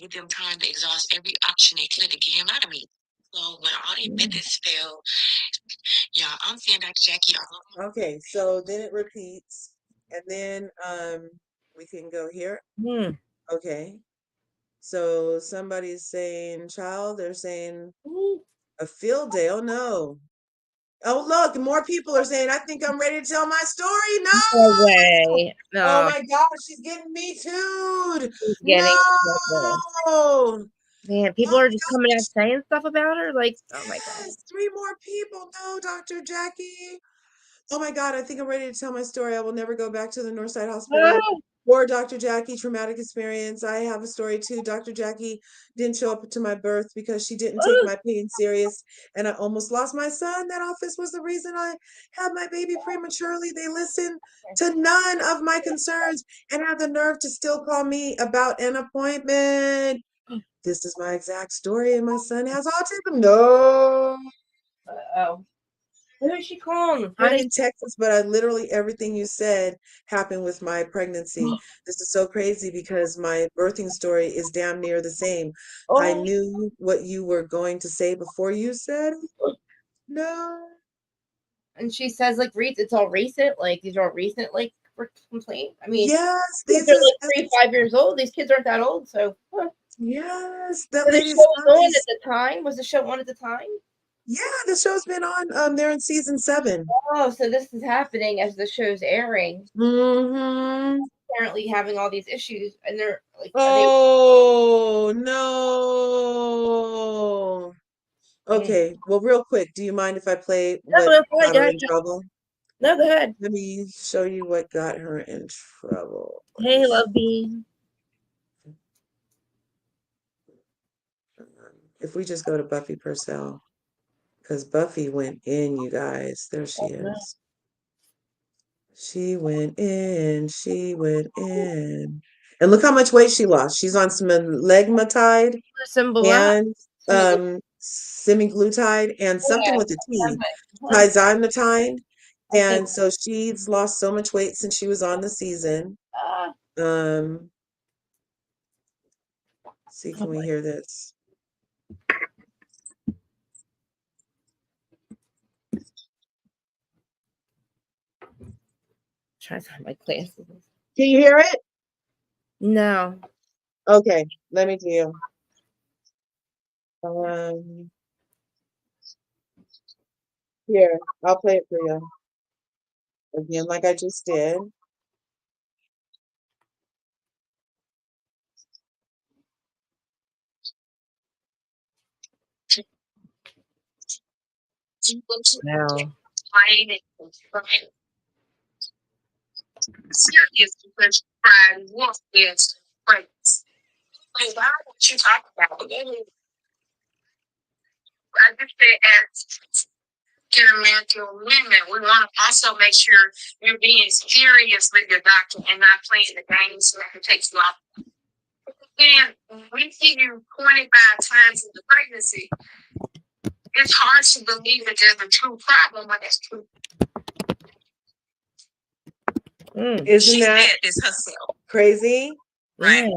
with them trying to exhaust every option they could to get him out of me. So when all the methods failed, I'm seeing Dr. Jackie all over. Okay, so then it repeats, and then we can go here. Okay, so somebody's saying child, they're saying a field day. Oh no. Oh look, more people are saying I think I'm ready to tell my story. No way. No. Oh my gosh, she's getting me too. No. Man, people are just coming out saying stuff about her. Like, oh my God. 3 more people. No, Dr. Jackie. Oh my God, I think I'm ready to tell my story. I will never go back to the Northside Hospital or Dr. Jackie, traumatic experience. I have a story too. Dr. Jackie didn't show up to my birth because she didn't take my pain serious, and I almost lost my son. That office was the reason I had my baby prematurely. They listened to none of my concerns and have the nerve to still call me about an appointment. This is my exact story, and my son has autism. No. Oh. Who is she calling? I'm in Texas, but literally everything you said happened with my pregnancy. This is so crazy because my birthing story is damn near the same. I knew what you were going to say before you said it. No. And she says, like, it's all recent. Like, these are all recent, like, complaints. I mean, yes, these are like 3, 5 years old. These kids aren't that old, so. Yes, that so lady's the show was on at the time. Was the show on at the time? Yeah, the show's been on. They're in season 7. Oh, so this is happening as the show's airing. Apparently having all these issues, and they're like, oh no. Okay, well, real quick, do you mind if I play what got her in trouble? No, go ahead. Let me show you what got her in trouble. Hey, Love Bean. If we just go to Buffy Purcell, because Buffy went in, you guys. There she is. She went in. She went in. And look how much weight she lost. She's on some legmatide and semaglutide and something with a T, tirzepatide. And so she's lost so much weight since she was on the season. See, can we hear this? trying to find my glasses. Can you hear it? No. Okay, let me do you. Here, I'll play it for you. Again, like I just did. No. Serious because pride wolf is praise. Why what you talk about? I just say as American women, we want to also make sure you're being serious with your doctor and not playing the games that takes you off. Then we see you 25 times in the pregnancy. It's hard to believe that there's a true problem when it's true. Isn't that is herself. Crazy? Right.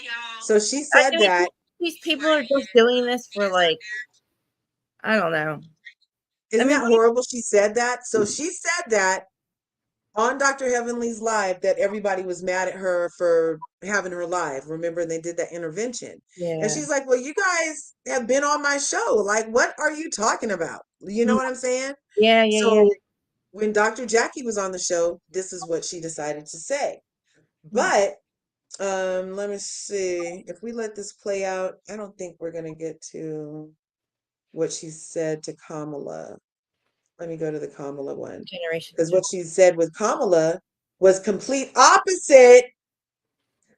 Yeah. So she said that these people are just doing this for like, I don't know. Isn't that horrible? She said that. So she said that on Dr. Heavenly's live that everybody was mad at her for having her live. Remember, they did that intervention. Yeah. And she's like, well, you guys have been on my show. Like, what are you talking about? You know what I'm saying? Yeah. So when Dr. Jackie was on the show, this is what she decided to say. But let me see. If we let this play out, I don't think we're going to get to what she said to Kamala. Let me go to the Kamala one. Because what she said with Kamala was complete opposite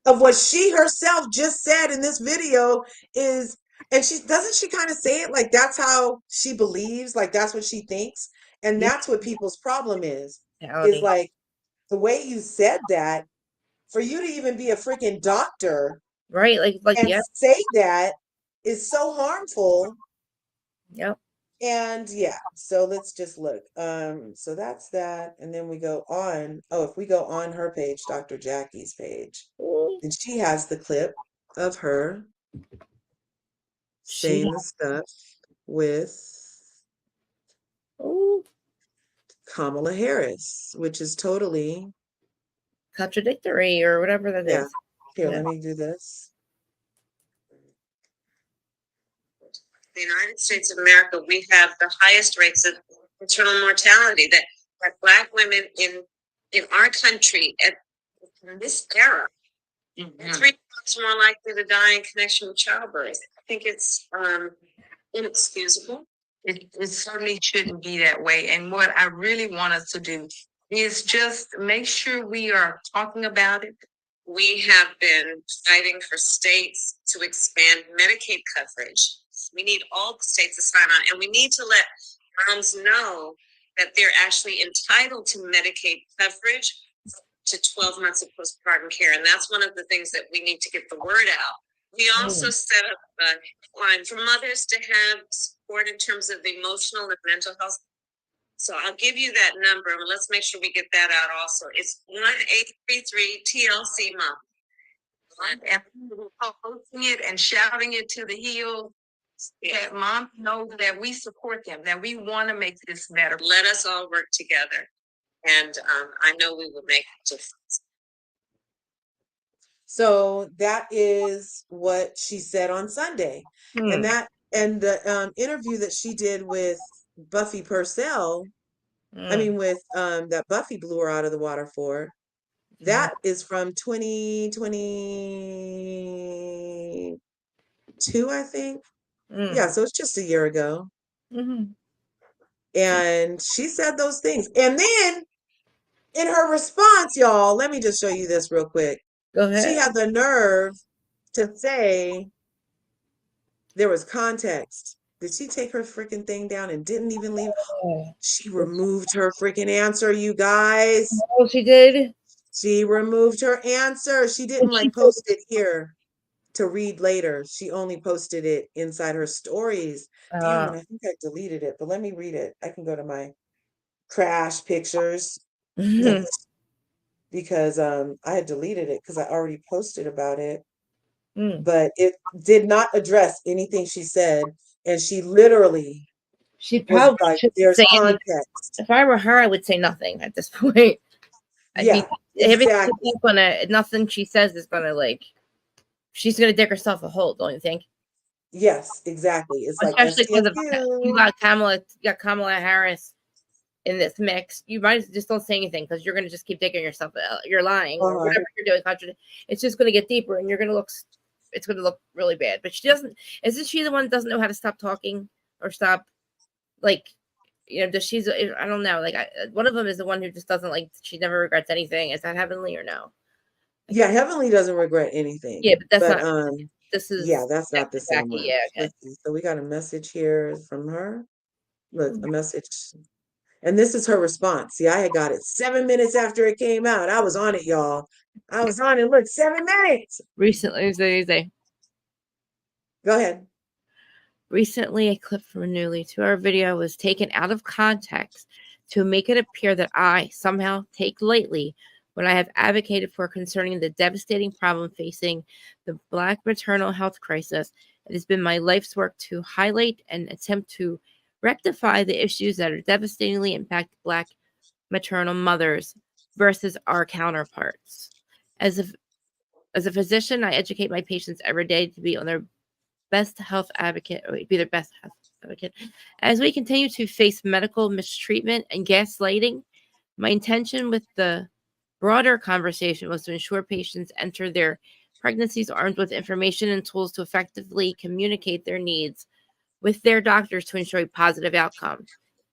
of what she herself just said in this video is, and she kind of say it like that's how she believes, like that's what she thinks. And that's what people's problem is like the way you said that, for you to even be a freaking doctor, right? Like and say that is so harmful. Yep. And yeah, so let's just look. So that's that. And then we go on. Oh, if we go on her page, Dr. Jackie's page, then she has the clip of her saying the stuff with Kamala Harris, which is totally contradictory or whatever that is. Here, let me do this. The United States of America, we have the highest rates of maternal mortality that Black women in our country in this era, 3 times more likely to die in connection with childbirth. I think it's inexcusable. It certainly shouldn't be that way. And what I really want us to do is just make sure we are talking about it. We have been fighting for states to expand Medicaid coverage. We need all the states to sign on, and we need to let moms know that they're actually entitled to Medicaid coverage to 12 months of postpartum care. And that's one of the things that we need to get the word out. We also set up a line for mothers to have support in terms of emotional and mental health. So I'll give you that number, and let's make sure we get that out also. It's 1-833 TLC Mom. And posting it and shouting it to the hill, that moms know that we support them, that we want to make this better. Let us all work together, and I know we will make a difference. So that is what she said on Sunday. And the interview that she did with Buffy Purcell, with that Buffy blew her out of the water for, that is from 2022, I think. Yeah, so it's just a year ago. And she said those things. And then in her response, y'all, let me just show you this real quick. Go ahead. She had the nerve to say there was context. Did she take her freaking thing down and didn't even leave? She removed her freaking answer, you guys. Oh, she did? She removed her answer. She didn't post it here to read later. She only posted it inside her stories. Damn, and I think I deleted it, but let me read it. I can go to my crash pictures because I had deleted it because I already posted about it. But it did not address anything she said, and she literally probably was like, should there's say context. If I were her, I would say nothing at this point. Yeah, exactly. Nothing she says is gonna like. She's gonna dig herself a hole, don't you think? Yes, exactly. It's like Especially because you got Kamala Harris in this mix. You might just don't say anything because you're gonna just keep digging yourself. You're lying or whatever you're doing. It's just gonna get deeper, and you're gonna look. It's gonna look really bad. But she doesn't. Isn't she the one that doesn't know how to stop talking or stop? Like, does she's? I don't know. Like, one of them is the one who just doesn't like. She never regrets anything. Is that Heavenly or no? Yeah, Heavenly doesn't regret anything. Yeah, but that's not. This is that's not the same one. Yeah, okay. So we got a message here from her. Look, a message. And this is her response. See, I had got it 7 minutes after it came out. I was on it, y'all. I was on it. Look, 7 minutes. Recently, go ahead. Recently, a clip from a newly 2-hour video was taken out of context to make it appear that I somehow take lightly when I have advocated for concerning the devastating problem facing the Black maternal health crisis. It has been my life's work to highlight and attempt to rectify the issues that are devastatingly impact Black maternal mothers versus our counterparts. As a physician, I educate my patients every day to be on their best health advocate, or be their best health advocate. As we continue to face medical mistreatment and gaslighting, my intention with the broader conversation was to ensure patients enter their pregnancies armed with information and tools to effectively communicate their needs with their doctors to ensure a positive outcome.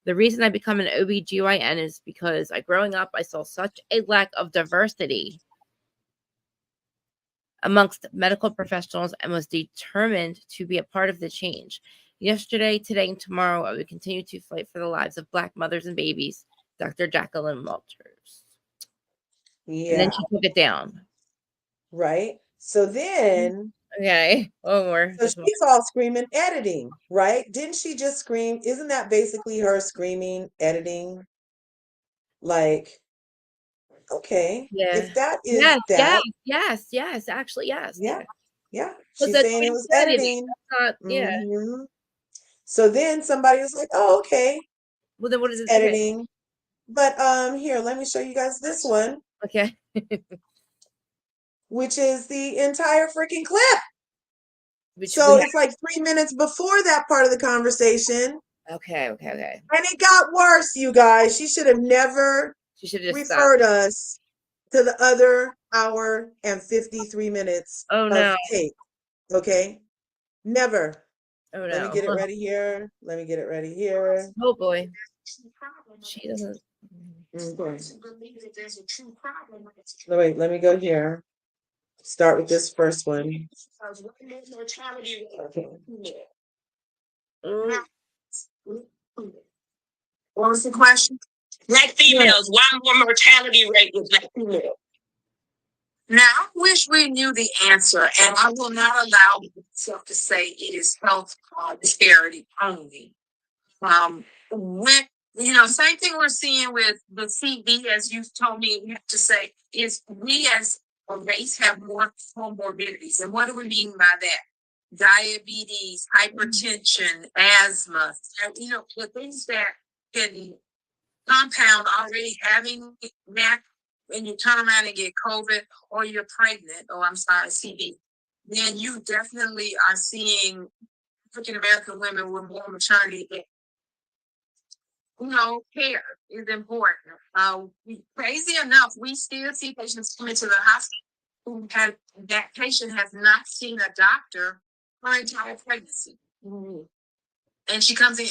The reason I become an OBGYN is because growing up, I saw such a lack of diversity amongst medical professionals and was determined to be a part of the change. Yesterday, today, and tomorrow, I will continue to fight for the lives of Black mothers and babies. Dr. Jacqueline Walters. Yeah. And then she took it down. Right. So then. Okay. Oh, more. So she's all screaming editing, right? Didn't she just scream? Isn't that basically her screaming editing? Like, okay. Yeah. If that is that. Yes. Actually, yes. Yeah. She's saying it was editing. Not, yeah. Mm-hmm. So then somebody was like, oh, okay. Well, then what is it? Editing. Okay. But here, let me show you guys this one. Okay. Which is the entire freaking clip. So it's like 3 minutes before that part of the conversation. Okay. And it got worse, you guys. She should have never referred us to the other hour and 53 minutes of tape. Okay? Never. Oh, no. Let me get it ready here. Oh, boy. She doesn't. Okay. Wait, let me go here. Start with this first one. Okay. What was the question? Black females, why more mortality rate with Black females? Now, I wish we knew the answer, and I will not allow myself to say it is health disparity only. Same thing we're seeing with the CV, as you told me you have to say, is we as a race have more comorbidities. And what do we mean by that? Diabetes, hypertension, asthma, the things that can compound already having that when you turn around and get COVID or you're pregnant, CV, then you definitely are seeing African American women with more maternity. Care is important. Crazy enough, we still see patients come into the hospital that patient has not seen a doctor her entire pregnancy. Mm-hmm. And she comes in.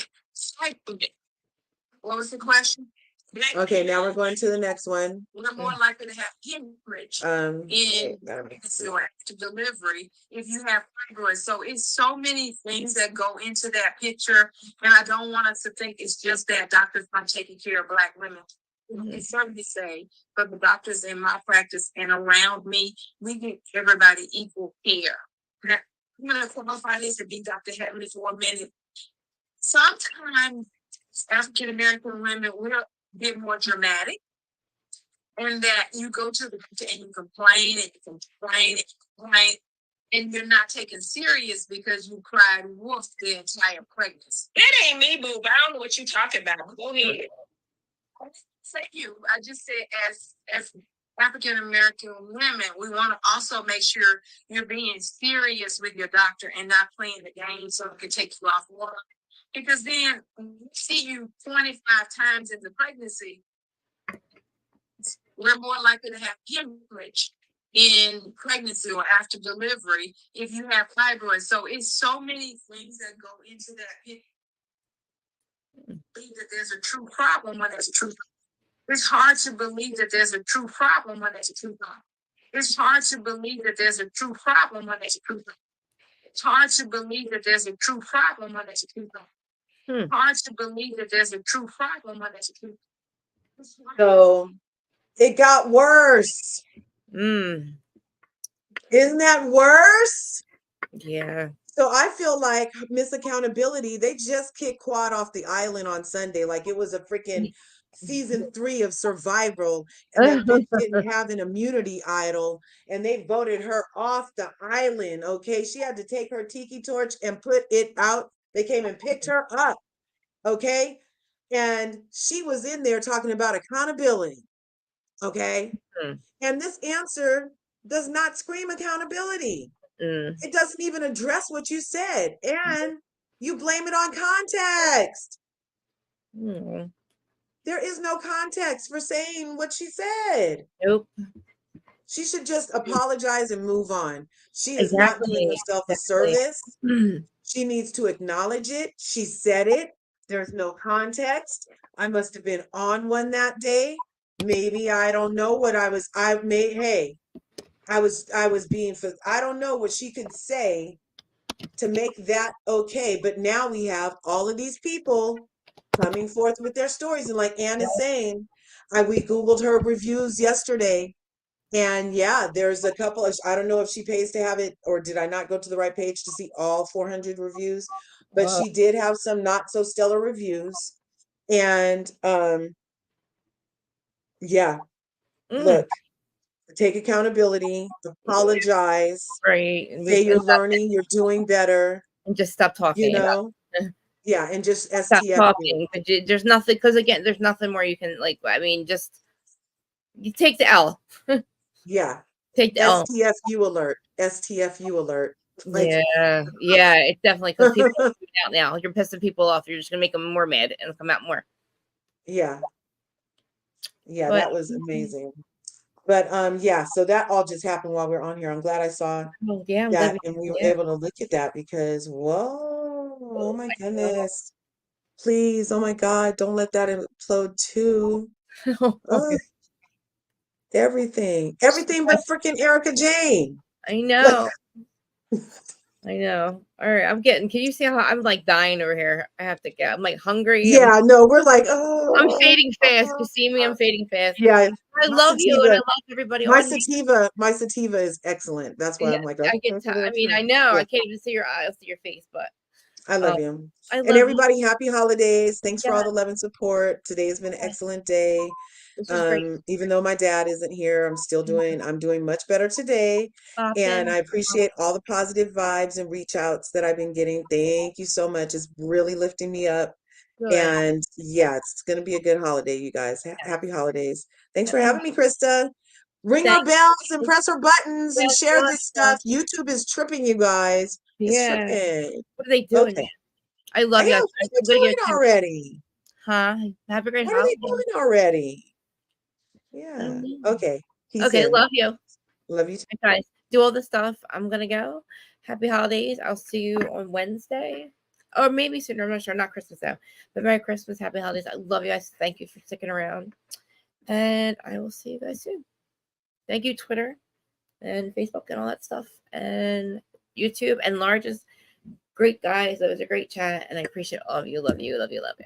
What was the question? Okay, now we're going to the next one. We're more likely to have hemorrhage in after delivery if you have fibroids. So it's so many things that go into that picture, and I don't want us to think it's just that doctors not taking care of Black women. I certainly say, but the doctors in my practice and around me, we give everybody equal care. Now, I'm going to qualify this to be Dr. Headley for a minute. Sometimes African American women, we're a bit more dramatic, and that you go to the doctor and you complain and you're not taken serious because you cried wolf the entire pregnancy. That ain't me, boo. I don't know what you're talking about. Go ahead. Thank you. I just said as African American women, we want to also make sure you're being serious with your doctor and not playing the game so it can take you off work. Because then when we see you 25 times in the pregnancy, we're more likely to have hemorrhage in pregnancy or after delivery if you have fibroids. So it's so many things that go into that. Believe that there's a true problem when there's a true. It's hard to believe that there's a true problem when there's a true problem. It's hard to believe that there's a true problem when there's a true problem. It's hard to believe that there's a true problem when there's a true problem. It's hard to believe that there's a true problem when there's a true problem. So it got worse. Mm. Isn't that worse? Yeah. So I feel like Miss Accountability, they just kicked Quad off the island on Sunday. Like it was a freaking season 3 of Survival, and that bitch didn't have an immunity idol, and they voted her off the island. Okay. She had to take her tiki torch and put it out. They came and picked her up. Okay. And she was in there talking about accountability. Okay. And this answer does not scream accountability. It doesn't even address what you said, and you blame it on context. There is no context for saying what she said. Nope. She should just apologize and move on. She is not doing herself a service. She needs to acknowledge it. She said it. There's no context. I must have been on one that day. Maybe I don't know what I was. I was being, I don't know what she could say to make that okay. But now we have all of these people coming forth with their stories. And like Ann is saying, we Googled her reviews yesterday. And yeah, there's a couple of, I don't know if she pays to have it, or did I not go to the right page to see all 400 reviews, but she did have some not so stellar reviews. And yeah, look, take accountability, apologize, right, say you're learning, you're doing better, and just stop talking. You know, yeah, and just stop STF. talking. There's nothing, because again, there's nothing more you can, like. I mean, just you take the L. Yeah, take the L. STFU alert. STFU alert. Like, yeah, it's definitely, because people are out now. You're pissing people off. You're just gonna make them more mad and come out more. Yeah, that was amazing. But yeah, so that all just happened while we're on here. I'm glad I saw that, and we were able to look at that, because whoa, oh my goodness, please, oh my God, don't let that implode too. Everything but freaking Erica Jane. I know. I know. All right, can you see how I'm like dying over here? I have to get. I'm like hungry. Yeah, no, we're like, I'm fading fast. You see me? I'm fading fast. Yeah, I love you, and I love everybody. My sativa is excellent. That's why I'm like, I mean, I know I can't even see your eyes, see your face, but I love you. And everybody, happy holidays. Thanks for all the love and support. Today has been an excellent day. Even though my dad isn't here, I'm doing much better today. And I appreciate all the positive vibes and reach outs that I've been getting. Thank you so much. It's really lifting me up. Good. And yeah, it's going to be a good holiday, you guys. Happy holidays. Thanks for having me, Krista. Ring our bells and press our buttons and share this stuff. YouTube is tripping, you guys. It's tripping. What are they doing? Okay. I love you. What are they doing already? Huh? Have a great holiday. What are they doing already? Yeah. Okay. Okay. Love you. Love you too. Guys, do all the stuff. I'm going to go. Happy holidays. I'll see you on Wednesday. Or maybe sooner. I'm not sure. Not Christmas though. But Merry Christmas. Happy holidays. I love you guys. Thank you for sticking around. And I will see you guys soon. Thank you, Twitter and Facebook and all that stuff. And YouTube and Large is great, guys. It was a great chat. And I appreciate all of you. Love you. Love you. Love you.